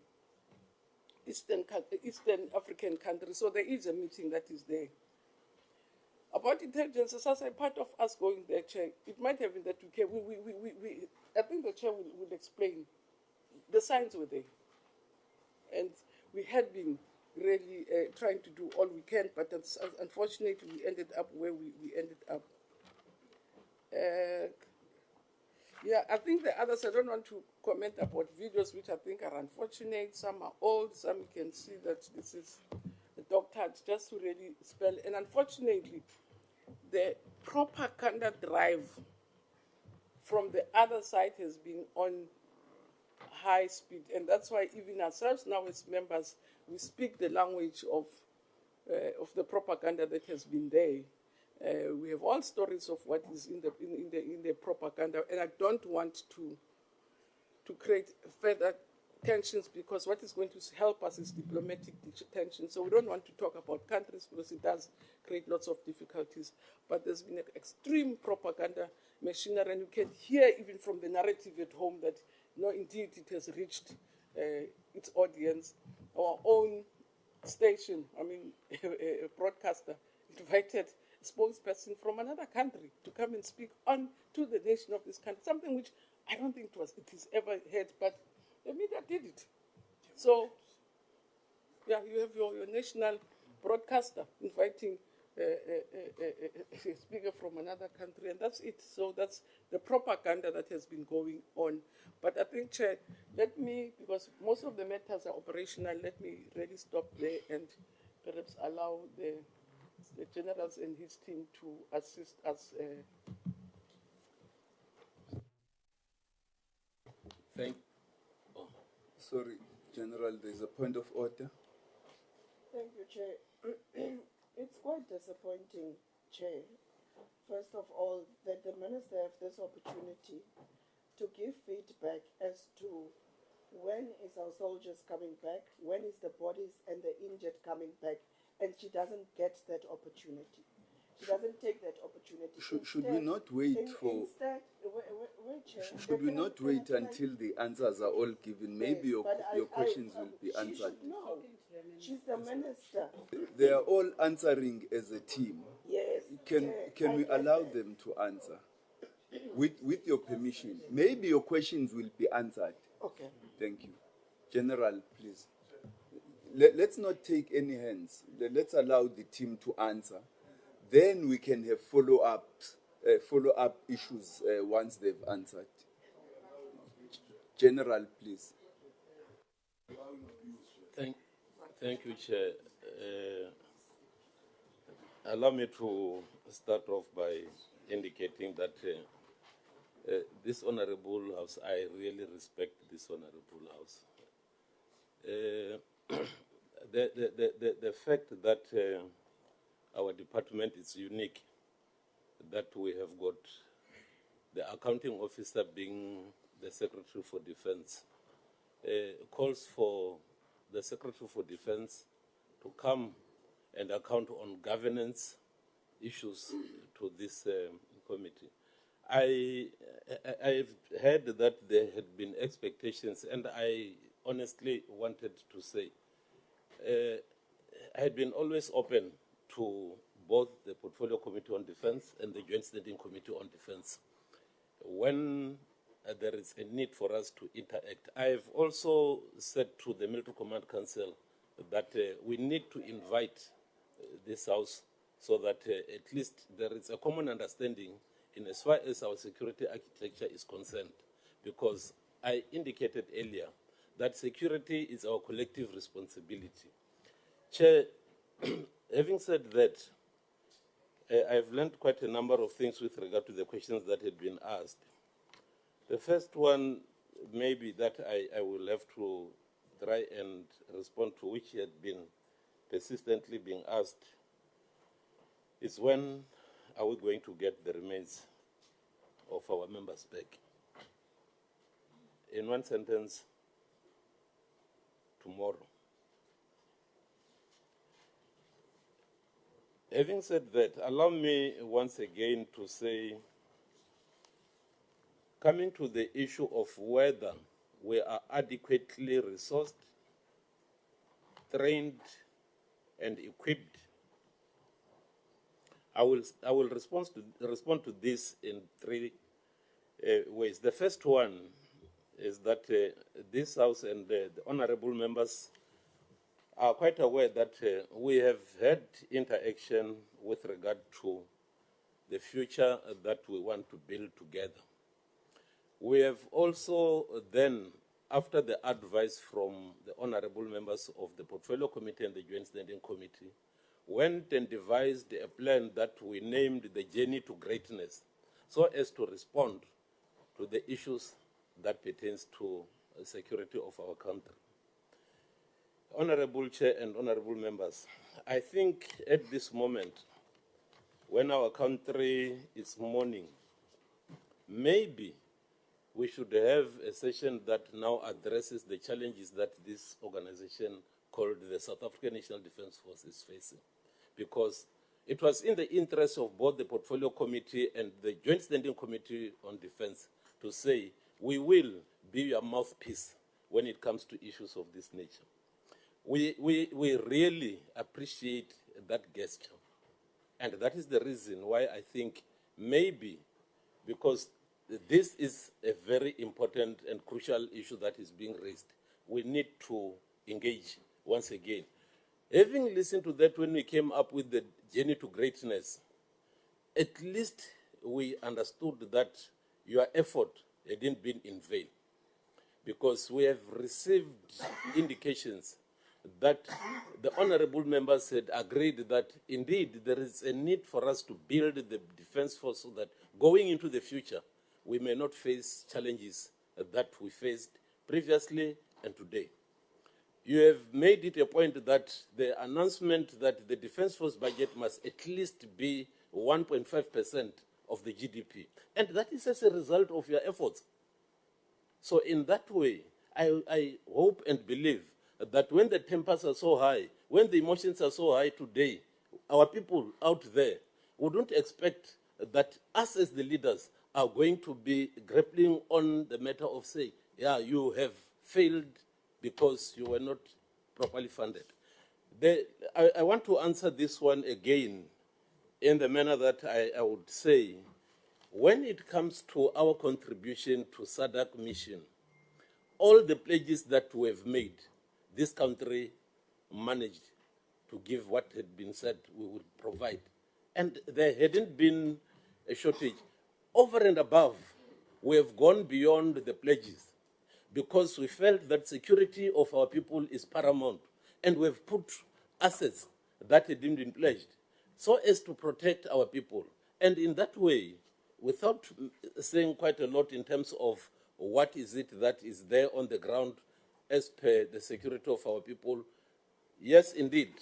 Eastern African countries. So there is a meeting that is there. About intelligence, as a part of us going there, Chair, it might have been that I think the Chair will explain. The signs were there. And we had been really trying to do all we can, but unfortunately we ended up where we ended up. Yeah, I think the others, I don't want to comment about videos which I think are unfortunate. Some are old, some you can see that this is a dog touch, just to really spell. And unfortunately, the propaganda drive from the other side has been on high speed. And that's why even ourselves now as members, we speak the language of the propaganda that has been there. We have all stories of what is in the propaganda, and I don't want to create further tensions, because what is going to help us is diplomatic tension. So we don't want to talk about countries because it does create lots of difficulties. But there's been an extreme propaganda machinery, and you can hear even from the narrative at home that, no, indeed, it has reached its audience. Our own station, a broadcaster, invited a spokesperson from another country to come and speak on to the nation of this country, something which I don't think it is ever heard, but the media did it. So, yeah, you have your national broadcaster inviting a speaker from another country, and that's it. So that's the propaganda that has been going on. But I think, Chair, let me, because most of the matters are operational, let me really stop there and perhaps allow the generals and his team to assist us. Sorry, General, there's a point of order. Thank you, Chair. It's quite disappointing, Chair, first of all, that the Minister have this opportunity to give feedback as to when is our soldiers coming back, when is the bodies and the injured coming back, and she doesn't get that opportunity. She doesn't take that opportunity. Should we not wait for... Should we not wait until the answers are all given? Maybe your questions will be answered. No, she's the Minister. They are all answering as a team. Yes. Can we allow them to answer? With your permission, maybe your questions will be answered. Okay. Thank you. General, please. Let's not take any hands. Let's allow the team to answer. Then we can have follow-up issues once they've answered. General, please. Thank you, Chair. Allow me to start off by indicating that this Honorable House, I really respect this Honorable House. The fact that our department is unique, that we have got the accounting officer being the Secretary for Defense, calls for the Secretary for Defense to come and account on governance issues to this committee. I've heard that there had been expectations, and I honestly wanted to say I had been always open to both the Portfolio Committee on Defense and the Joint Standing Committee on Defense when there is a need for us to interact. I've also said to the Military Command Council that we need to invite this House so that at least there is a common understanding in as far as our security architecture is concerned, because I indicated earlier that security is our collective responsibility. Chair, having said that, I've learned quite a number of things with regard to the questions that had been asked. The first one, maybe that I will have to try and respond to, which had been persistently being asked, is when are we going to get the remains of our members back? In one sentence, tomorrow. Having said that, allow me once again to say, coming to the issue of whether we are adequately resourced, trained, and equipped, I will respond to this in three ways. The first one is that this House and the honorable members are quite aware that we have had interaction with regard to the future that we want to build together. We have also then, after the advice from the honorable members of the Portfolio Committee and the Joint Standing Committee, went and devised a plan that we named the Journey to Greatness, so as to respond to the issues that pertains to the security of our country. Honorable Chair and honorable members, I think at this moment, when our country is mourning, maybe we should have a session that now addresses the challenges that this organization called the South African National Defence Force is facing. Because it was in the interest of both the Portfolio Committee and the Joint Standing Committee on Defence to say, we will be your mouthpiece when it comes to issues of this nature. We really appreciate that gesture. And that is the reason why I think maybe, because this is a very important and crucial issue that is being raised, we need to engage once again. Having listened to that when we came up with the Journey to Greatness, at least we understood that your effort hadn't been in vain, because we have received indications that the honorable members had agreed that indeed there is a need for us to build the defense force so that going into the future, we may not face challenges that we faced previously and today. You have made it a point that the announcement that the defense force budget must at least be 1.5% of the GDP. And that is as a result of your efforts. So in that way, I hope and believe that when the tempers are so high, when the emotions are so high today, our people out there wouldn't expect that us as the leaders are going to be grappling on the matter of saying, yeah, you have failed because you were not properly funded. I want to answer this one again in the manner that I would say, when it comes to our contribution to SADC mission, all the pledges that we have made, this country managed to give what had been said we would provide. And there hadn't been a shortage. Over and above, we have gone beyond the pledges because we felt that security of our people is paramount, and we have put assets that had been pledged so as to protect our people. And in that way, without saying quite a lot in terms of what is it that is there on the ground as per the security of our people, yes, indeed,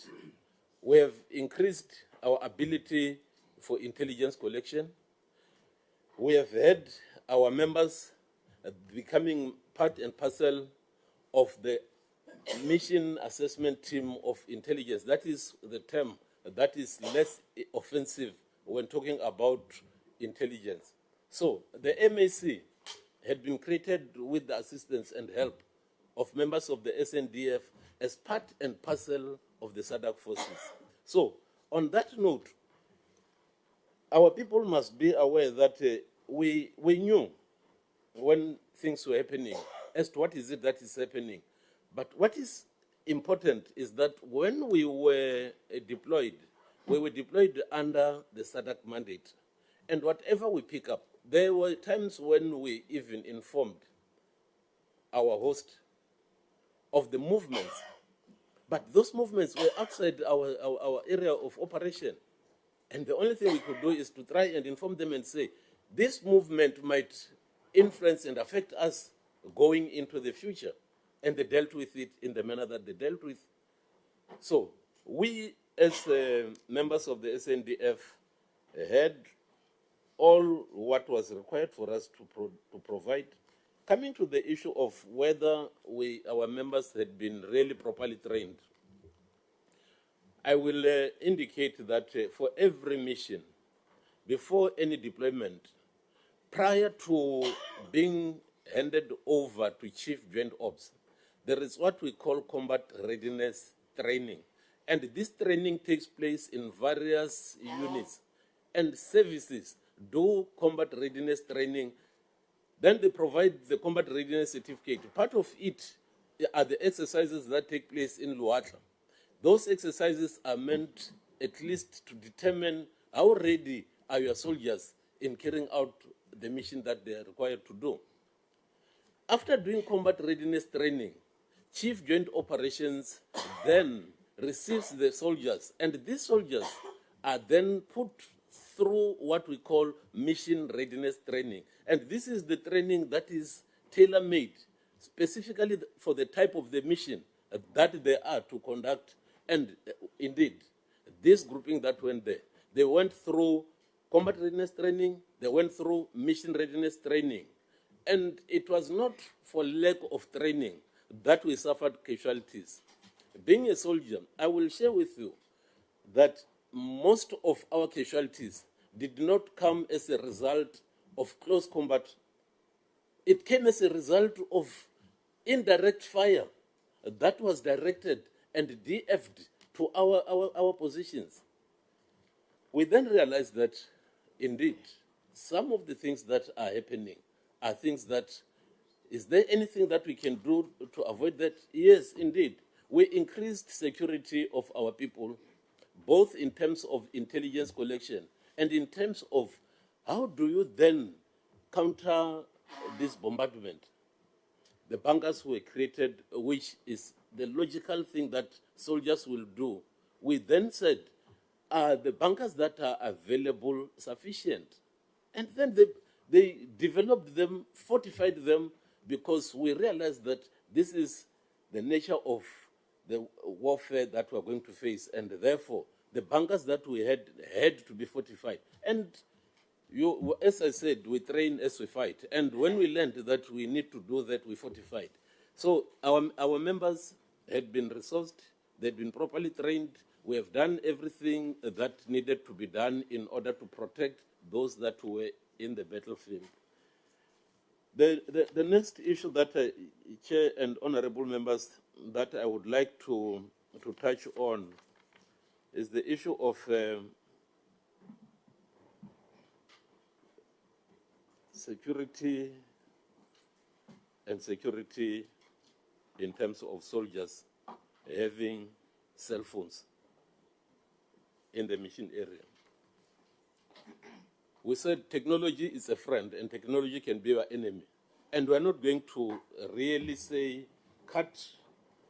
we have increased our ability for intelligence collection. We have had our members becoming part and parcel of the mission assessment team of intelligence. That is the term that is less offensive when talking about intelligence. So the MAC had been created with the assistance and help of members of the SANDF as part and parcel of the SADC forces. So on that note, our people must be aware that we knew when things were happening as to what is it that is happening. But what is important is that when we were deployed under the SADC mandate. And whatever we pick up, there were times when we even informed our host of the movements. But those movements were outside our area of operation. And the only thing we could do is to try and inform them and say, this movement might influence and affect us going into the future. And they dealt with it in the manner that they dealt with. So we, as members of the SANDF, had all what was required for us to provide. Coming to the issue of whether our members had been really properly trained, I will indicate that for every mission, before any deployment, prior to being handed over to Chief Joint Ops, there is what we call combat readiness training. And this training takes place in various units. And services do combat readiness training. Then they provide the combat readiness certificate. Part of it are the exercises that take place in Luatla. Those exercises are meant at least to determine how ready are your soldiers in carrying out the mission that they are required to do. After doing combat readiness training, Chief Joint Operations then receives the soldiers, and these soldiers are then put through what we call mission readiness training. And this is the training that is tailor-made specifically for the type of the mission that they are to conduct. And indeed, this grouping that went there, they went through combat readiness training, they went through mission readiness training. And it was not for lack of training that we suffered casualties. Being a soldier, I will share with you that most of our casualties did not come as a result of close combat. It came as a result of indirect fire that was directed and DF'd to our positions. We then realized that, indeed, some of the things that are happening are things that, is there anything that we can do to avoid that? Yes, indeed. We increased security of our people, both in terms of intelligence collection and in terms of how do you then counter this bombardment. The bunkers were created, which is the logical thing that soldiers will do. We then said, are the bunkers that are available sufficient? And then they developed them, fortified them, because we realized that this is the nature of the warfare that we're going to face, and therefore the bunkers that we had to be fortified. And as I said, we train as we fight. And when we learned that we need to do that, we fortified. So our members had been resourced, they'd been properly trained. We have done everything that needed to be done in order to protect those that were in the battlefield. The next issue that Chair and honorable members that I would like to touch on is the issue of security and security in terms of soldiers having cell phones in the mission area. We said technology is a friend and technology can be our enemy. And we're not going to really say cut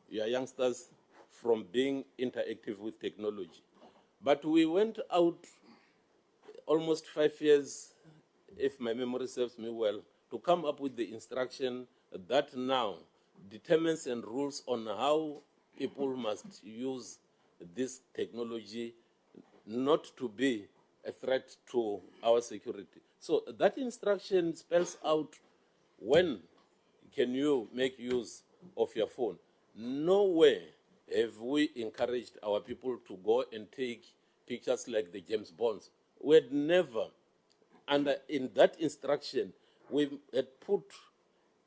your youngsters from being interactive with technology. But we went out almost 5 years, if my memory serves me well, to come up with the instruction that now determines and rules on how people must use this technology not to be a threat to our security. So that instruction spells out when can you make use of your phone. Nowhere have we encouraged our people to go and take pictures like the James Bonds. We had never, and in that instruction, we had put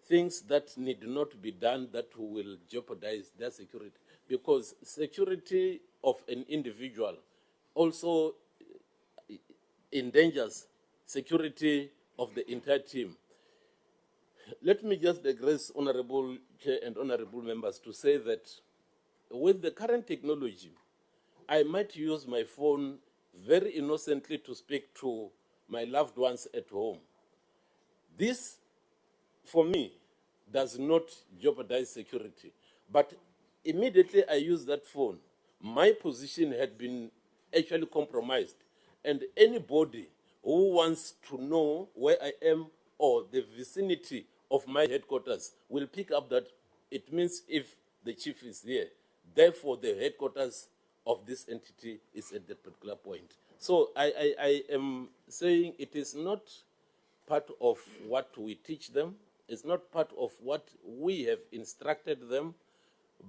things that need not be done that will jeopardize their security. Because security of an individual also endangers security of the entire team. Let me just digress, Honorable Chair and Honorable Members, to say that with the current technology, I might use my phone very innocently to speak to my loved ones at home. This, for me, does not jeopardize security. But immediately I use that phone, my position had been actually compromised. And anybody who wants to know where I am or the vicinity of my headquarters will pick up that it means if the chief is here, therefore the headquarters of this entity is at that particular point. So I am saying it is not part of what we teach them, it's not part of what we have instructed them,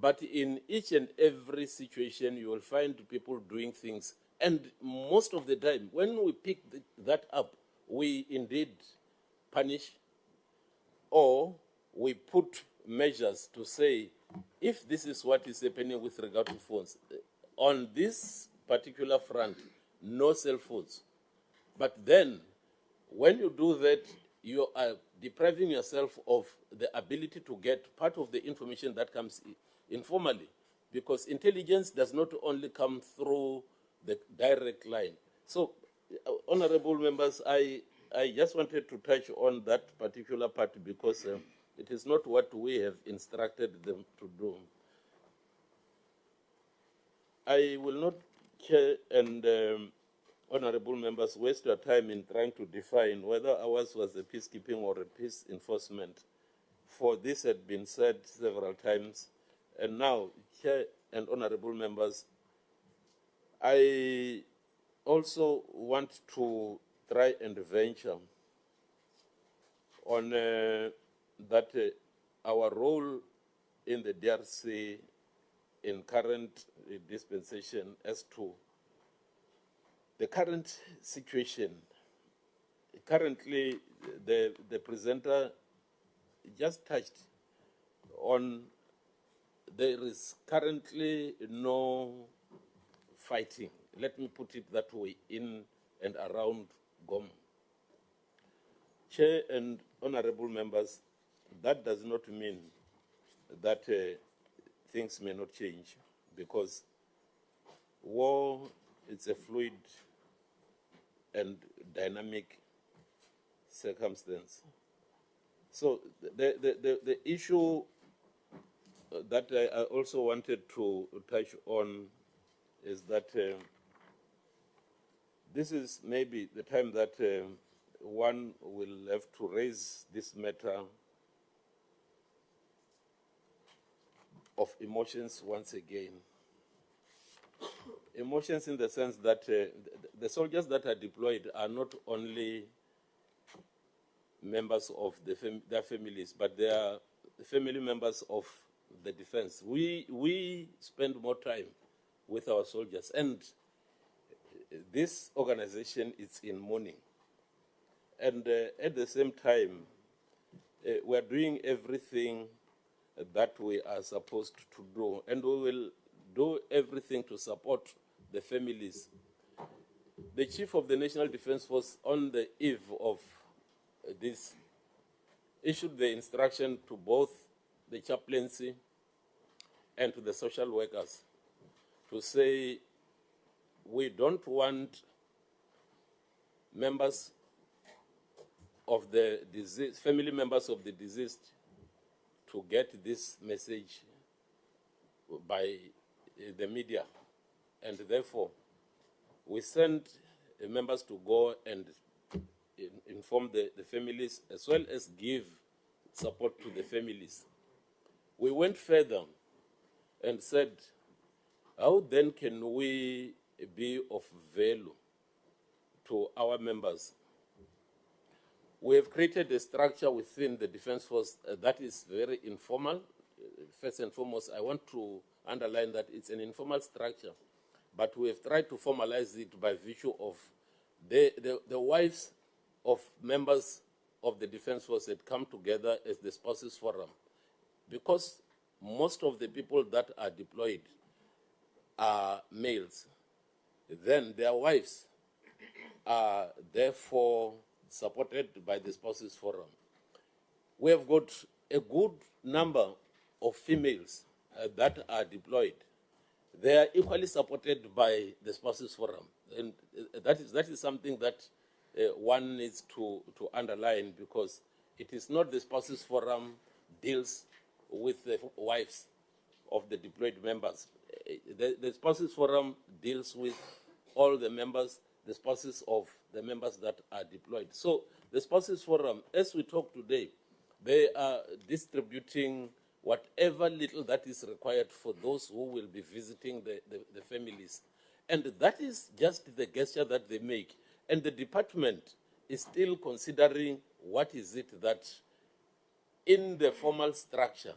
but in each and every situation you will find people doing things. And most of the time, when we pick that up, we indeed punish or we put measures to say, if this is what is happening with regard to phones, on this particular front, no cell phones. But then, when you do that, you are depriving yourself of the ability to get part of the information that comes informally, because intelligence does not only come through the direct line. So, honorable members, I just wanted to touch on that particular part because it is not what we have instructed them to do. I will not, Chair and honorable members, waste your time in trying to define whether ours was a peacekeeping or a peace enforcement, for this had been said several times. And now, Chair and honorable members, I also want to try and venture on that our role in the DRC in current dispensation as to the current situation. Currently, the presenter just touched on there is currently no fighting, let me put it that way, in and around Goma. Chair and honorable members, that does not mean that things may not change, because war is a fluid and dynamic circumstance. So the issue that I also wanted to touch on is that this is maybe the time that one will have to raise this matter of emotions once again. Emotions in the sense that the soldiers that are deployed are not only members of their families, but they are family members of the defense. We spend more time with our soldiers, and this organization is in mourning. And at the same time, we are doing everything that we are supposed to do, and we will do everything to support the families. The Chief of the National Defense Force, on the eve of this, issued the instruction to both the chaplaincy and to the social workers to say we don't want members of the deceased, family members of the deceased, to get this message by the media. And therefore, we sent members to go and inform the families as well as give support to the families. We went further and said, how then can we be of value to our members? We have created a structure within the Defence Force that is very informal. First and foremost, I want to underline that it's an informal structure, but we have tried to formalize it by virtue of the wives of members of the Defence Force had come together as the Spouses Forum, because most of the people that are deployed are males. Then their wives are therefore supported by the Spouses Forum. We have got a good number of females that are deployed. They are equally supported by the Spouses Forum. And that is something that one needs to underline, because it is not the Spouses Forum deals with the wives of the deployed members. The Spouses Forum deals with all the members, the spouses of the members that are deployed. So the Spouses Forum, as we talk today, they are distributing whatever little that is required for those who will be visiting the families. And that is just the gesture that they make. And the department is still considering what is it that in the formal structure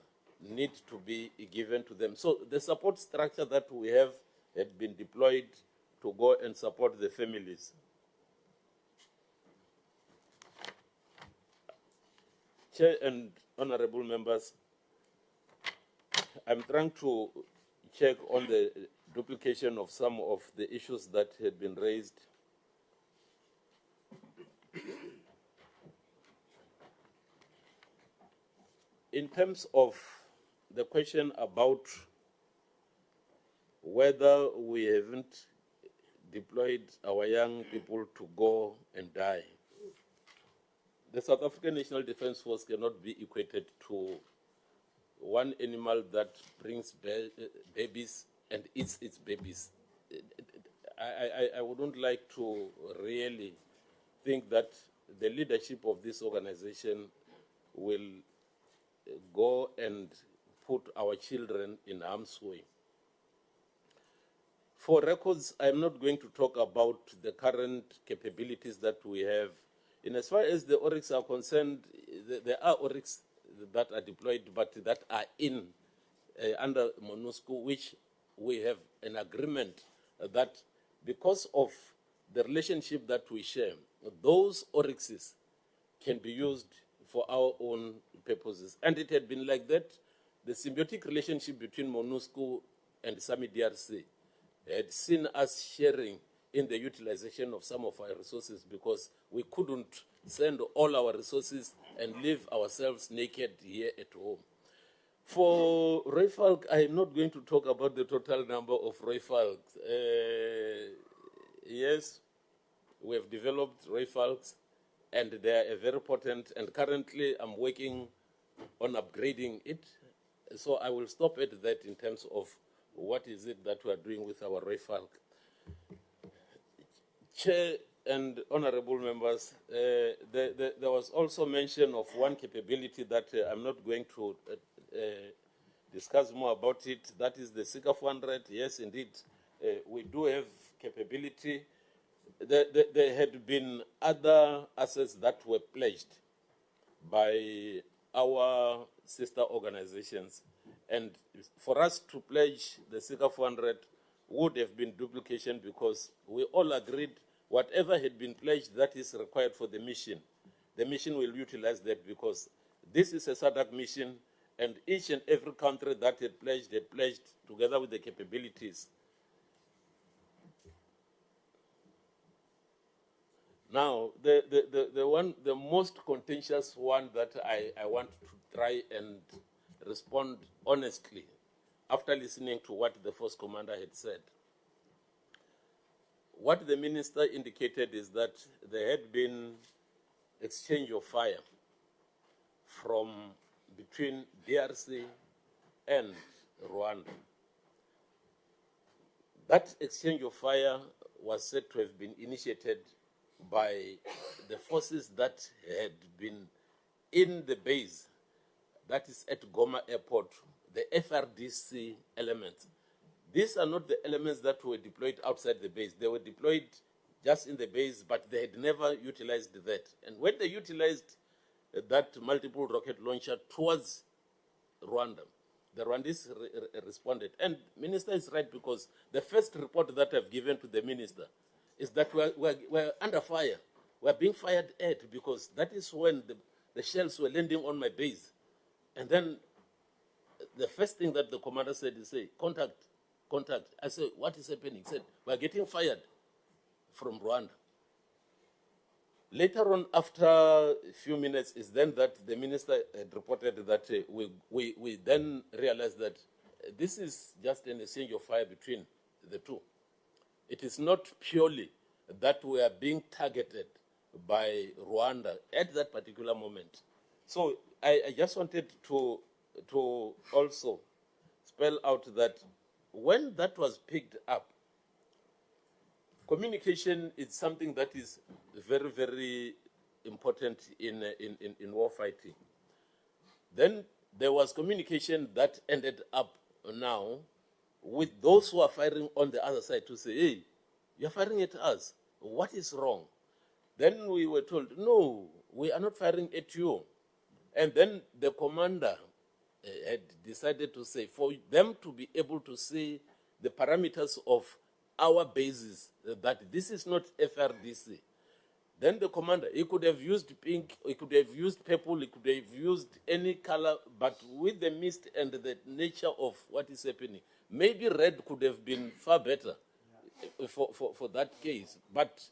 need to be given to them. So the support structure that we have had been deployed to go and support the families. Chair and honorable members, I'm trying to check on the duplication of some of the issues that had been raised. In terms of the question about whether we haven't deployed our young people to go and die, the South African National Defence Force cannot be equated to one animal that brings babies and eats its babies. I wouldn't like to really think that the leadership of this organization will go and put our children in harm's way. For records, I'm not going to talk about the current capabilities that we have. In as far as the oryx are concerned, there are oryx that are deployed, but that are in under MONUSCO, which we have an agreement that because of the relationship that we share, those oryxes can be used for our own purposes. And it had been like that. The symbiotic relationship between MONUSCO and SAMI DRC had seen us sharing in the utilization of some of our resources, because we couldn't send all our resources and leave ourselves naked here at home. For Roy Falk, I'm not going to talk about the total number of Roy Falks. Yes, we have developed Roy Falks, and they are very potent, and currently I'm working on upgrading it. So I will stop at that in terms of what is it that we are doing with our Roy Falk. Chair and honorable members, there was also mention of one capability that I'm not going to discuss more about it. That is the SICA 400. Yes, indeed, we do have capability. There had been other assets that were pledged by our sister organizations. And for us to pledge the SICA 400 would have been duplication, because we all agreed whatever had been pledged that is required for the mission will utilize that, because this is a SADC mission, and each and every country that had pledged together with the capabilities. Now, the most contentious one that I want to try and respond honestly, after listening to what the force commander had said. What the minister indicated is that there had been exchange of fire from between DRC and Rwanda. That exchange of fire was said to have been initiated by the forces that had been in the base, that is at Goma Airport, the FRDC elements. These are not the elements that were deployed outside the base. They were deployed just in the base, but they had never utilized that. And when they utilized that multiple rocket launcher towards Rwanda, the Rwandese responded. And Minister is right, because the first report that I've given to the Minister is that we're under fire. We're being fired at, because that is when the shells were landing on my base. And then the first thing that the commander said is, say, contact. I said, what is happening? He said, we're getting fired from Rwanda. Later on, after a few minutes, is then that the minister had reported that we then realized that this is just an exchange of fire between the two. It is not purely that we are being targeted by Rwanda at that particular moment. So I just wanted to also spell out that when that was picked up, communication is something that is very, very important in war fighting. Then there was communication that ended up now with those who are firing on the other side to say, hey, you're firing at us. What is wrong? Then we were told, no, we are not firing at you. And then the commander had decided to say, for them to be able to see the parameters of our bases, that this is not FRDC. Then the commander, he could have used pink, he could have used purple, he could have used any color, but with the mist and the nature of what is happening, maybe red could have been far better for that case. But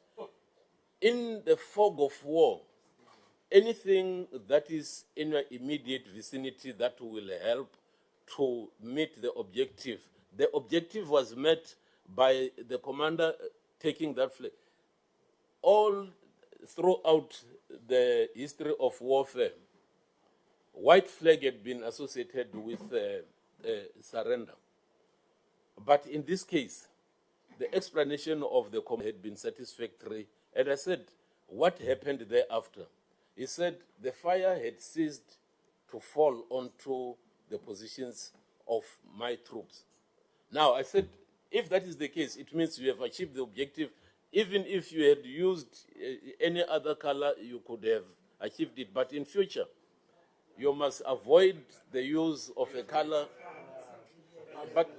in the fog of war, anything that is in your immediate vicinity that will help to meet the objective. The objective was met by the commander taking that flag. All throughout the history of warfare, white flag had been associated with surrender. But in this case, the explanation of the commander had been satisfactory. And I said, what happened thereafter? He said the fire had ceased to fall onto the positions of my troops. Now, I said, if that is the case, it means you have achieved the objective. Even if you had used any other color, you could have achieved it. But in future, you must avoid the use of a color. But,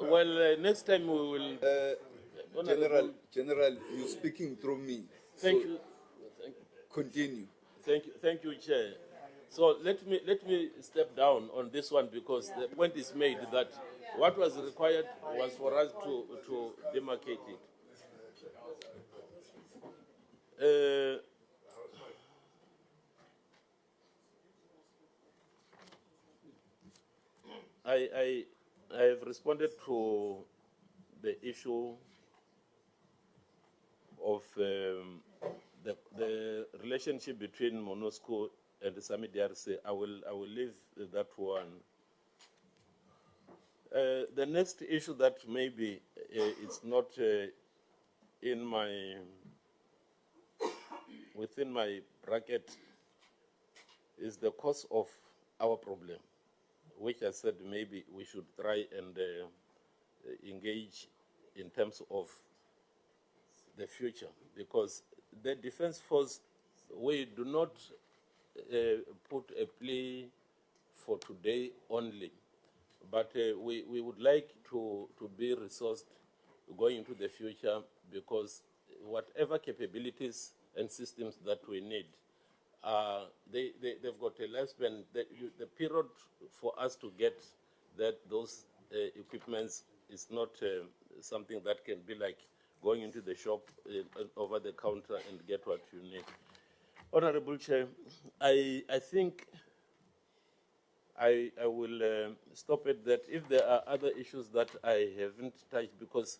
well, next time we will... General, you're speaking through me. Thank you. Continue. Thank you, Chair. So let me step down on this one, because the point is made that what was required was for us to demarcate it. I have responded to the issue of the relationship between MONUSCO and the SAMI DRC. I will leave that one. The next issue that maybe it's not within my bracket is the cause of our problem, which I said maybe we should try and engage in terms of the future, because the Defense Force, we do not put a plea for today only, but we would like to be resourced going into the future, because whatever capabilities and systems that we need, they've got a lifespan. The period for us to get those equipments is not something that can be like going into the shop over the counter and get what you need. Honorable Chair, I think I will stop at that. If there are other issues that I haven't touched, because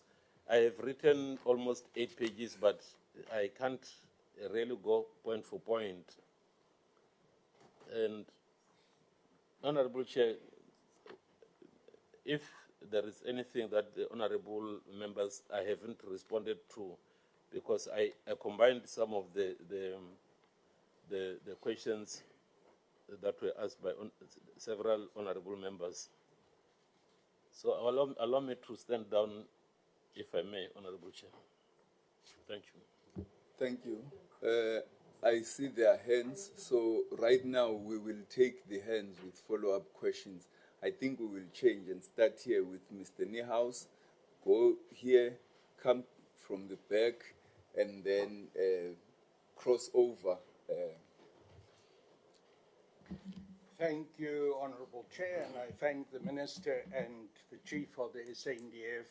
I have written almost 8 pages, but I can't really go point for point. And Honorable Chair, if there is anything that the honorable members I haven't responded to, because I combined some of the questions that were asked by several honorable members. So allow me to stand down, if I may, Honorable Chair. Thank you. Thank you. I see their hands, so right now we will take the hands with follow-up questions. I think we will change and start here with Mr. Niehaus, go here, come from the back, and then cross over. Thank you, Honourable Chair, and I thank the Minister and the Chief of the SANDF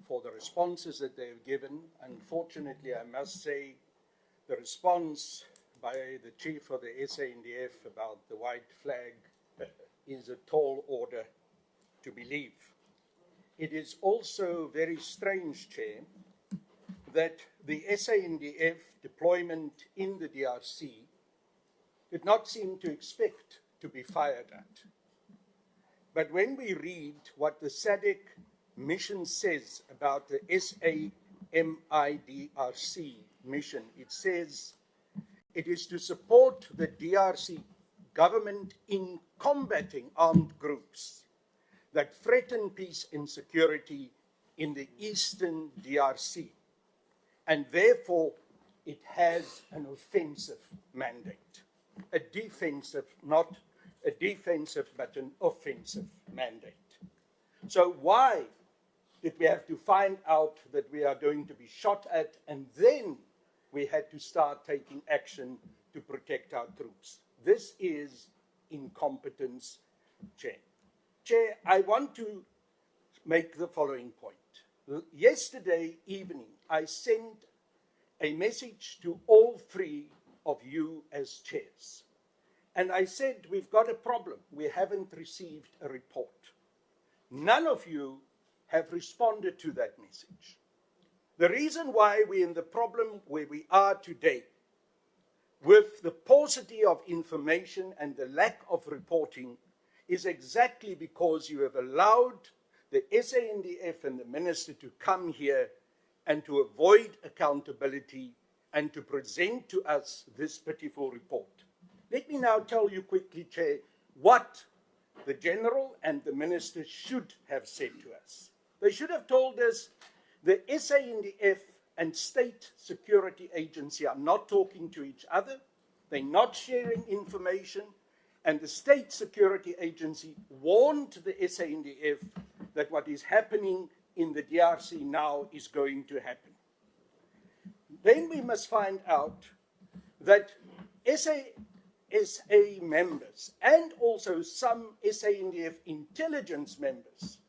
for the responses that they have given. Unfortunately, I must say, the response by the Chief of the SANDF about the white flag is a tall order to believe. It is also very strange, Chair, that the SANDF deployment in the DRC did not seem to expect to be fired at. But when we read what the SADC mission says about the SAMIDRC mission, it says it is to support the DRC government in combating armed groups that threaten peace and security in the Eastern DRC. And therefore, it has an offensive mandate. A defensive, not a defensive, but an offensive mandate. So why did we have to find out that we are going to be shot at, and then we had to start taking action to protect our troops? This is incompetence, Chair. Chair, I want to make the following point. Yesterday evening, I sent a message to all three of you as chairs. And I said, we've got a problem. We haven't received a report. None of you have responded to that message. The reason why we're in the problem where we are today, with the paucity of information and the lack of reporting, is exactly because you have allowed the SANDF and the Minister to come here and to avoid accountability and to present to us this pitiful report. Let me now tell you quickly, Chair, what the General and the Minister should have said to us. They should have told us the SANDF and State Security Agency are not talking to each other, they're not sharing information, and the State Security Agency warned the SANDF that what is happening in the DRC now is going to happen. Then we must find out that SA members and also some SANDF intelligence members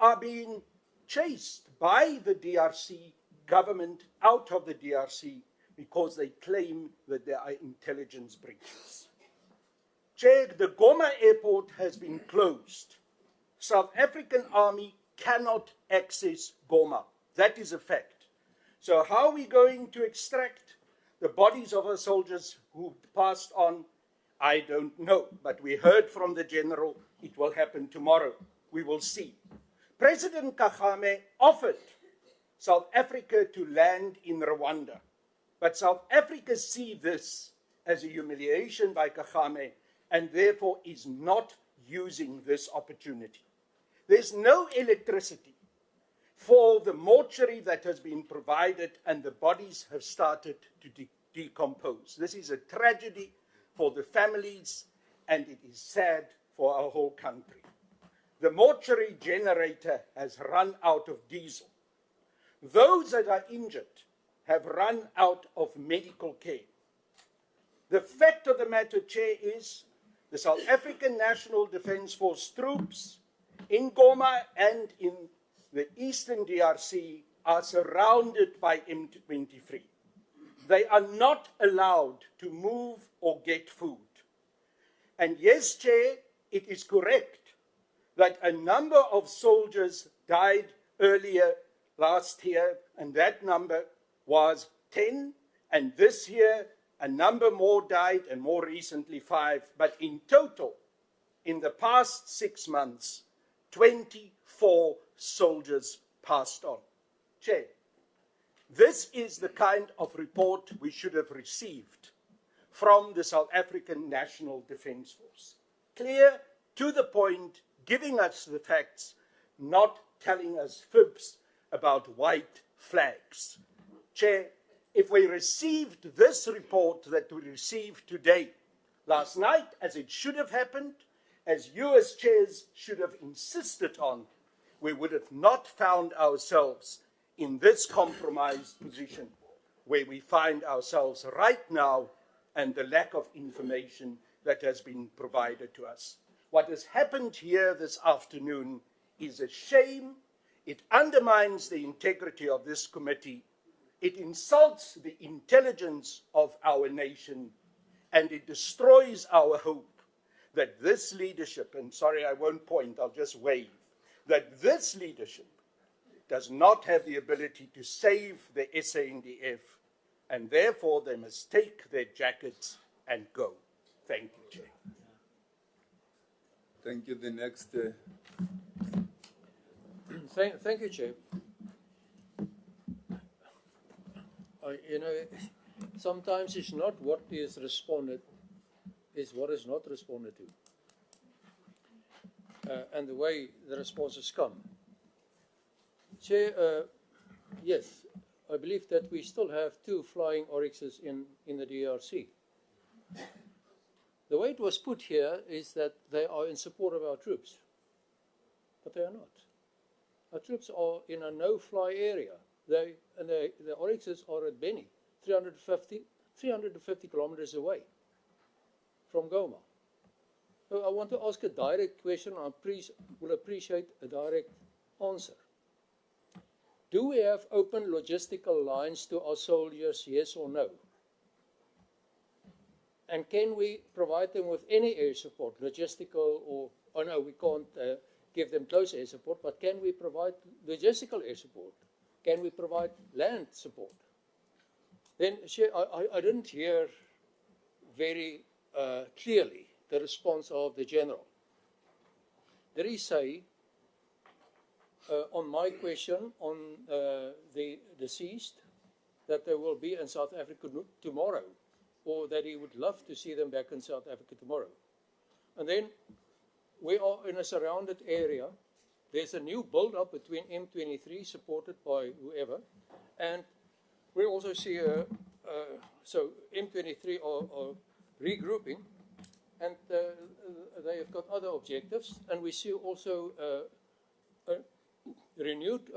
are being chased by the DRC government out of the DRC because they claim that there are intelligence breaches. Chair, the Goma airport has been closed. South African Army cannot access Goma. That is a fact. So how are we going to extract the bodies of our soldiers who passed on? I don't know, but we heard from the General it will happen tomorrow. We will see. President Kagame offered South Africa to land in Rwanda, but South Africa see this as a humiliation by Kagame and therefore is not using this opportunity. There's no electricity for the mortuary that has been provided, and the bodies have started to decompose. This is a tragedy for the families, and it is sad for our whole country. The mortuary generator has run out of diesel. Those that are injured have run out of medical care. The fact of the matter, Chair, is the South African National Defence Force troops in Goma and in the Eastern DRC are surrounded by M23. They are not allowed to move or get food. And yes, Chair, it is correct that a number of soldiers died earlier last year, and that number was 10, and this year a number more died, and more recently 5. But in total, in the past 6 months, 24 soldiers passed on. Chair, this is the kind of report we should have received from the South African National Defence Force. Clear, to the point, giving us the facts, not telling us fibs about white flags. Chair, if we received this report that we received today, last night, as it should have happened, as you as chairs should have insisted on, we would have not found ourselves in this compromised position where we find ourselves right now, and the lack of information that has been provided to us. What has happened here this afternoon is a shame. It undermines the integrity of this committee. It insults the intelligence of our nation, and it destroys our hope that this leadership, and sorry, I won't point, I'll just wave, that this leadership does not have the ability to save the SANDF, and therefore they must take their jackets and go. Thank you, Chair. Thank you. The next. Thank you, Chair. You know, sometimes it's not what is responded, it's what is not responded to. And the way the responses come. Chair, yes, I believe that we still have 2 flying oryxes in the DRC. The way it was put here is that they are in support of our troops, but they are not. Our troops are in a no-fly area. The oryxes are at Beni, 350 kilometers away from Goma. So I want to ask a direct question. I will appreciate a direct answer. Do we have open logistical lines to our soldiers, yes or no? And can we provide them with any air support, logistical or no, we can't give them close air support, but can we provide logistical air support? Can we provide land support? Then, I didn't hear very clearly the response of the General. Did he say, on my question on the deceased, that they will be in South Africa tomorrow, or that he would love to see them back in South Africa tomorrow? And then we are in a surrounded area. There's a new build-up between M23, supported by whoever, and we also see so M23 are regrouping, and they have got other objectives, and we see also a renewed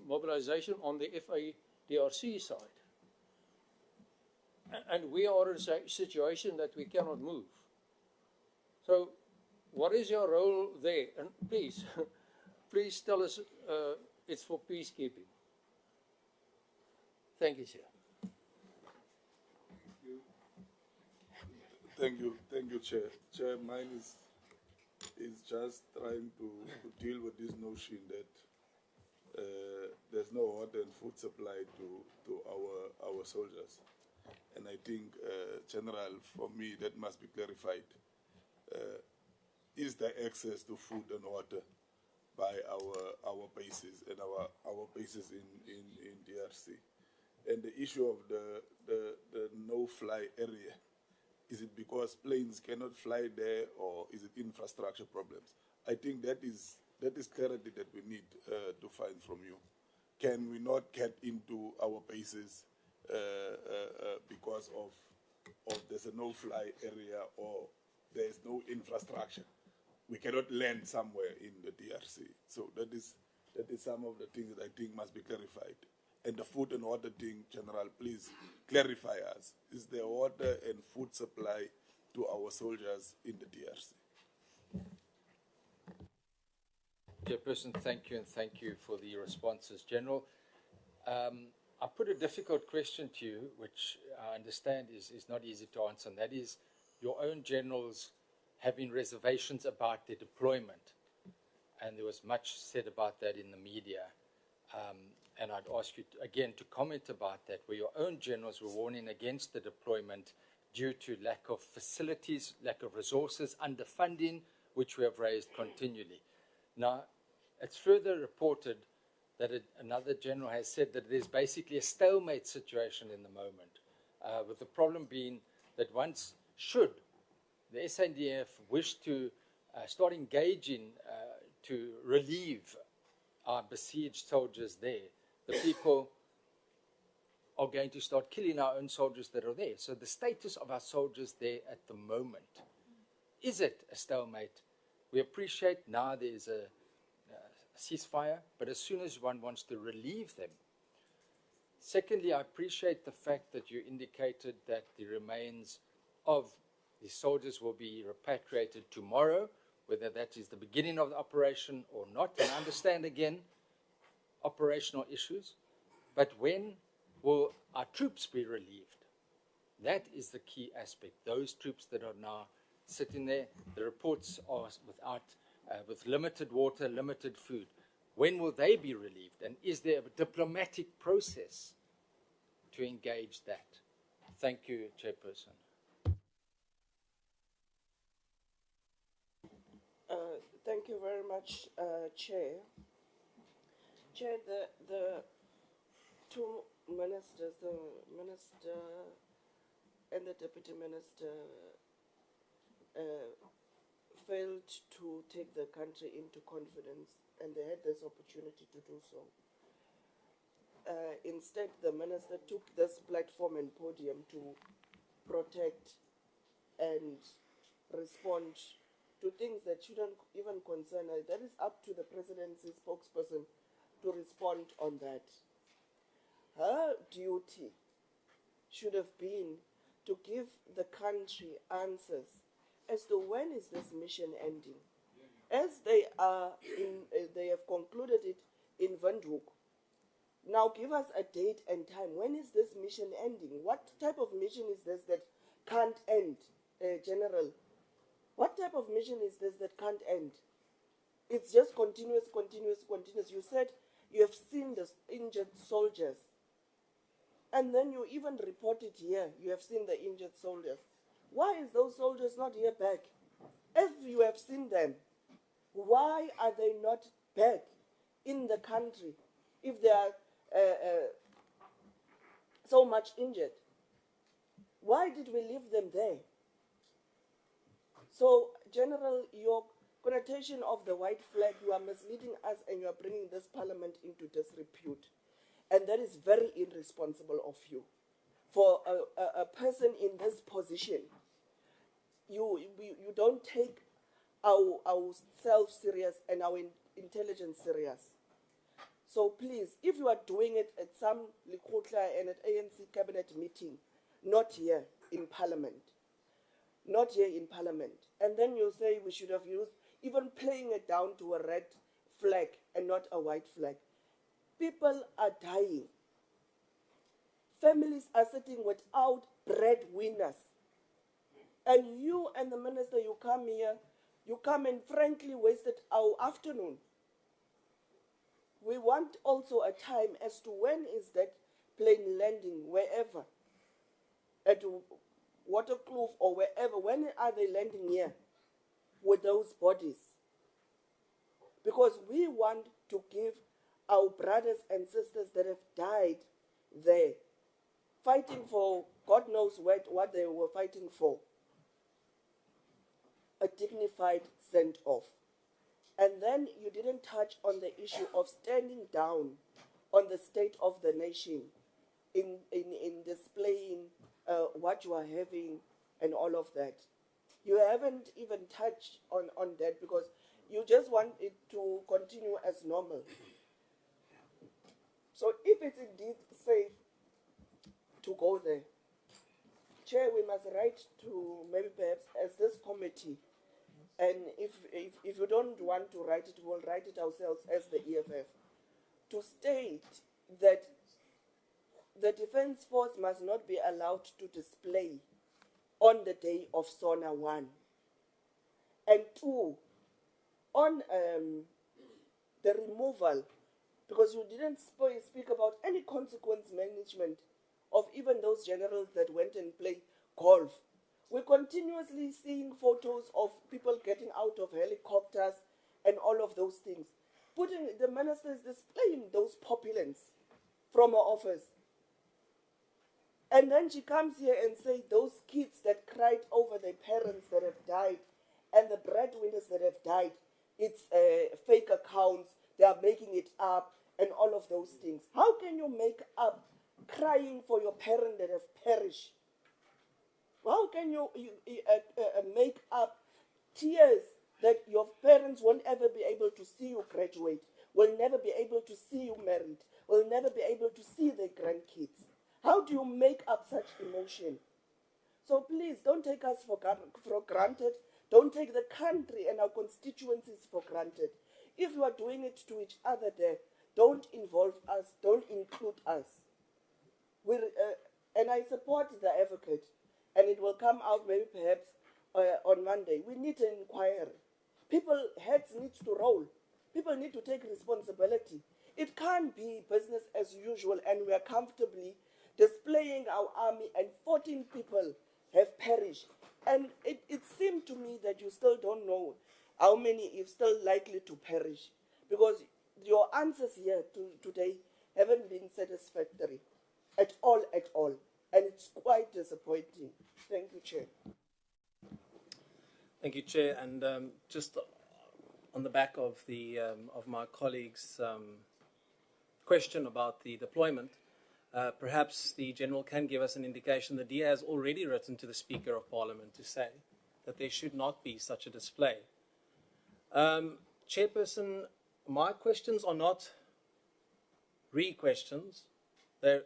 mobilization on the FADRC side. And we are in a situation that we cannot move. So what is your role there? And please, please tell us it's for peacekeeping. Thank you, Chair. Thank you, Chair. Chair, mine is just trying to deal with this notion that there's no water and food supply to our soldiers. And I think, General, for me, that must be clarified. Is there access to food and water by our bases and our bases in DRC? And the issue of the no-fly area, is it because planes cannot fly there, or is it infrastructure problems? I think that is clarity that we need to find from you. Can we not get into our bases because of there's a no-fly area or there's no infrastructure? We cannot land somewhere in the DRC. So that is some of the things that I think must be clarified. And the food and water thing, General, please clarify us. Is there water and food supply to our soldiers in the DRC? Chairperson, thank you, and thank you for the responses. General, I put a difficult question to you, which I understand is not easy to answer, and that is your own generals having reservations about their deployment. And there was much said about that in the media. And I'd ask you, again, to comment about that, where your own generals were warning against the deployment due to lack of facilities, lack of resources, underfunding, which we have raised continually. Now, it's further reported that another general has said that there's basically a stalemate situation in the moment, with the problem being that once should the SANDF wish to start engaging to relieve our besieged soldiers there, the people are going to start killing our own soldiers that are there. So the status of our soldiers there at the moment, is it a stalemate? We appreciate now there's a ceasefire, but as soon as one wants to relieve them. Secondly, I appreciate the fact that you indicated that the remains of the soldiers will be repatriated tomorrow, whether that is the beginning of the operation or not. And I understand, again, operational issues, but when will our troops be relieved? That is the key aspect. Those troops that are now sitting there, the reports are with limited water, limited food. When will they be relieved? And is there a diplomatic process to engage that? Thank you, Chairperson. Thank you very much, Chair. Chair, the two ministers, the Minister and the Deputy Minister, failed to take the country into confidence, and they had this opportunity to do so. Instead, the Minister took this platform and podium to protect and respond to things that shouldn't even concern us. That is up to the presidency spokesperson to respond on that. Her duty should have been to give the country answers as to when is this mission ending. As they have concluded it in Windhoek. Now give us a date and time. When is this mission ending? What type of mission is this that can't end, General? What type of mission is this that can't end? It's just continuous, continuous, continuous. You said you have seen the injured soldiers. And then you even reported here, you have seen the injured soldiers. Why is those soldiers not here back? If you have seen them, why are they not back in the country if they are so much injured? Why did we leave them there? So, General, your connotation of the white flag, you are misleading us and you are bringing this parliament into disrepute. And that is very irresponsible of you. For a person in this position, you don't take ourselves serious and our intelligence serious. So please, if you are doing it at some Likotla and at ANC cabinet meeting, not here in parliament, not here in parliament, and then you say we should have used, even playing it down to a red flag and not a white flag. People are dying. Families are sitting without breadwinners. And you and the minister, you come here, you come and frankly wasted our afternoon. We want also a time as to when is that plane landing, wherever, at Waterkloof or wherever, when are they landing here with those bodies? Because we want to give our brothers and sisters that have died there, fighting for God knows what they were fighting for, a dignified send-off. And then you didn't touch on the issue of standing down on the state of the nation in displaying what you are having and all of that. You haven't even touched on that because you just want it to continue as normal. So if it's indeed safe to go there, Chair, we must write to maybe perhaps as this committee and if you don't want to write it, we'll write it ourselves as the EFF, to state that the Defence Force must not be allowed to display on the day of SONA 1. And 2, on the removal, because you didn't speak about any consequence management of even those generals that went and played golf. We're continuously seeing photos of people getting out of helicopters and all of those things. Putting the ministers displaying those populants from her office. And then she comes here and says those kids that cried over their parents that have died and the breadwinners that have died, it's fake accounts, they are making it up and all of those things. How can you make up crying for your parent that have perished? How can you make up tears that your parents won't ever be able to see you graduate, will never be able to see you married, will never be able to see their grandkids? How do you make up such emotion? So please, don't take us for granted. Don't take the country and our constituencies for granted. If you are doing it to each other there, don't involve us, don't include us. And I support the advocate, and it will come out maybe perhaps on Monday. We need an inquiry. People, heads need to roll. People need to take responsibility. It can't be business as usual and we are comfortably displaying our army and 14 people have perished. And it seemed to me that you still don't know how many is still likely to perish, because your answers here today haven't been satisfactory at all, and it's quite disappointing. Thank you, Chair. Thank you, Chair. And just on the back of the of my colleague's question about the deployment, perhaps the General can give us an indication. The DA has already written to the Speaker of Parliament to say that there should not be such a display. Chairperson, my questions are not re-questions. They're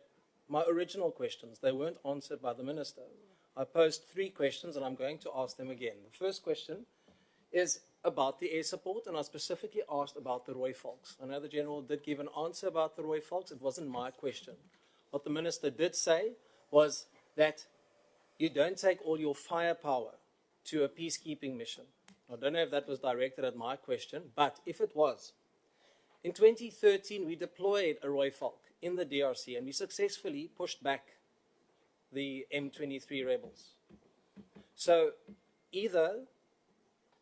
my original questions. They weren't answered by the Minister. I posed 3 questions and I'm going to ask them again. The first question is about the air support, and I specifically asked about the Roy Volks. I know the General did give an answer about the Roy Volks. It wasn't my question. What the Minister did say was that you don't take all your firepower to a peacekeeping mission. I don't know if that was directed at my question, but if it was, in 2013 we deployed a Roy Volk in the DRC and we successfully pushed back the M23 rebels. So either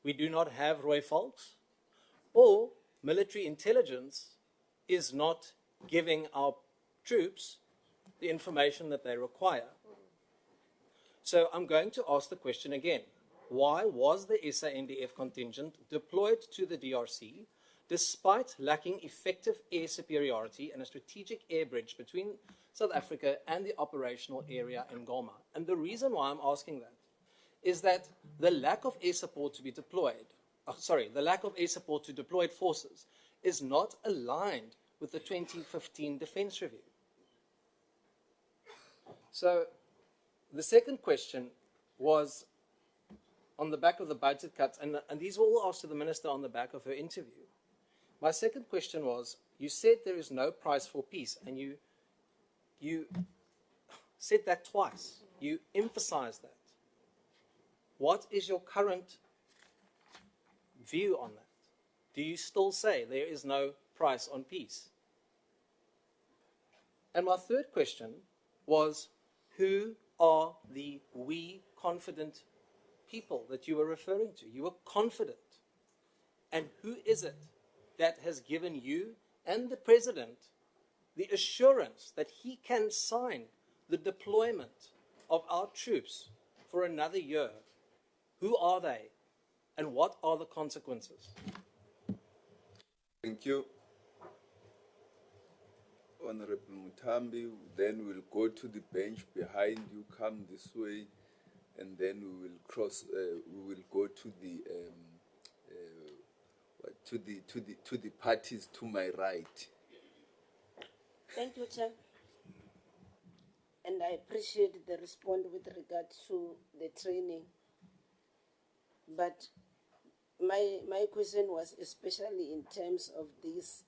we do not have Roy Volks, or military intelligence is not giving our troops the information that they require. So I'm going to ask the question again. Why was the SANDF contingent deployed to the DRC despite lacking effective air superiority and a strategic air bridge between South Africa and the operational area in Goma? And the reason why I'm asking that is that the lack of air support to be deployed, the lack of air support to deployed forces is not aligned with the 2015 Defence Review. So the second question was on the back of the budget cuts, and these were all asked to the Minister on the back of her interview. My second question was, you said there is no price for peace, and you said that twice. You emphasized that. What is your current view on that? Do you still say there is no price on peace? And my third question was, who are the we confident people that you were referring to? You were confident. And who is it that has given you and the President the assurance that he can sign the deployment of our troops for another year? Who are they? And what are the consequences? Thank you, Honorable Mutambi. Then we'll go to the bench behind you, come this way, and then we will cross. We will go to the parties to my right. Thank you, Chair. And I appreciate the response with regard to the training. But my question was especially in terms of this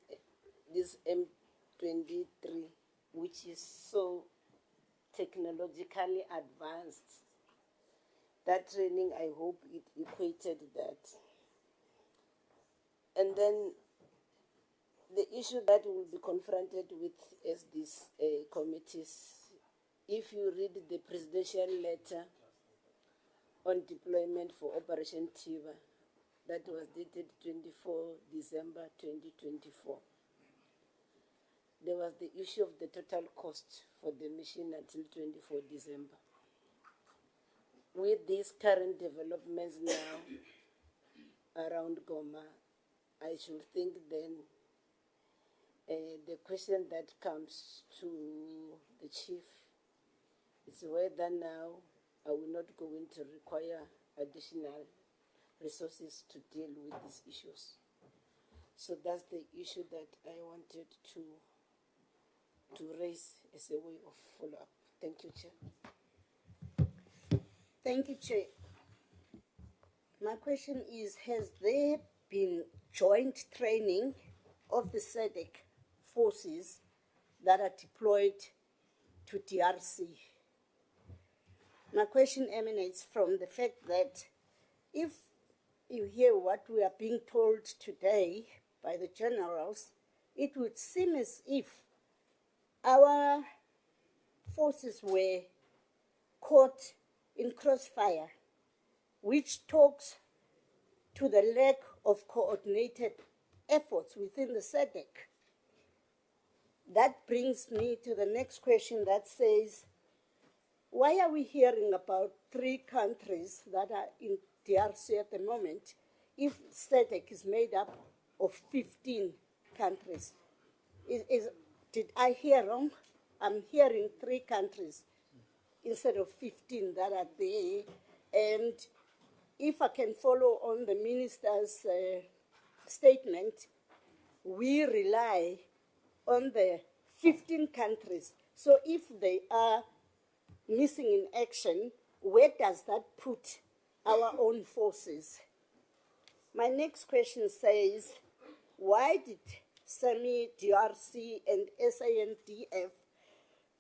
M23, which is so technologically advanced. That training, I hope it equated that. And then the issue that we'll be confronted with as these committees, if you read the presidential letter on deployment for Operation Tiva, that was dated 24 December 2024. There was the issue of the total cost for the mission until 24 December. With these current developments now around Goma, I should think then the question that comes to the chief is whether now are we not going to require additional resources to deal with these issues. So that's the issue that I wanted to raise as a way of follow-up. Thank you, Chair. Thank you, Chair. My question is, has there been joint training of the SADC forces that are deployed to DRC? My question emanates from the fact that if you hear what we are being told today by the generals, it would seem as if our forces were caught in crossfire, which talks to the lack of coordinated efforts within the SADC. That brings me to the next question that says, why are we hearing about 3 countries that are in DRC at the moment if SADC is made up of 15 countries? Did I hear wrong? I'm hearing 3 countries instead of 15 that are there. And if I can follow on the minister's statement, we rely on the 15 countries. So if they are missing in action, where does that put our own forces? My next question says, why did SAMI, DRC, and SANDF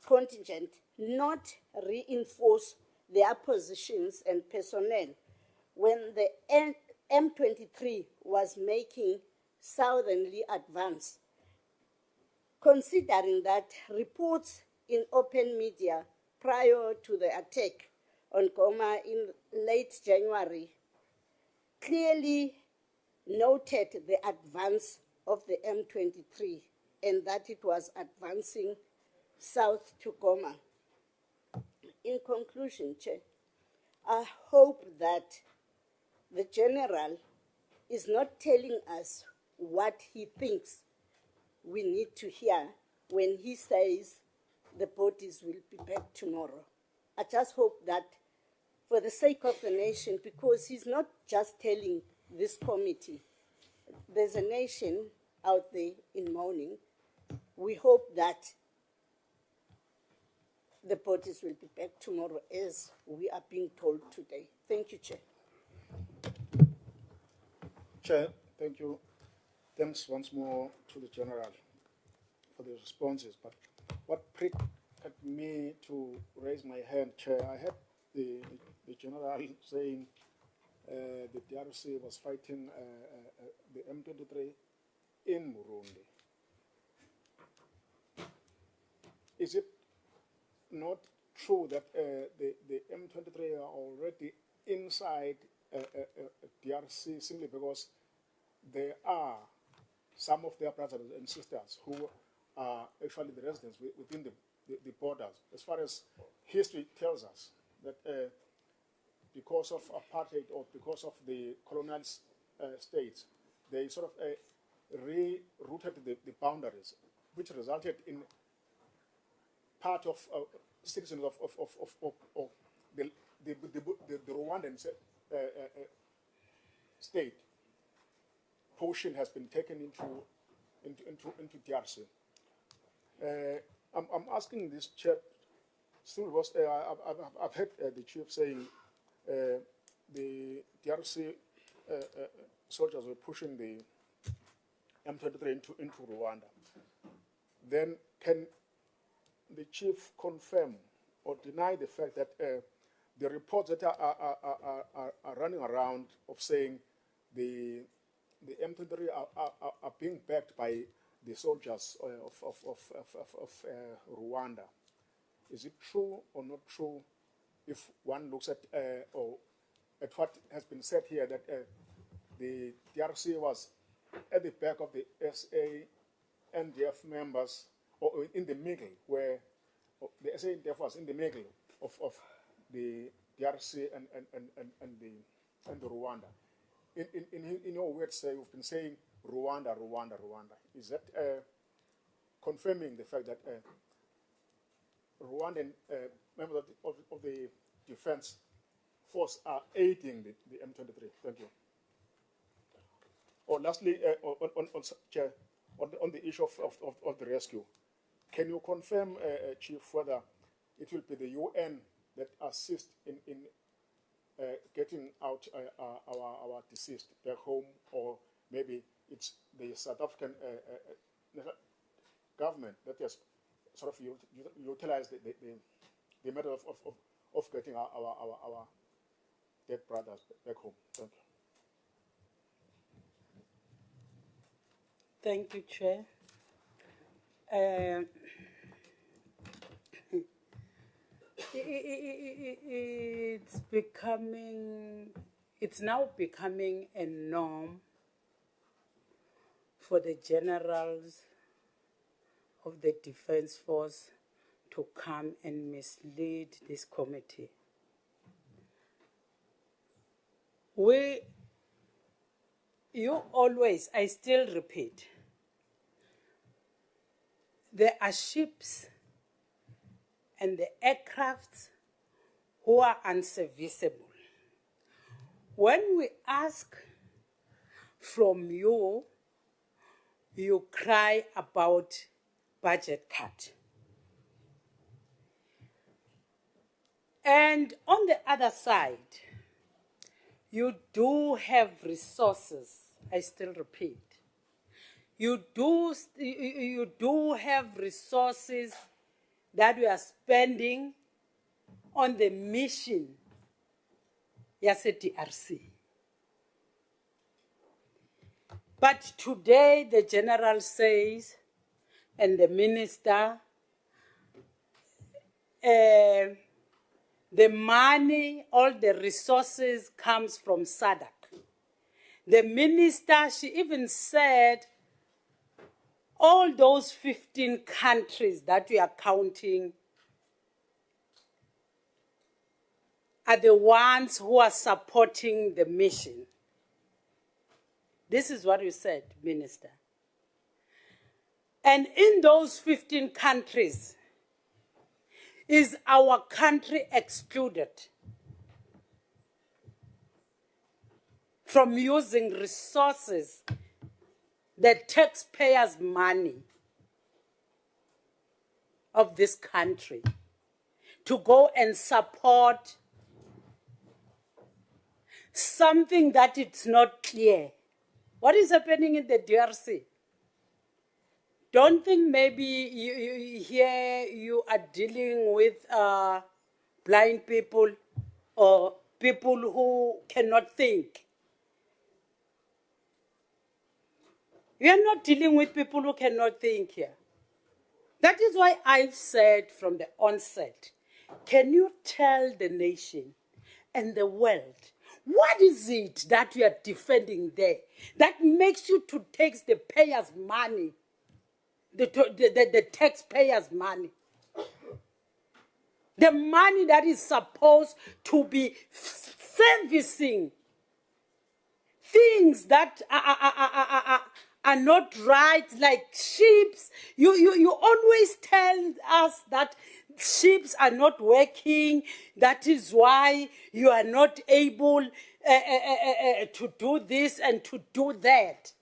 contingent not reinforce their positions and personnel when the M23 was making southerly advance? Considering that reports in open media prior to the attack on Goma in late January clearly noted the advance of the M23 and that it was advancing south to Goma. In conclusion, Chair, I hope that the general is not telling us what he thinks we need to hear when he says the bodies will be back tomorrow. I just hope that for the sake of the nation, because he's not just telling this committee, there's a nation out there in mourning. We hope that the bodies will be back tomorrow as we are being told today. Thank you, Chair. Chair, thank you. Thanks once more to the General for the responses. But what pricked me to raise my hand, Chair, I heard the General saying the DRC was fighting the M23 in Burundi. Is it not true that the M23 are already inside DRC simply because there are some of their brothers and sisters who are actually the residents within the borders? As far as history tells us that because of apartheid or because of the colonial states, they sort of rerouted the boundaries, which resulted in part of citizens of the Rwandan state portion has been taken into DRC. I'm asking this Chair, still was I've heard the Chief saying the DRC soldiers were pushing the M23 into Rwanda, then can the chief confirm or deny the fact that the reports that are running around of saying the M23 are being backed by the soldiers of Rwanda? Is it true or not true if one looks at what has been said here, that the DRC was at the back of the SANDF members, or in the middle, where the SANDF was in the middle of the DRC and the Rwanda. In your words, you've been saying Rwanda. Is that confirming the fact that Rwandan members of the defense force are aiding the M23? Thank you. Or lastly, on the issue of the rescue, can you confirm, Chief, whether it will be the UN that assist in getting out our deceased back home, or maybe it's the South African government that has sort of utilized the method of getting our dead brothers back home? Thank you. Thank you, Chair. It's now becoming a norm for the generals of the Defense Force to come and mislead this committee. I still repeat, there are ships and the aircrafts who are unserviceable. When we ask from you, you cry about budget cut. And on the other side, you do have resources. I still repeat, you do have resources that we are spending on the mission, DRC. But today the general says, and the minister, the money, all the resources comes from SADC. The minister, she even said, all those 15 countries that we are counting are the ones who are supporting the mission. This is what you said, Minister. And in those 15 countries, is our country excluded from using resources, the taxpayers' money of this country, to go and support something that it's not clear? What is happening in the DRC? Don't think maybe you are dealing with blind people or people who cannot think. We are not dealing with people who cannot think here. That is why I've said from the onset, can you tell the nation and the world, what is it that we are defending there that makes you to take the payers' money, the taxpayers' money? The money that is supposed to be servicing things that are not right, like ships. You always tell us that ships are not working. That is why you are not able to do this and to do that.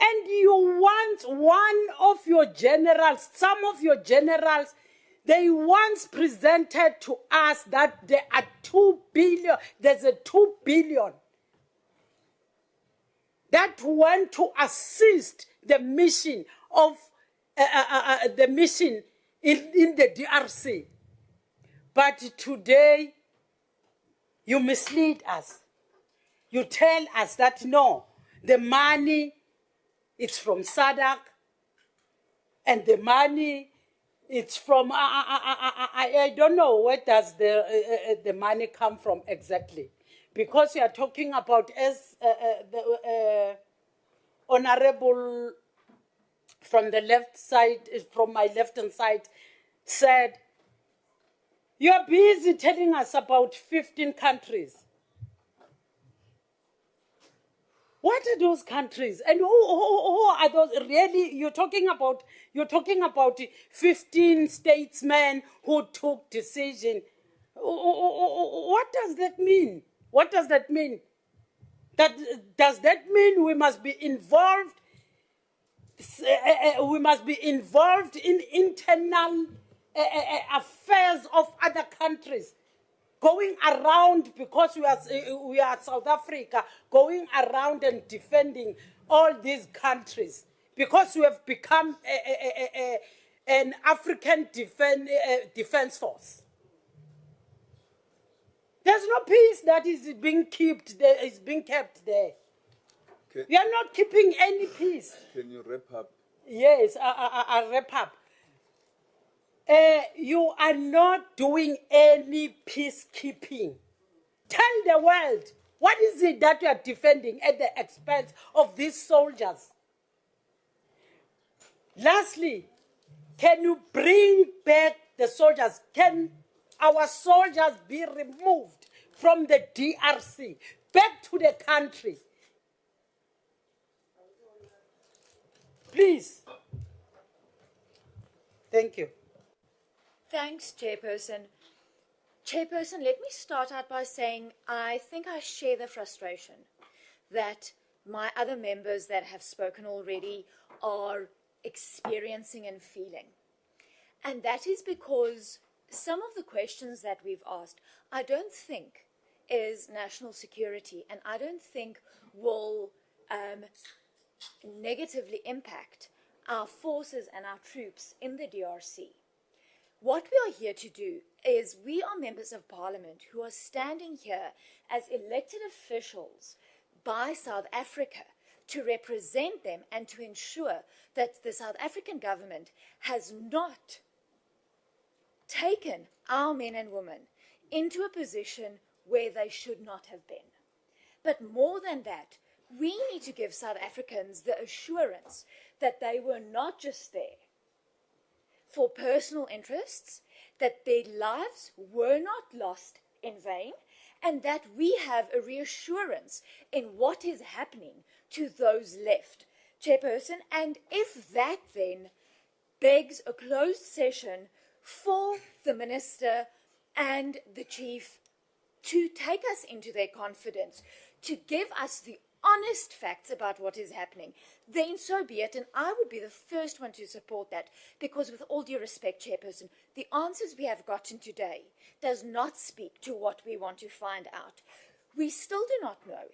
And you want one of your generals, some of your generals, they once presented to us that there are 2 billion, there's a 2 billion that went to assist the mission of the mission in the DRC. But today, you mislead us. You tell us that no, the money is from SADC, and the money it's from I don't know where does the money come from exactly, because you are talking about as the honorable from the left side, from my left-hand side, said, you are busy telling us about 15 countries. What are those countries? And who are those? Really, you're talking about 15 statesmen who took decision. What does that mean? What does that mean? Does that mean we must be involved? We must be involved in internal affairs of other countries, going around, because we are South Africa, going around and defending all these countries, because we have become an African defense force. There's no peace that is being kept there. Is being kept there. Okay. We are not keeping any peace. Can you wrap up? Yes, I'll wrap up. You are not doing any peacekeeping. Tell the world, what is it that you are defending at the expense of these soldiers? Lastly, can you bring back the soldiers? Can our soldiers be removed from the DRC, back to the country? Please. Thank you. Thanks, Chairperson. Chairperson, let me start out by saying I think I share the frustration that my other members that have spoken already are experiencing and feeling. And that is because some of the questions that we've asked, I don't think is national security, and I don't think will negatively impact our forces and our troops in the DRC. What we are here to do is we are members of parliament who are standing here as elected officials by South Africa to represent them and to ensure that the South African government has not taken our men and women into a position where they should not have been. But more than that, we need to give South Africans the assurance that they were not just there for personal interests, that their lives were not lost in vain, and that we have a reassurance in what is happening to those left. Chairperson, and if that then begs a closed session for the Minister and the Chief to take us into their confidence, to give us the honest facts about what is happening, then so be it, and I would be the first one to support that, because with all due respect, Chairperson, the answers we have gotten today does not speak to what we want to find out. We still do not know.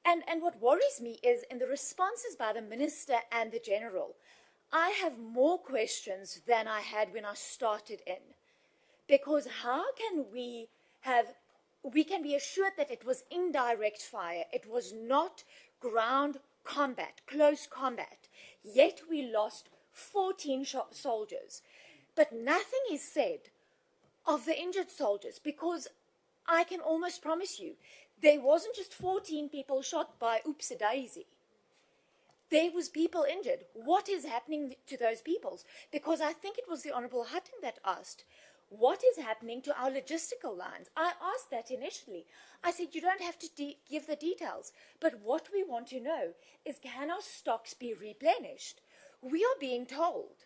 And what worries me is in the responses by the Minister and the General, I have more questions than I had when I started in. Because how can we can be assured that it was indirect fire, it was not ground combat, close combat, yet we lost 14 soldiers. But nothing is said of the injured soldiers, because I can almost promise you, there wasn't just 14 people shot by oopsie-daisy. There was people injured. What is happening to those people? Because I think it was the Honourable Hutton that asked, what is happening to our logistical lines? I asked that initially. I said, you don't have to give the details, but what we want to know is, can our stocks be replenished? We are being told,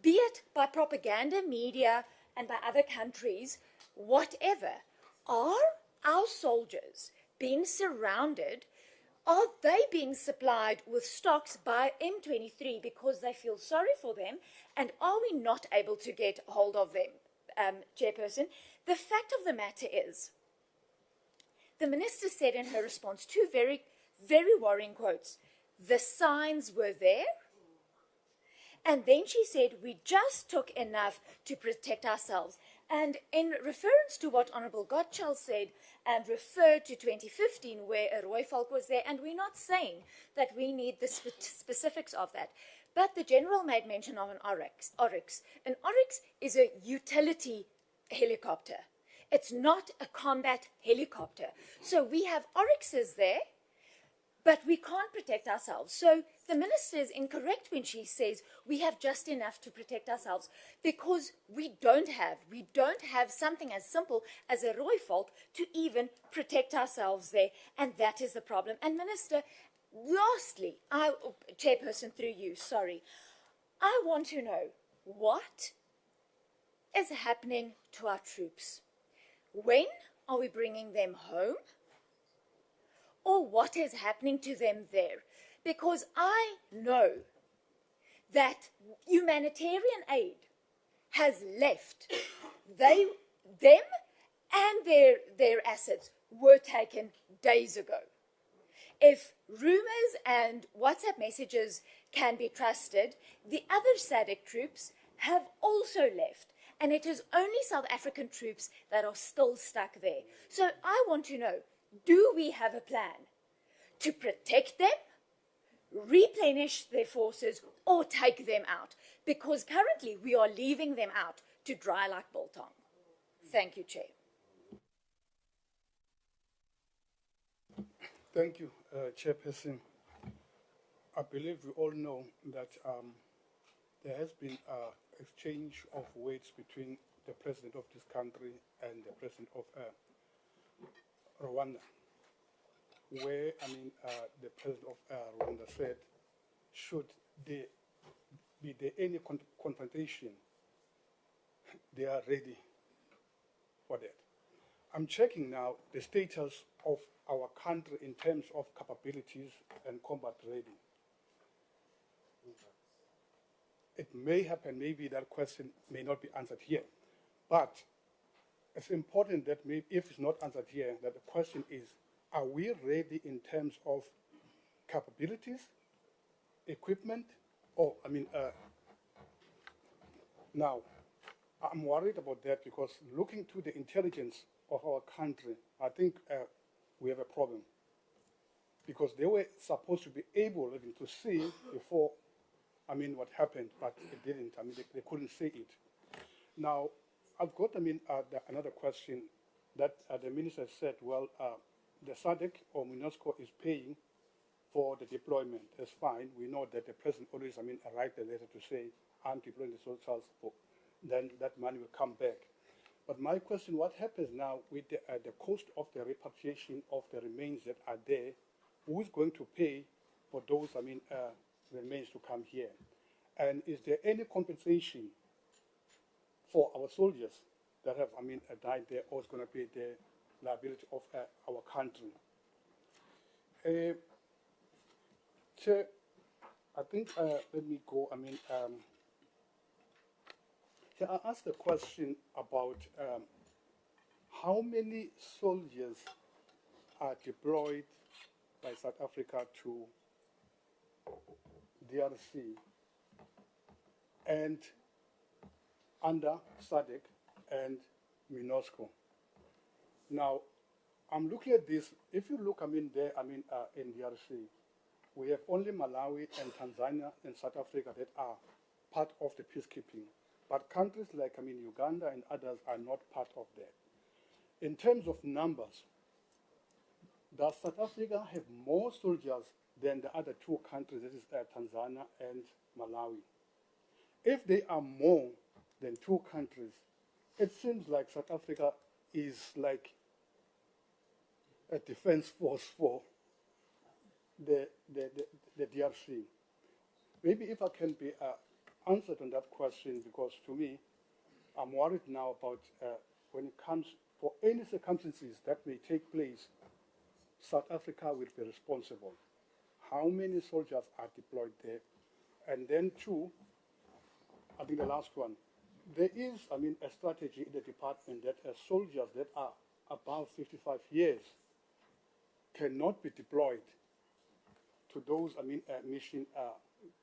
be it by propaganda media and by other countries, whatever, are our soldiers being surrounded? Are they being supplied with stocks by M23 because they feel sorry for them? And are we not able to get hold of them, Chairperson? The fact of the matter is, the Minister said in her response two very, very worrying quotes. The signs were there. And then she said, we just took enough to protect ourselves. And in reference to what Honourable Gottschall said and referred to 2015 where a Roy Falk was there, and we're not saying that we need the specifics of that, but the General made mention of an Oryx. An Oryx is a utility helicopter. It's not a combat helicopter. So we have Oryxes there, but we can't protect ourselves. So the minister is incorrect when she says we have just enough to protect ourselves, because we don't have something as simple as a Roy Falk to even protect ourselves there, and that is the problem. And Minister, lastly, Chairperson, through you, sorry, I want to know what is happening to our troops. When are we bringing them home? Or what is happening to them there? Because I know that humanitarian aid has left. Them and their assets were taken days ago. If rumors and WhatsApp messages can be trusted, the other SADC troops have also left. And it is only South African troops that are still stuck there. So I want to know, do we have a plan to protect them, replenish their forces, or take them out? Because currently we are leaving them out to dry like biltong. Thank you, Chair. Thank you, Chairperson. I believe we all know that there has been an exchange of words between the President of this country and the President of Rwanda, where, the President of Rwanda said, should there be any confrontation, they are ready for that. I'm checking now the status of our country in terms of capabilities and combat ready. It may happen, maybe that question may not be answered here, but it's important that maybe if it's not answered here, that the question is, are we ready in terms of capabilities, equipment, or, now, I'm worried about that because looking to the intelligence of our country, I think we have a problem. Because they were supposed to be able even to see before, what happened, but it didn't. They couldn't see it. Now, I've got, another question that the minister said, well, the SADC or MINUSCO is paying for the deployment. That's fine. We know that the president always, write a letter to say, I'm deploying the soldiers, then that money will come back. But my question, what happens now with the cost of the repatriation of the remains that are there? Who is going to pay for those, remains to come here? And is there any compensation for our soldiers that have, died there, or is going to be the liability of our country? Chair, I think, let me go, I asked a question about how many soldiers are deployed by South Africa to DRC and under SADC and MINUSCO. Now, I'm looking at this. If you look, in DRC, we have only Malawi and Tanzania and South Africa that are part of the peacekeeping. But countries like, Uganda and others are not part of that. In terms of numbers, does South Africa have more soldiers than the other two countries, that is Tanzania and Malawi? If they are more than two countries, it seems like South Africa is like a defense force for the DRC. Maybe if I can be answered on that question, because to me, I'm worried now about when it comes for any circumstances that may take place, South Africa will be responsible. How many soldiers are deployed there? And then two, I think the last one, there is, a strategy in the department that soldiers that are above 55 years cannot be deployed to those,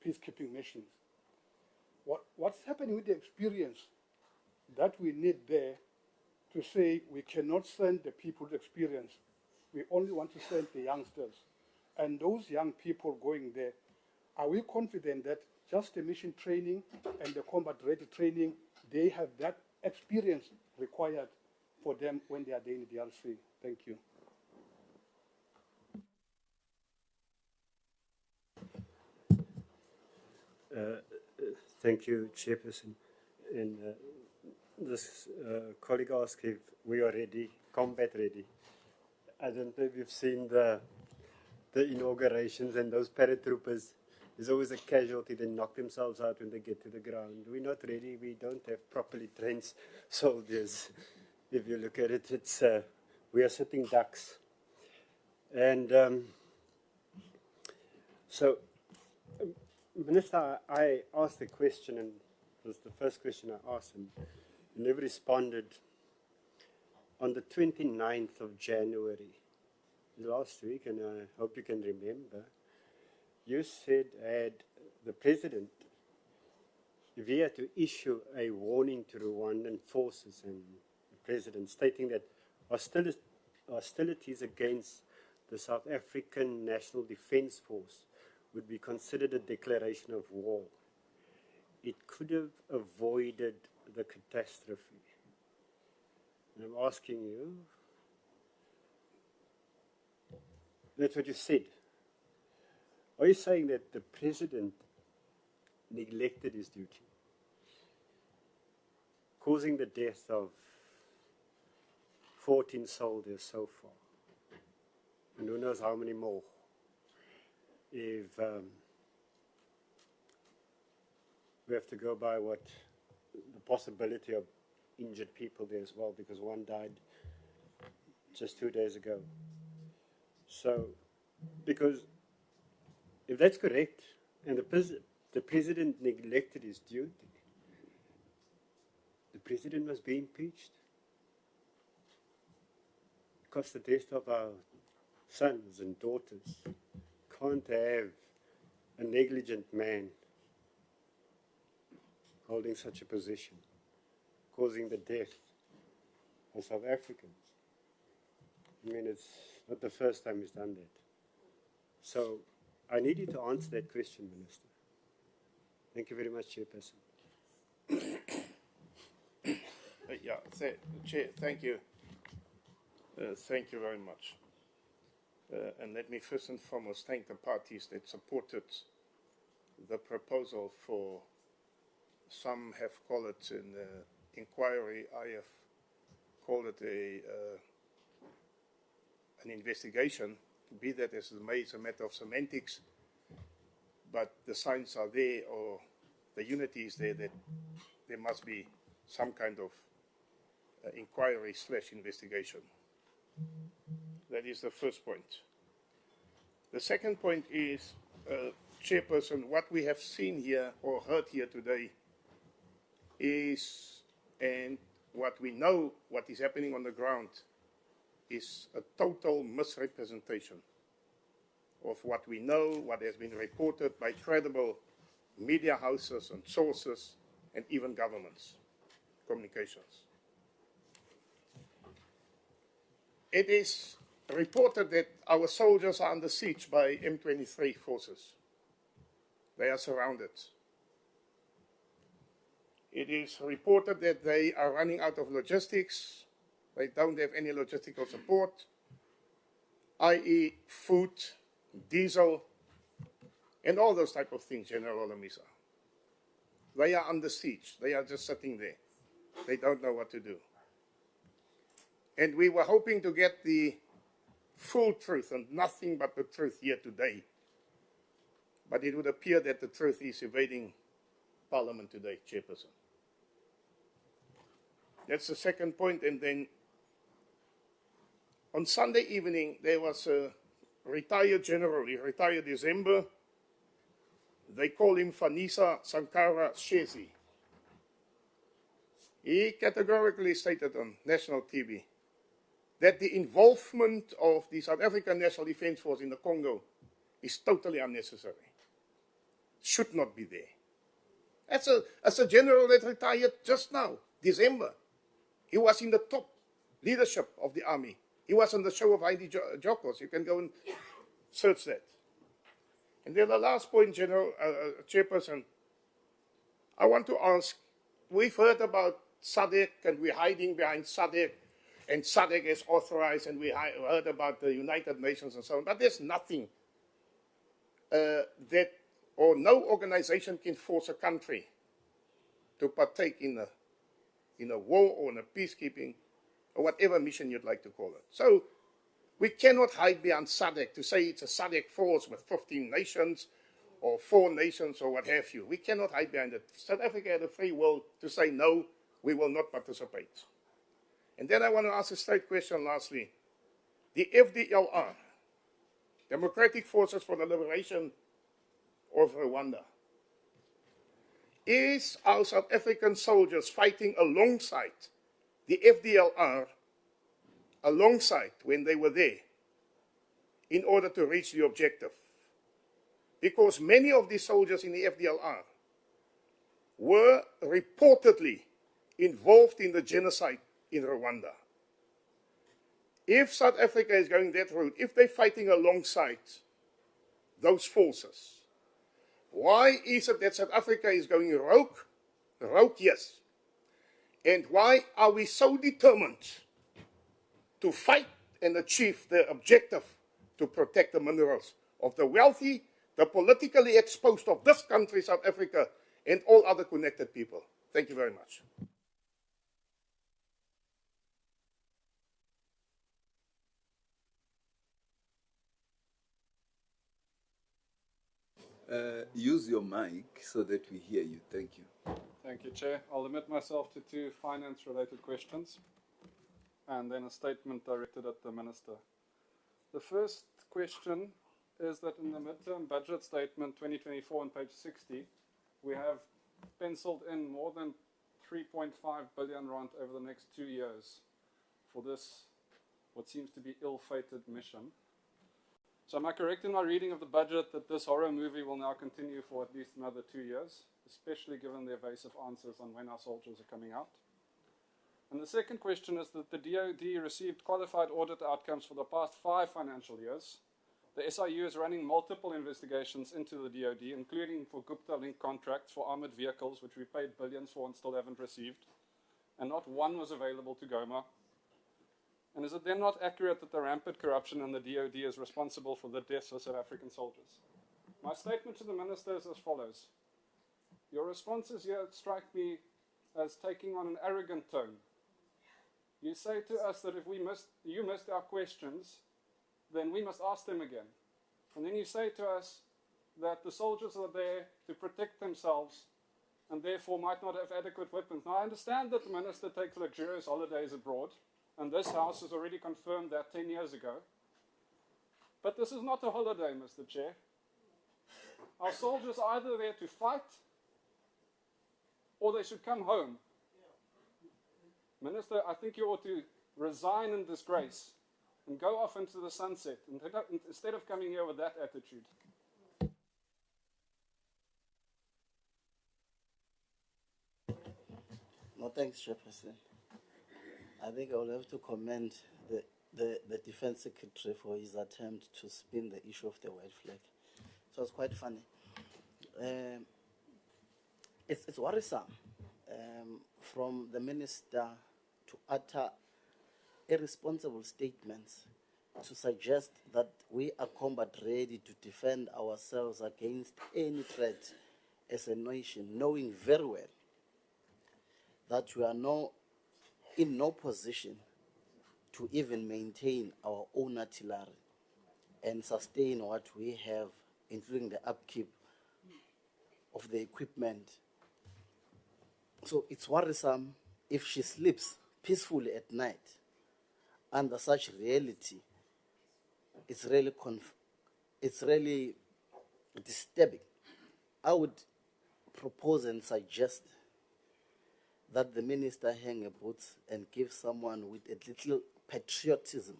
peacekeeping missions. What's happening with the experience that we need there to say we cannot send the people with experience. We only want to send the youngsters. And those young people going there, are we confident that just the mission training and the combat-ready training, they have that experience required for them when they are there in the DRC? Thank you. Thank you, Chairperson. And this colleague asked if we are ready, combat ready. I don't know if you've seen the inaugurations, and those paratroopers, there's always a casualty. They knock themselves out when they get to the ground. We're not ready. We don't have properly trained soldiers. If you look at it, it's we are sitting ducks. And so, Minister, I asked a question, and it was the first question I asked, and you never responded. On the 29th of January, last week, and I hope you can remember, you said had the President, if he had to issue a warning to Rwandan forces and the President stating that hostilities against the South African National Defence Force would be considered a declaration of war, it could have avoided the catastrophe. And I'm asking you, that's what you said. Are you saying that the President neglected his duty, causing the death of 14 soldiers so far, and who knows how many more? If we have to go by what the possibility of injured people there as well, because one died just 2 days ago. So, because if that's correct, and the President neglected his duty, the President must be impeached. Because the death of our sons and daughters can't have a negligent man holding such a position, causing the death of South Africans. I mean, it's not the first time he's done that. So I need you to answer that question, Minister. Thank you very much, Chairperson. Chair, thank you. Thank you very much. And let me first and foremost thank the parties that supported the proposal for, some have called it an inquiry, I have called it an investigation, be that as it may, it's a matter of semantics, but the signs are there, or the unity is there, that there must be some kind of inquiry/investigation. That is the first point. The second point is, Chairperson, what we have seen here or heard here today is, and what we know, what is happening on the ground, is a total misrepresentation of what we know, what has been reported by credible media houses and sources, and even governments, communications. It is reported that our soldiers are under siege by M23 forces. They are surrounded. It is reported that they are running out of logistics. They don't have any logistical support, i.e. food, diesel, and all those type of things, General Olamisa. They are under siege. They are just sitting there. They don't know what to do. And we were hoping to get the full truth and nothing but the truth here today. But it would appear that the truth is evading Parliament today, Chairperson. That's the second point. And then on Sunday evening, there was a retired general, he retired December. They call him Fanisa Sankara Shesi. He categorically stated on national TV that the involvement of the South African National Defence Force in the Congo is totally unnecessary. Should not be there. As a general that retired just now, December, he was in the top leadership of the army. He was on the show of Heidi Jokos. You can go and search that. And then the last point, General Chairperson, I want to ask, we've heard about SADC and we're hiding behind SADC, and SADC is authorized, and we heard about the United Nations and so on, but there's nothing no organization can force a country to partake in a war or in a peacekeeping or whatever mission you'd like to call it. So we cannot hide behind SADC to say it's a SADC force with 15 nations or 4 nations or what have you. We cannot hide behind it. South Africa had a free will to say, no, we will not participate. And then I want to ask a straight question lastly. The FDLR, Democratic Forces for the Liberation of Rwanda, is our South African soldiers fighting alongside the FDLR, alongside when they were there, in order to reach the objective? Because many of these soldiers in the FDLR were reportedly involved in the genocide in Rwanda. If South Africa is going that route, if they're fighting alongside those forces, why is it that South Africa is going rogue? Rogue, yes. And why are we so determined to fight and achieve the objective to protect the minerals of the wealthy, the politically exposed of this country, South Africa, and all other connected people? Thank you very much. Use your mic so that we hear you. Thank you. Thank you, Chair. I'll limit myself to 2 finance-related questions and then a statement directed at the Minister. The first question is that in the midterm budget statement 2024 on page 60, we have penciled in more than 3.5 billion rand over the next 2 years for this, what seems to be ill-fated mission. So am I correct in my reading of the budget that this horror movie will now continue for at least another 2 years, especially given the evasive answers on when our soldiers are coming out? And the second question is that the DoD received qualified audit outcomes for the past 5 financial years. The SIU is running multiple investigations into the DoD, including for Gupta-linked contracts for armored vehicles, which we paid billions for and still haven't received, and not one was available to Goma. And is it then not accurate that the rampant corruption in the DoD is responsible for the deaths of South African soldiers? My statement to the Minister is as follows. Your responses here strike me as taking on an arrogant tone. You say to us that if you missed our questions, then we must ask them again. And then you say to us that the soldiers are there to protect themselves and therefore might not have adequate weapons. Now, I understand that the Minister takes luxurious holidays abroad, and this House has already confirmed that 10 years ago. But this is not a holiday, Mr. Chair. Our soldiers are either there to fight or they should come home. Minister, I think you ought to resign in disgrace and go off into the sunset instead of coming here with that attitude. No, thanks, Chairperson. I think I will have to commend the Defense Secretary for his attempt to spin the issue of the white flag. So it's quite funny. It's worrisome from the Minister to utter irresponsible statements to suggest that we are combat ready to defend ourselves against any threat as a nation, knowing very well that we are in no position to even maintain our own artillery and sustain what we have, including the upkeep of the equipment. So it's worrisome if she sleeps peacefully at night under such reality. It's really disturbing. I would propose and suggest that the Minister hang her boots and give someone with a little patriotism,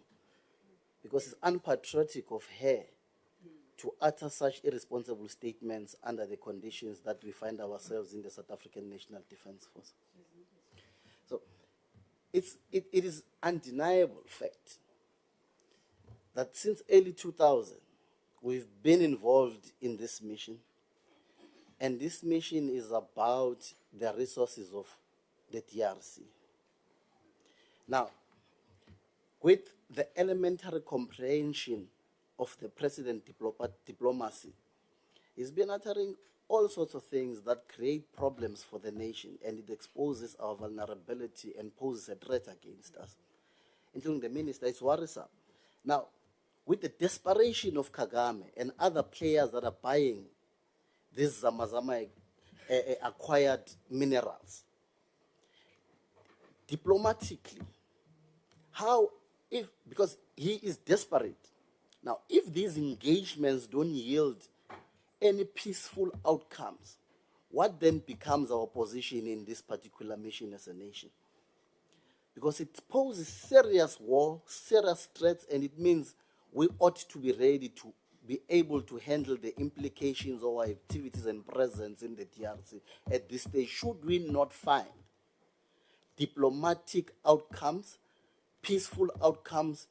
because it's unpatriotic of her to utter such irresponsible statements under the conditions that we find ourselves in the South African National Defence Force. So it is undeniable fact that since early 2000, we've been involved in this mission, and this mission is about the resources of the DRC. Now, with the elementary comprehension of the president diplomacy, he's been uttering all sorts of things that create problems for the nation, and it exposes our vulnerability and poses a threat against us, including the minister. It's worrisome. Now, with the desperation of Kagame and other players that are buying these Zamazama acquired minerals, diplomatically, because he is desperate. Now, if these engagements don't yield any peaceful outcomes, what then becomes our position in this particular mission as a nation? Because it poses serious war, serious threats, and it means we ought to be ready to be able to handle the implications of our activities and presence in the DRC at this stage, should we not find diplomatic outcomes, peaceful outcomes,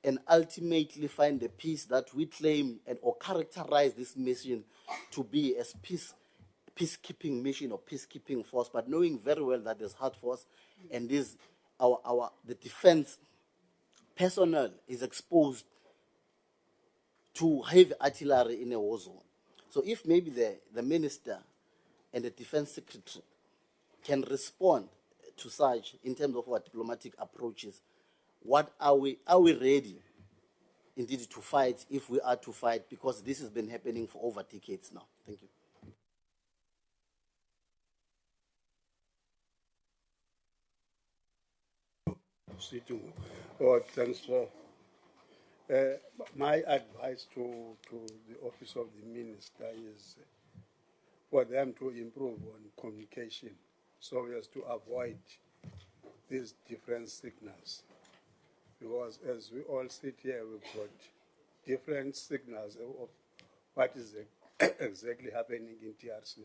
and ultimately find the peace that we claim and or characterize this mission to be as peacekeeping mission or peacekeeping force, but knowing very well that there's hard force and the defense personnel is exposed to heavy artillery in a war zone. So if maybe the minister and the defense secretary can respond to such in terms of our diplomatic approaches, what are we ready indeed to fight if we are to fight, because this has been happening for over decades now. Thank you. Oh, thanks, sir. My advice to the office of the minister is for them to improve on communication so as to avoid these different signals. Because as we all sit here, we've got different signals of what is exactly happening in TRC.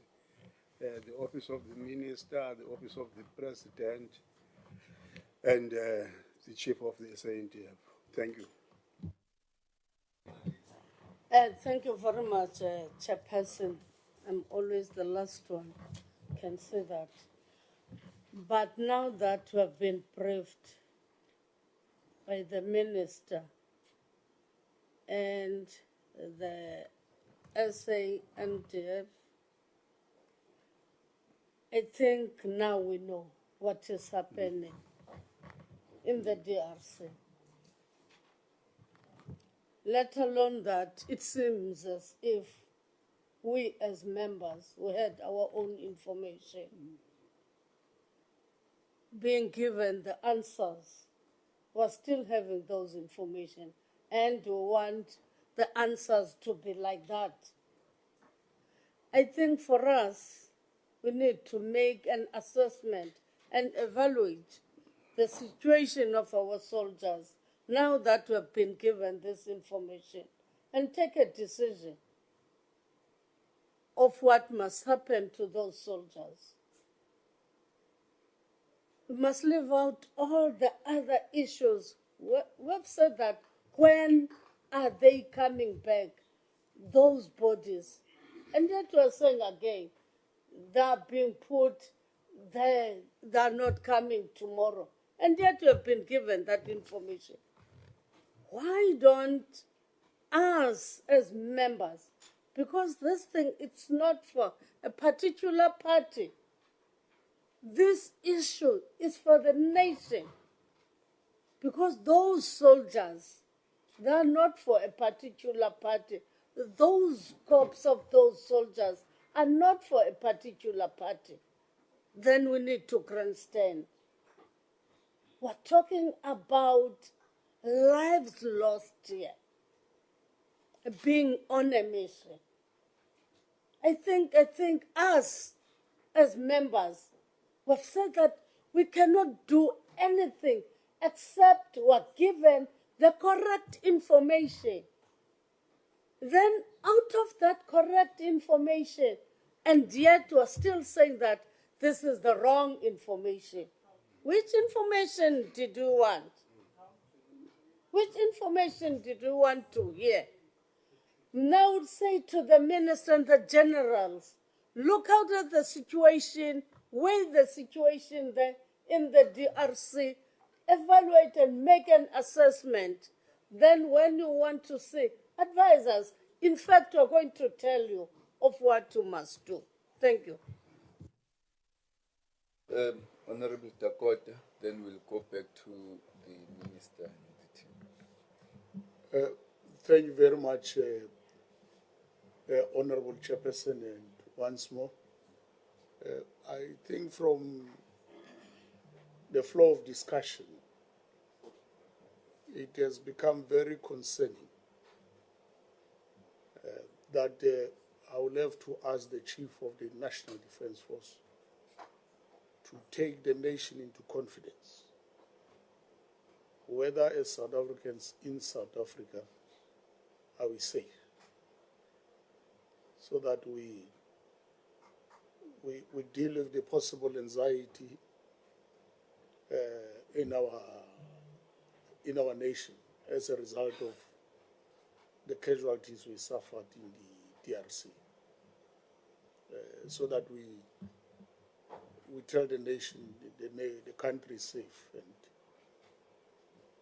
The office of the minister, the office of the president, and the chief of the SANDF. Thank you. Thank you very much, Chairperson. I'm always the last one, can say that. But now that we have been briefed by the minister and the SANDF, I think now we know what is happening in the DRC. Let alone that it seems as if we as members, we had our own information. Being given the answers, we're still having those information, and we want the answers to be like that. I think for us, we need to make an assessment and evaluate the situation of our soldiers now that we have been given this information, and take a decision of what must happen to those soldiers. We must leave out all the other issues. We've said that when are they coming back, those bodies? And yet we're saying again, they're being put there, they're not coming tomorrow. And yet we have been given that information. Why don't us as members, because this thing, it's not for a particular party. This issue is for the nation. Because those soldiers, they are not for a particular party. Those corps of those soldiers are not for a particular party. Then we need to grandstand. We're talking about lives lost here, being on a mission. I think us as members, we've said that we cannot do anything except we're given the correct information. then out of that correct information, and yet you are still saying that this is the wrong information. Which information did you want? Which information did you want to hear? Now say to the minister and the generals, look out at the situation, weigh the situation there in the DRC, evaluate and make an assessment. Then when you want to say, advise us. In fact, we're going to tell you of what you must do. Thank you. Honorable Dakota, then we'll go back to the minister and the team. Thank you very much, Honorable Chairperson, and once more. I think from the flow of discussion, it has become very concerning that I will have to ask the Chief of the National Defence Force to take the nation into confidence, whether as South Africans in South Africa are we safe, so that we deal with the possible anxiety in our nation as a result of the casualties we suffered in the DRC, so that we tell the nation the country is safe and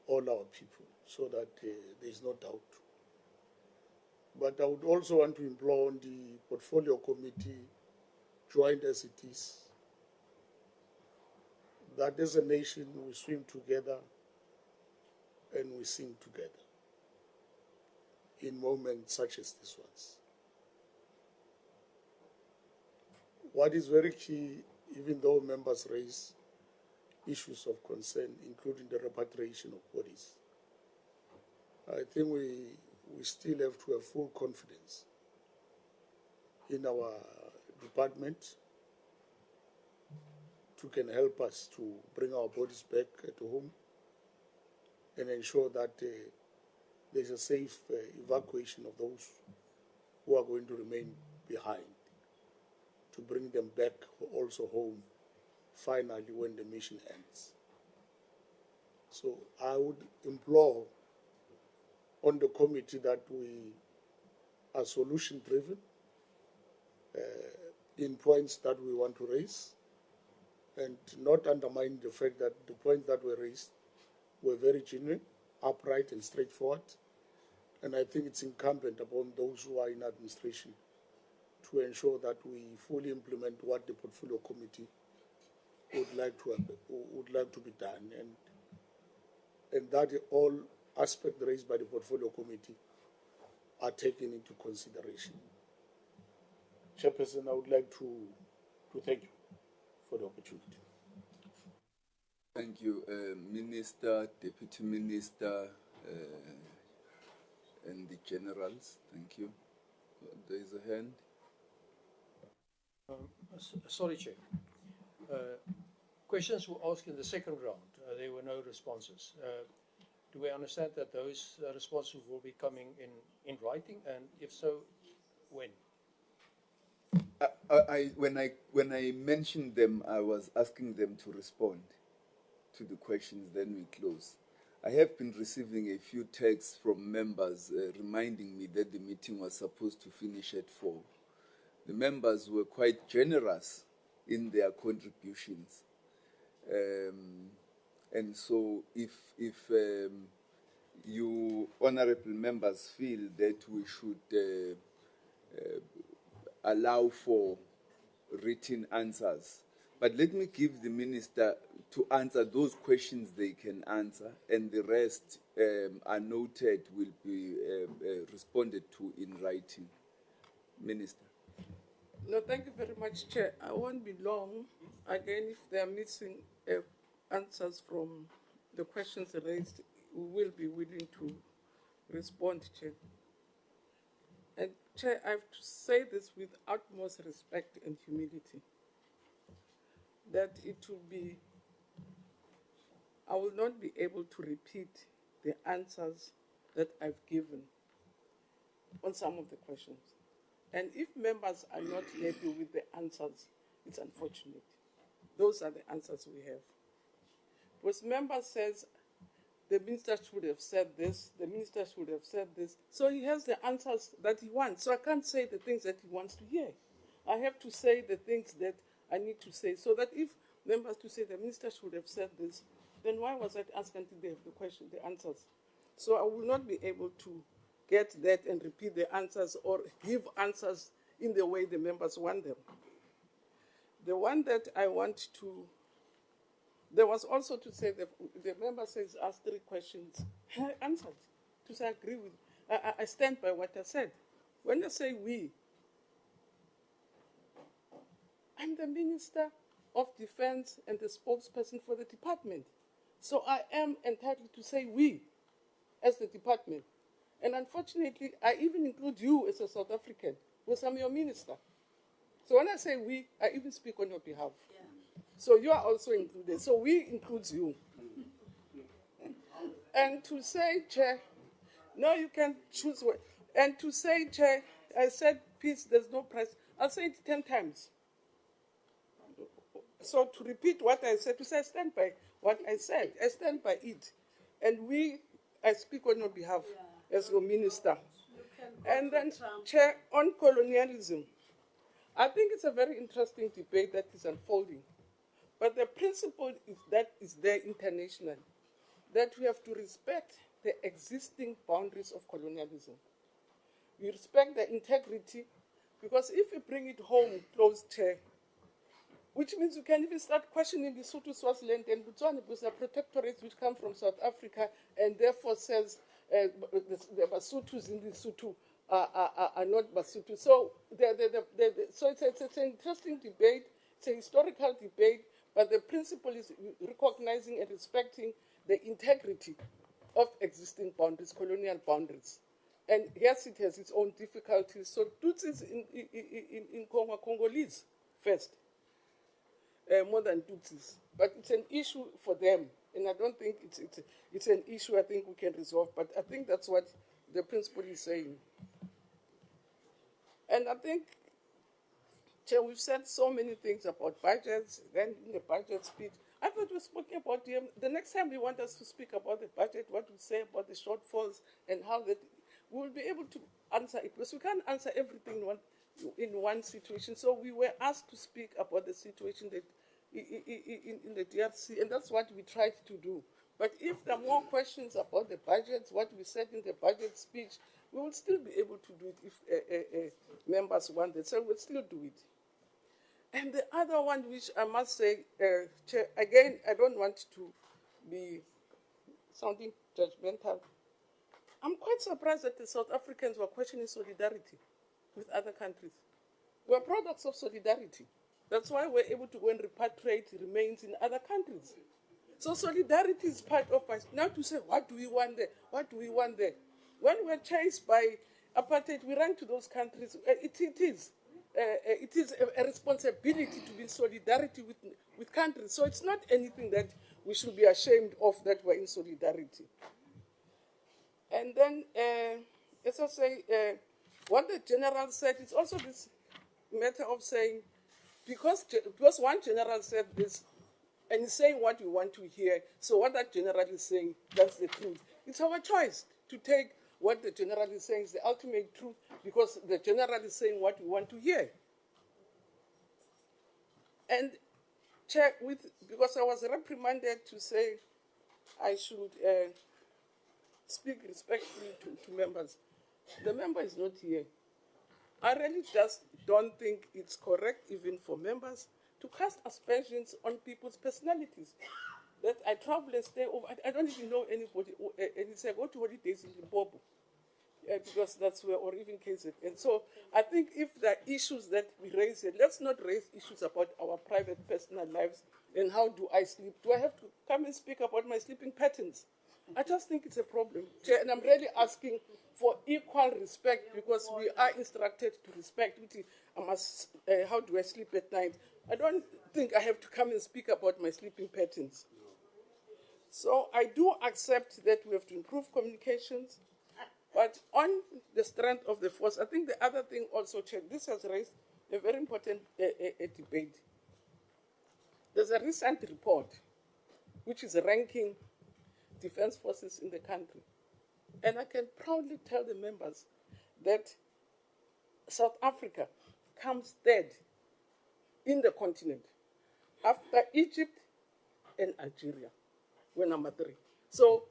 all our people, so that there is no doubt. But I would also want to implore on the Portfolio Committee, joined as it is, that as a nation we swim together and we sing together in moments such as this ones. What is very key, even though members raise issues of concern, including the repatriation of bodies, I think we still have to have full confidence in our department to can help us to bring our bodies back at home and ensure that there's a safe evacuation of those who are going to remain behind, to bring them back also home finally when the mission ends. So I would implore on the committee that we are solution driven in points that we want to raise, and not undermine the fact that the points that were raised were very genuine, upright and straightforward. And I think it's incumbent upon those who are in administration to ensure that we fully implement what the Portfolio Committee would like to be done, and that all aspects raised by the Portfolio Committee are taken into consideration. Chairperson, I would like to thank you for the opportunity. Thank you, Minister, Deputy Minister, and the generals. Thank you. There is a hand. Sorry, Chair. Questions were asked in the second round. There were no responses. Do we understand that those responses will be coming in writing, and if so, when? When I mentioned them, I was asking them to respond to the questions, then we close. I have been receiving a few texts from members reminding me that the meeting was supposed to finish at 4. The members were quite generous in their contributions. And so if you honorable members feel that we should allow for written answers, but let me give the minister to answer those questions they can answer, and the rest are noted, will be responded to in writing. Minister. No, thank you very much, Chair. I won't be long. Again, if they are missing answers from the questions raised, we will be willing to respond, Chair. And Chair, I have to say this with utmost respect and humility, that it will be, I will not be able to repeat the answers that I've given on some of the questions. And if members are not happy with the answers, it's unfortunate. Those are the answers we have. Because member says, the minister should have said this, the minister should have said this. So he has the answers that he wants. So I can't say the things that he wants to hear. I have to say the things that I need to say. So that if members to say the minister should have said this, then why was I asked until they have the answers? So I will not be able to get that and repeat the answers or give answers in the way the members want them. The one that I want to, there was also to say that the member says asked 3 questions. I answered to say I agree with, I stand by what I said. When I say we, I'm the Minister of Defense and the spokesperson for the department. So I am entitled to say we as the department. And unfortunately, I even include you as a South African, because I'm your minister. So when I say we, I even speak on your behalf. Yeah. So you are also included. So we includes you. And to say, Chair, no, you can choose one. And to say, Chair, I said peace, there's no price. I'll say it 10 times. So to repeat what I said, to say I stand by what I said, I stand by it. And I speak on your behalf as your minister. And then, Chair, on colonialism, I think it's a very interesting debate that is unfolding. But the principle is that is there internationally, that we have to respect the existing boundaries of colonialism. We respect the integrity, because if we bring it home close, Chair, which means you can even start questioning the Lesotho, Swaziland, and Botswana, because they're protectorates which come from South Africa, and therefore says the Basutus in Lesotho are not Basutu. So, so it's an interesting debate, it's a historical debate, but the principle is recognizing and respecting the integrity of existing boundaries, colonial boundaries. And yes, it has its own difficulties. So Tutsis in Congo are Congolese first, more than Tutsis. But it's an issue for them. And I don't think it's an issue I think we can resolve. But I think that's what the principle is saying. And I think, Chair, we've said so many things about budgets. Then in the budget speech, I thought we were speaking about the next time we want us to speak about the budget, what we say about the shortfalls and how that we will be able to answer it. Because we can't answer everything in one situation. So we were asked to speak about the situation that in the DRC, and that's what we tried to do. But if there are more questions about the budgets, what we said in the budget speech, we will still be able to do it if members want it. So we'll still do it. And the other one, which I must say, Chair, again, I don't want to be sounding judgmental. I'm quite surprised that the South Africans were questioning solidarity with other countries. We're products of solidarity. That's why we're able to go and repatriate remains in other countries. So solidarity is part of us. Now to say, what do we want there? What do we want there? When we're chased by apartheid, we ran to those countries. It is a responsibility to be in solidarity with countries. So it's not anything that we should be ashamed of that we're in solidarity. And then, as I say, what the general said, it's also this matter of saying, because one general said this, and he's saying what we want to hear, so what that general is saying, that's the truth. It's our choice to take what the general is saying is the ultimate truth, because the general is saying what we want to hear. And Chair, because I was reprimanded to say I should speak respectfully to members. The member is not here. I really just don't think it's correct, even for members, to cast aspersions on people's personalities. That I travel and stay over. I don't even know anybody. And it's I go to holidays in Limpopo, because that's where, or even KZN. And so I think if there are issues that we raise here, let's not raise issues about our private personal lives and how do I sleep. Do I have to come and speak about my sleeping patterns? I just think it's a problem, Chair, and I'm really asking for equal respect, because we are instructed to respect. I must, how do I sleep at night? I don't think I have to come and speak about my sleeping patterns. So I do accept that we have to improve communications. But on the strength of the force, I think the other thing also, Chair, this has raised a very important debate. There's a recent report which is ranking defense forces in the country. And I can proudly tell the members that South Africa comes third in the continent after Egypt and Algeria. We're number 3. So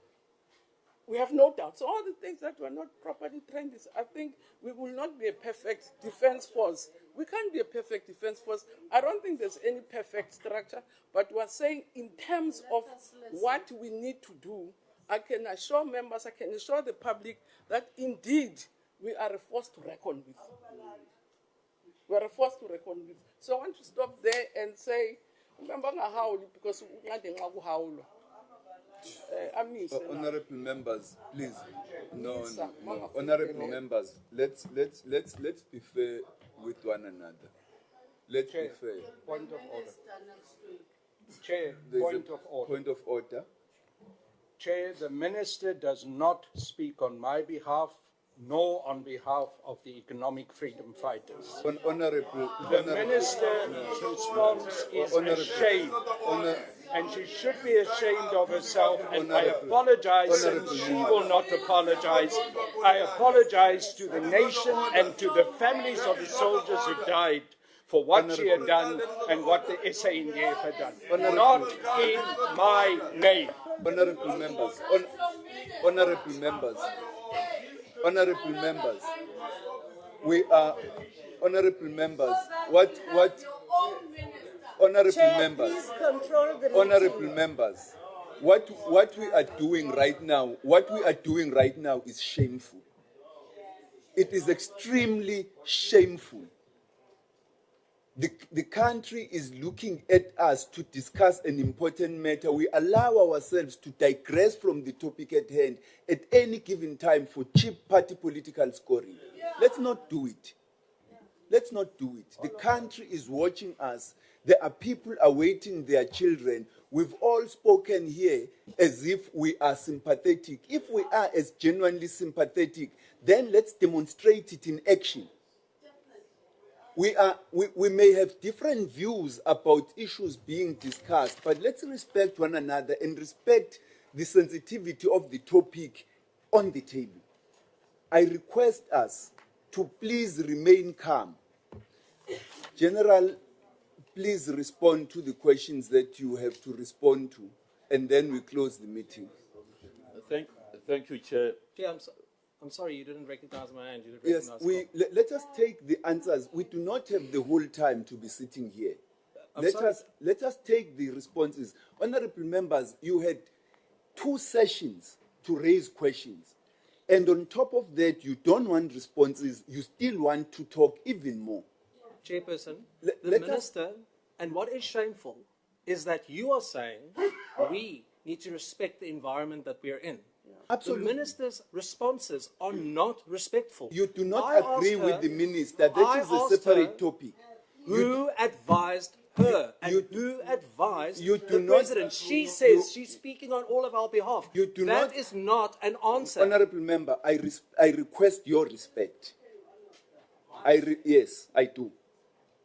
we have no doubt. So all the things that were not properly trained is, I think we will not be a perfect defense force. We can't be a perfect defense force. I don't think there's any perfect structure, but we're saying in terms of what we need to do, I can assure members, I can assure the public that indeed we are a force to reckon with. We are a force to reckon with. So I want to stop there and say, remember because honorable members, please. No. Honorable members, let's be fair with one another. Let's be fair. Point of order. Chair, Point of order. Chair, the Minister does not speak on my behalf nor on behalf of the economic freedom fighters. The Minister's response is a shame. And she should be ashamed of herself, and I apologize, and she will not apologize. I apologize to the nation and to the families of the soldiers who died for what she had done and what the SANDF had done. Not in my name. Honorable members, we are honorable members. Honorable members, what we are doing right now is shameful. It is extremely shameful. The country is looking at us to discuss an important matter. We allow ourselves to digress from the topic at hand at any given time for cheap party political scoring. Let's not do it. Let's not do it. The country is watching us. There are people awaiting their children. We've all spoken here as if we are sympathetic. If we are as genuinely sympathetic, then let's demonstrate it in action. We may have different views about issues being discussed, but let's respect one another and respect the sensitivity of the topic on the table. I request us to please remain calm. General, please respond to the questions that you have to respond to, and then we close the meeting. Thank you, Chair. Chair, I'm sorry, you didn't recognize my hand. You didn't Yes, recognize let us take the answers. We do not have the whole time to be sitting here. Let us take the responses. Honorable members, you had 2 sessions to raise questions. And on top of that, you don't want responses. You still want to talk even more. Chairperson, the Minister, and what is shameful is that you are saying we need to respect the environment that we are in. Absolutely. The Minister's responses are not respectful. You do not agree with the Minister. That is a separate topic. Who advised her? And who advised the President? She says she's speaking on all of our behalf. That is not an answer. Honorable Member, I request your respect. Yes, I do.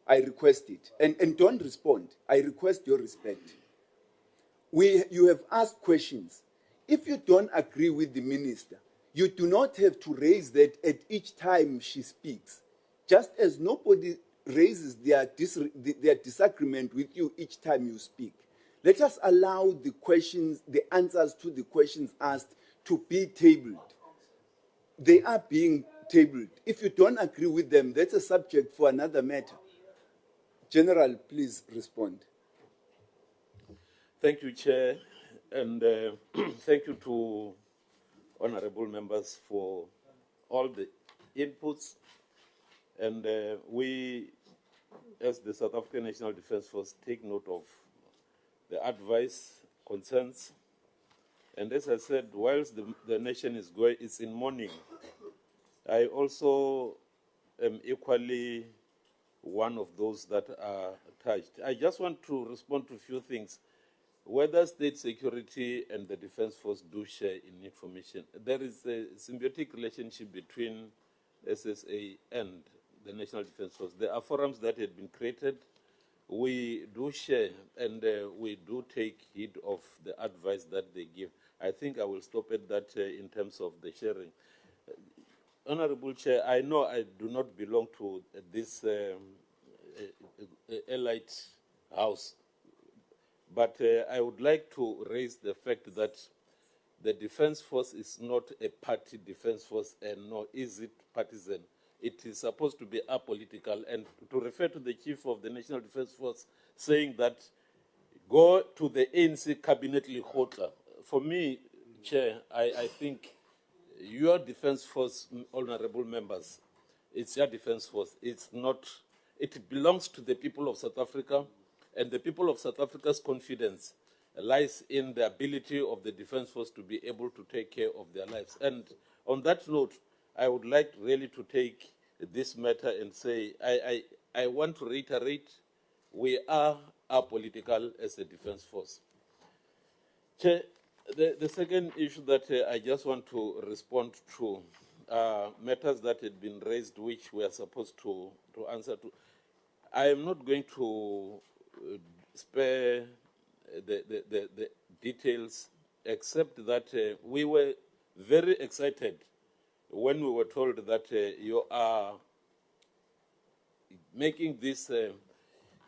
I request it. And don't respond. I request your respect. You have asked questions. If you don't agree with the Minister, you do not have to raise that at each time she speaks. Just as nobody raises their disagreement with you each time you speak. Let us allow the questions, the answers to the questions asked to be tabled. They are being tabled. If you don't agree with them, that's a subject for another matter. General, please respond. Thank you, Chair, and thank you to honorable members for all the inputs. And we, as the South African National Defence Force, take note of the advice, concerns. And as I said, whilst the nation is in mourning, I also am equally one of those that are touched. I just want to respond to a few things. whether state security and the defense force do share in information. There is a symbiotic relationship between SSA and the National Defense Force. There are forums that had been created. We do share and we do take heed of the advice that they give. I think I will stop at that in terms of the sharing. Honorable Chair, I know I do not belong to this elite house, but I would like to raise the fact that the Defense Force is not a party defense force, and nor is it partisan. It is supposed to be apolitical. And to refer to the Chief of the National Defense Force saying that go to the ANC Cabinet Lekgotla, for me, Chair, I think your Defense Force, honorable members, it's your Defense Force. It's not, it belongs to the people of South Africa, and the people of South Africa's confidence lies in the ability of the Defense Force to be able to take care of their lives. And on that note, I would like really to take this matter and say, I want to reiterate, we are apolitical as a Defense Force. Chair, the second issue that I just want to respond to matters that had been raised which we are supposed to answer to. I am not going to spare the details, except that we were very excited when we were told that you are making this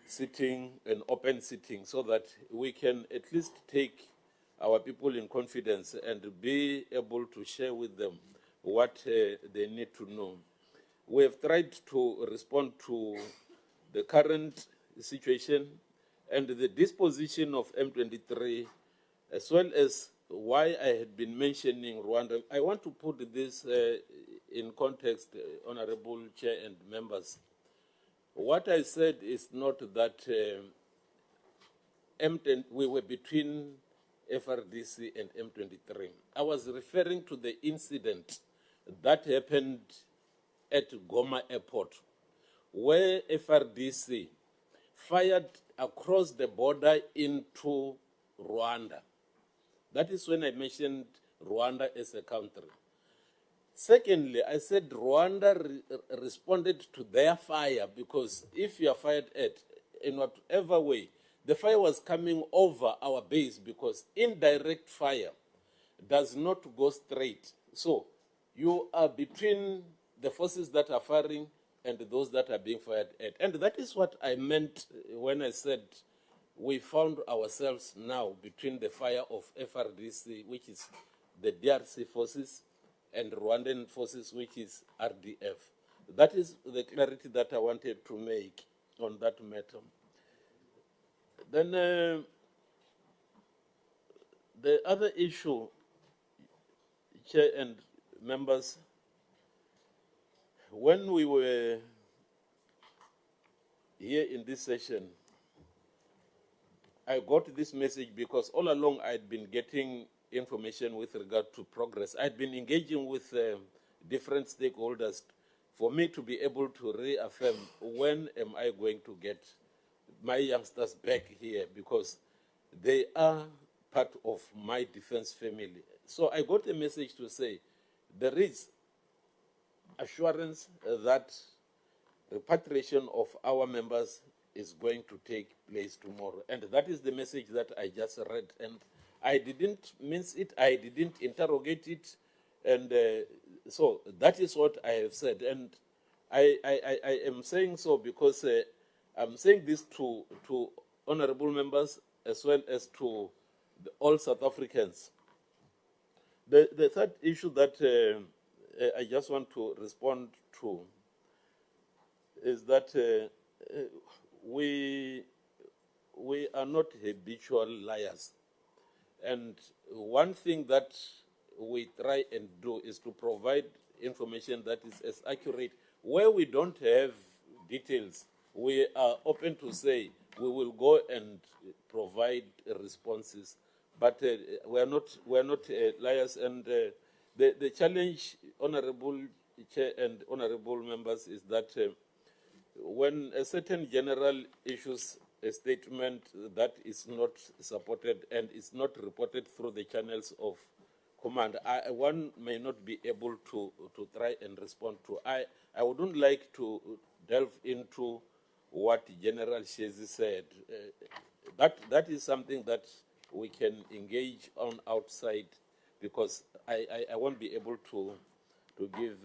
sitting an open sitting so that we can at least take our people in confidence and be able to share with them what they need to know. We have tried to respond to the current situation and the disposition of M23, as well as why I had been mentioning Rwanda. I want to put this in context, Honorable Chair and members. What I said is not that we were between FRDC and M23. I was referring to the incident that happened at Goma Airport, where FRDC fired across the border into Rwanda. That is when I mentioned Rwanda as a country. Secondly, I said Rwanda responded to their fire, because if you are fired at, in whatever way, the fire was coming over our base, because indirect fire does not go straight. So you are between the forces that are firing and those that are being fired at. And that is what I meant when I said we found ourselves now between the fire of FRDC, which is the DRC forces, and Rwandan forces, which is RDF. That is the clarity that I wanted to make on that matter. Then the other issue, Chair and members, when we were here in this session, I got this message because all along I'd been getting information with regard to progress. I'd been engaging with different stakeholders for me to be able to reaffirm when am I going to get my youngsters back here, because they are part of my defense family. So I got a message to say there is assurance that repatriation of our members is going to take place tomorrow. And that is the message that I just read. And I didn't mince it, I didn't interrogate it. And so that is what I have said. And I am saying so because I'm saying this to honorable members as well as to all South Africans. The third issue that I just want to respond to is that we are not habitual liars. And one thing that we try and do is to provide information that is as accurate. Where we don't have details, we are open to say we will go and provide responses. But we are not liars. And the challenge, Honorable Chair and Honorable members, is that when certain general issues a statement that is not supported and is not reported through the channels of command, one may not be able to try and respond to. I wouldn't like to delve into what General Shezi said. That is something that we can engage on outside, because I won't be able to give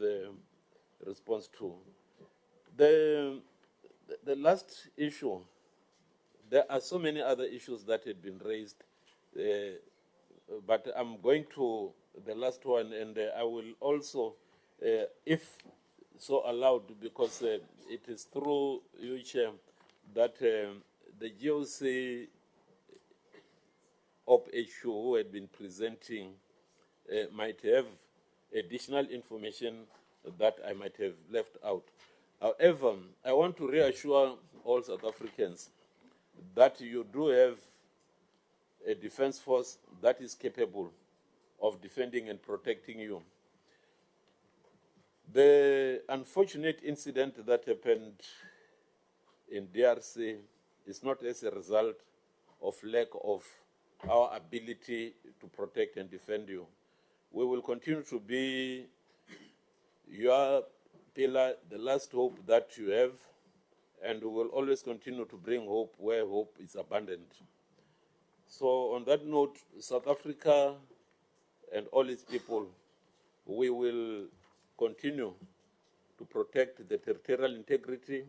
response to. The last issue, there are so many other issues that had been raised, but I'm going to the last one, and I will also, if so allowed, because it is through you, Chair, that the GOC OP-HQ who had been presenting might have additional information that I might have left out. However, I want to reassure all South Africans that you do have a defense force that is capable of defending and protecting you. The unfortunate incident that happened in DRC is not as a result of lack of our ability to protect and defend you. We will continue to be your pillar, the last hope that you have, and we will always continue to bring hope where hope is abundant. So on that note, South Africa and all its people, we will continue to protect the territorial integrity.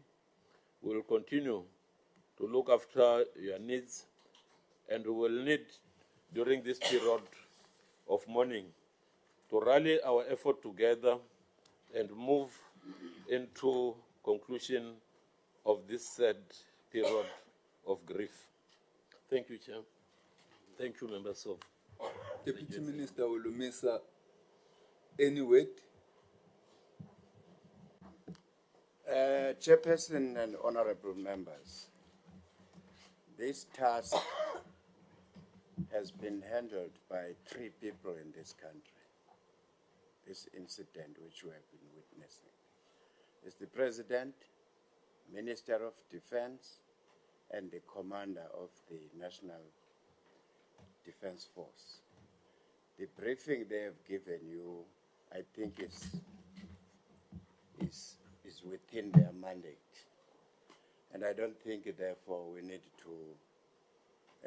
We will continue to look after your needs, and we will need, during this period of mourning, to rally our effort together and move into conclusion of this sad period of grief. Thank you, Chair. Thank you, members of Deputy Minister Olumisa, any word? Chairperson and honorable members, this task has been handled by 3 people in this country. This incident which we have been witnessing is the President, Minister of Defense, and the Commander of the National Defense Force. The briefing they have given you, I think, is within their mandate. And I don't think, therefore, we need to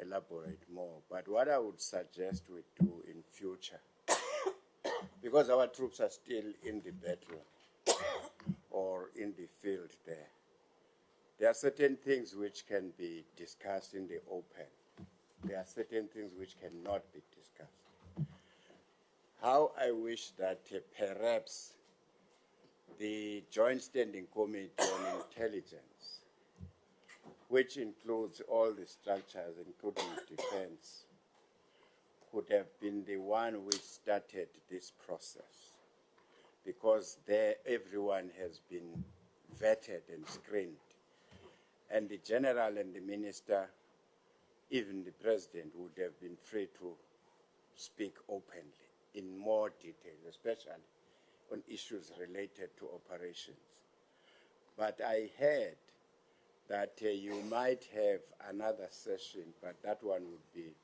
elaborate more. But what I would suggest we do in future, because our troops are still in the battle or in the field there are certain things which can be discussed in the open. There are certain things which cannot be discussed. How I wish that perhaps the Joint Standing Committee on Intelligence, which includes all the structures, including defense, could have been the one which started this process, because there everyone has been vetted and screened. And the general and the minister, even the president, would have been free to speak openly in more detail, especially on issues related to operations. But I heard that you might have another session, but that one would be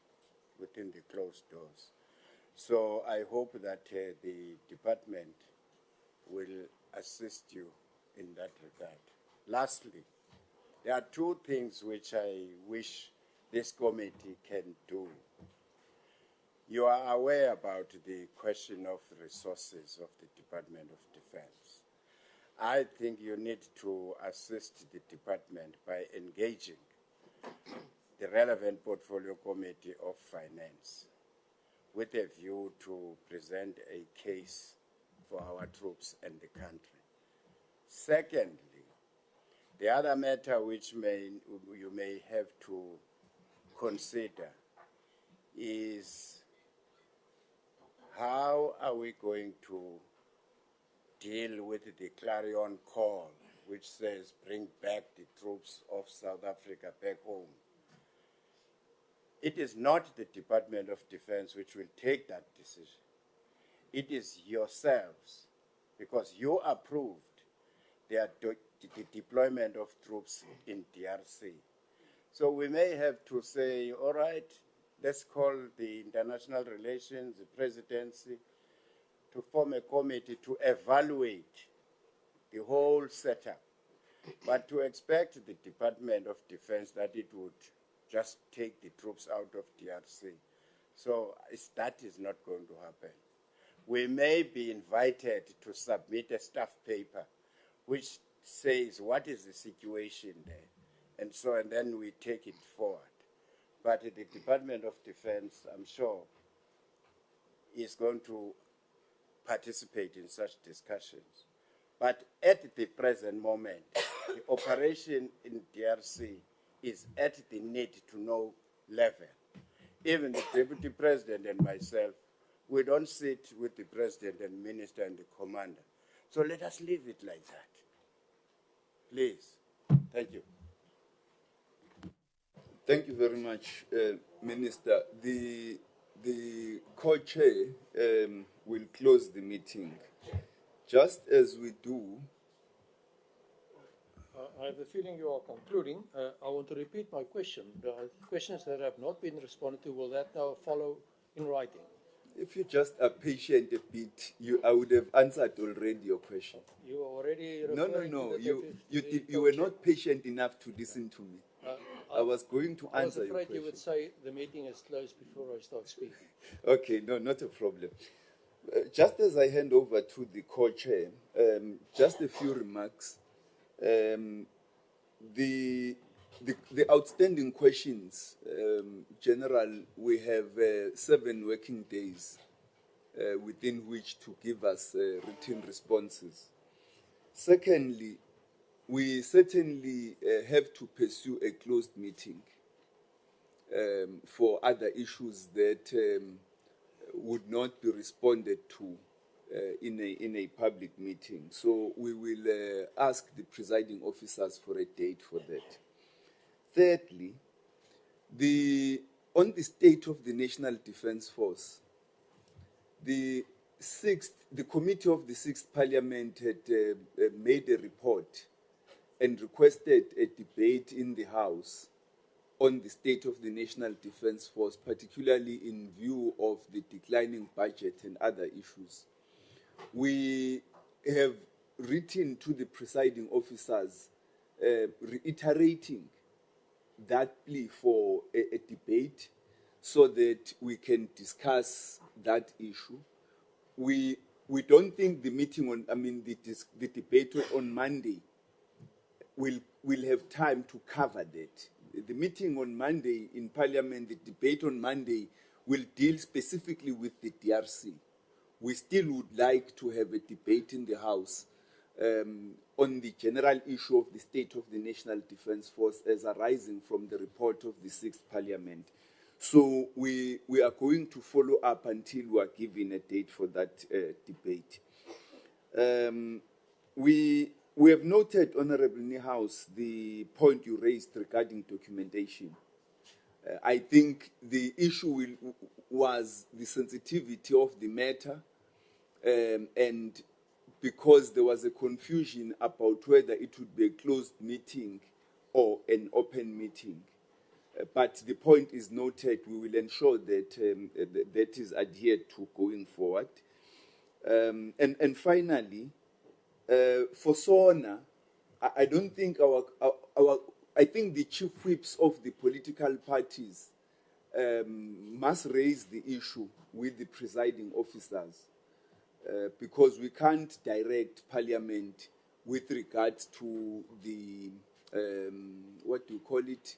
within the closed doors. So I hope that the department will assist you in that regard. Lastly, there are 2 things which I wish this committee can do. You are aware about the question of resources of the Department of Defense. I think you need to assist the department by engaging the relevant portfolio committee of finance with a view to present a case for our troops and the country. Secondly, the other matter which you may have to consider is how are we going to deal with the clarion call which says bring back the troops of South Africa back home. It is not the Department of Defense which will take that decision. It is yourselves, because you approved the deployment of troops in DRC. So we may have to say, all right, let's call the international relations, the presidency, to form a committee to evaluate the whole setup. But to expect the Department of Defense that it would just take the troops out of DRC, so that is not going to happen. We may be invited to submit a staff paper which says what is the situation there, and then we take it forward. But the Department of Defense, I'm sure, is going to participate in such discussions. But at the present moment, the operation in DRC is at the need-to-know level. Even the Deputy President and myself, we don't sit with the President and Minister and the Commander. So let us leave it like that. Please. Thank you. Thank you very much, Minister. The co-chair will close the meeting. Just as we do. I have a feeling you are concluding. I want to repeat my question. The questions that have not been responded to, will that now follow in writing? If you just are patient a bit, I would have answered already your question. You are already No. You were not patient enough to listen to me. I was going to answer your question. I was afraid you would say the meeting is closed before I start speaking. Okay, no, not a problem. Just as I hand over to the co-chair, just a few remarks. The outstanding questions, General, we have 7 working days within which to give us written responses. Secondly, we certainly have to pursue a closed meeting for other issues that would not be responded to in a public meeting. So we will ask the presiding officers for a date for that. Thirdly, on the state of the National Defence Force, the committee of the 6th Parliament had made a report and requested a debate in the House on the state of the National Defence Force, particularly in view of the declining budget and other issues. We have written to the presiding officers reiterating that plea for a debate so that we can discuss that issue. We don't think the meeting the debate on Monday will have time to cover that. The meeting on Monday in Parliament, the debate on Monday, will deal specifically with the DRC. We still would like to have a debate in the House on the general issue of the state of the National Defence Force as arising from the report of the 6th Parliament. So we are going to follow up until we are given a date for that debate. We have noted, Honourable Niehaus, the point you raised regarding documentation. I think the issue was the sensitivity of the matter, and because there was a confusion about whether it would be a closed meeting or an open meeting. But the point is noted. We will ensure that that is adhered to going forward. And finally, for SONA, I don't think I think the chief whips of the political parties must raise the issue with the presiding officers because we can't direct Parliament with regard to the, what do you call it?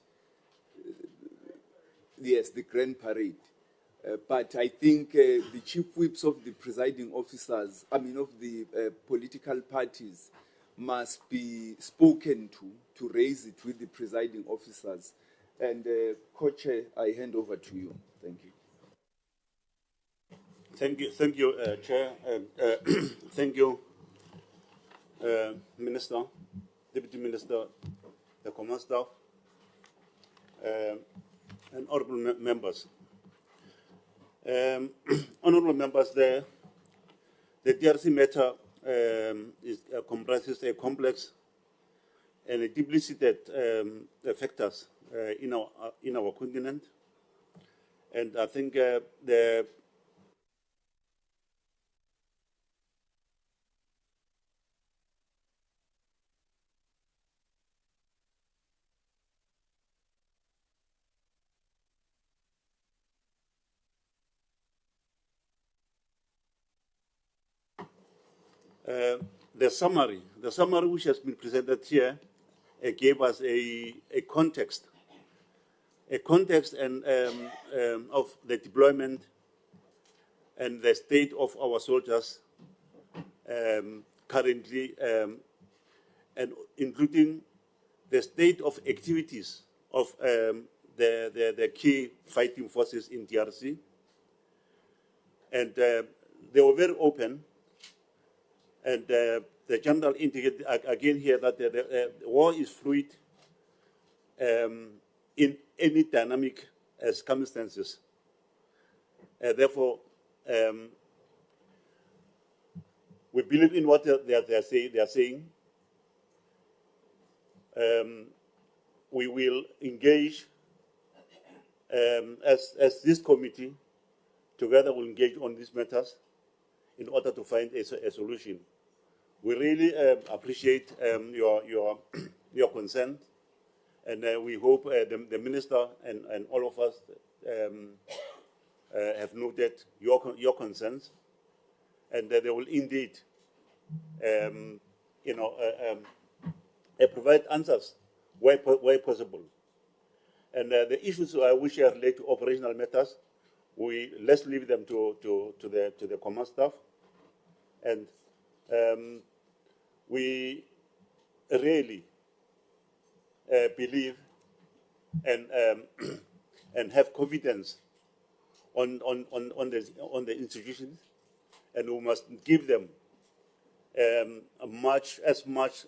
Yes, the Grand Parade. But I think the chief whips of the presiding officers, of the political parties, must be spoken to raise it with the presiding officers. And Co-Chair, I hand over to you. Thank you. Thank you, Chair. Thank you, Minister, Deputy Minister, the Command Staff, and honourable members. Honourable members, the DRC matter comprises a complex and deeply seated factors in our continent. And I think the summary which has been presented here gave us a context and of the deployment and the state of our soldiers currently, and including the state of activities of the key fighting forces in DRC. And they were very open. And the general indicated again here that the war is fluid in any dynamic circumstances. Therefore, we believe in what they are saying. We will engage as this committee together. Will engage on these matters in order to find a solution. We really appreciate your consent, and we hope the minister and all of us have noted your concerns, and that they will indeed, provide answers where possible. And the issues which are related to operational matters, let's leave them to the command staff, and we really believe and have confidence on the institutions, and we must give them as much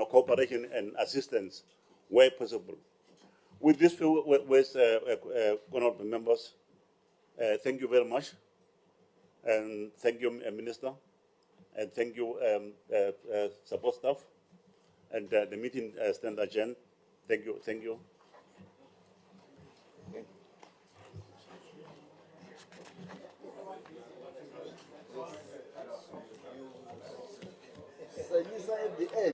cooperation and assistance where possible. With this, honorable members, thank you very much, and thank you, Minister, and thank you, support staff, and the meeting stand adjourned. Thank you. Thank you. At the end.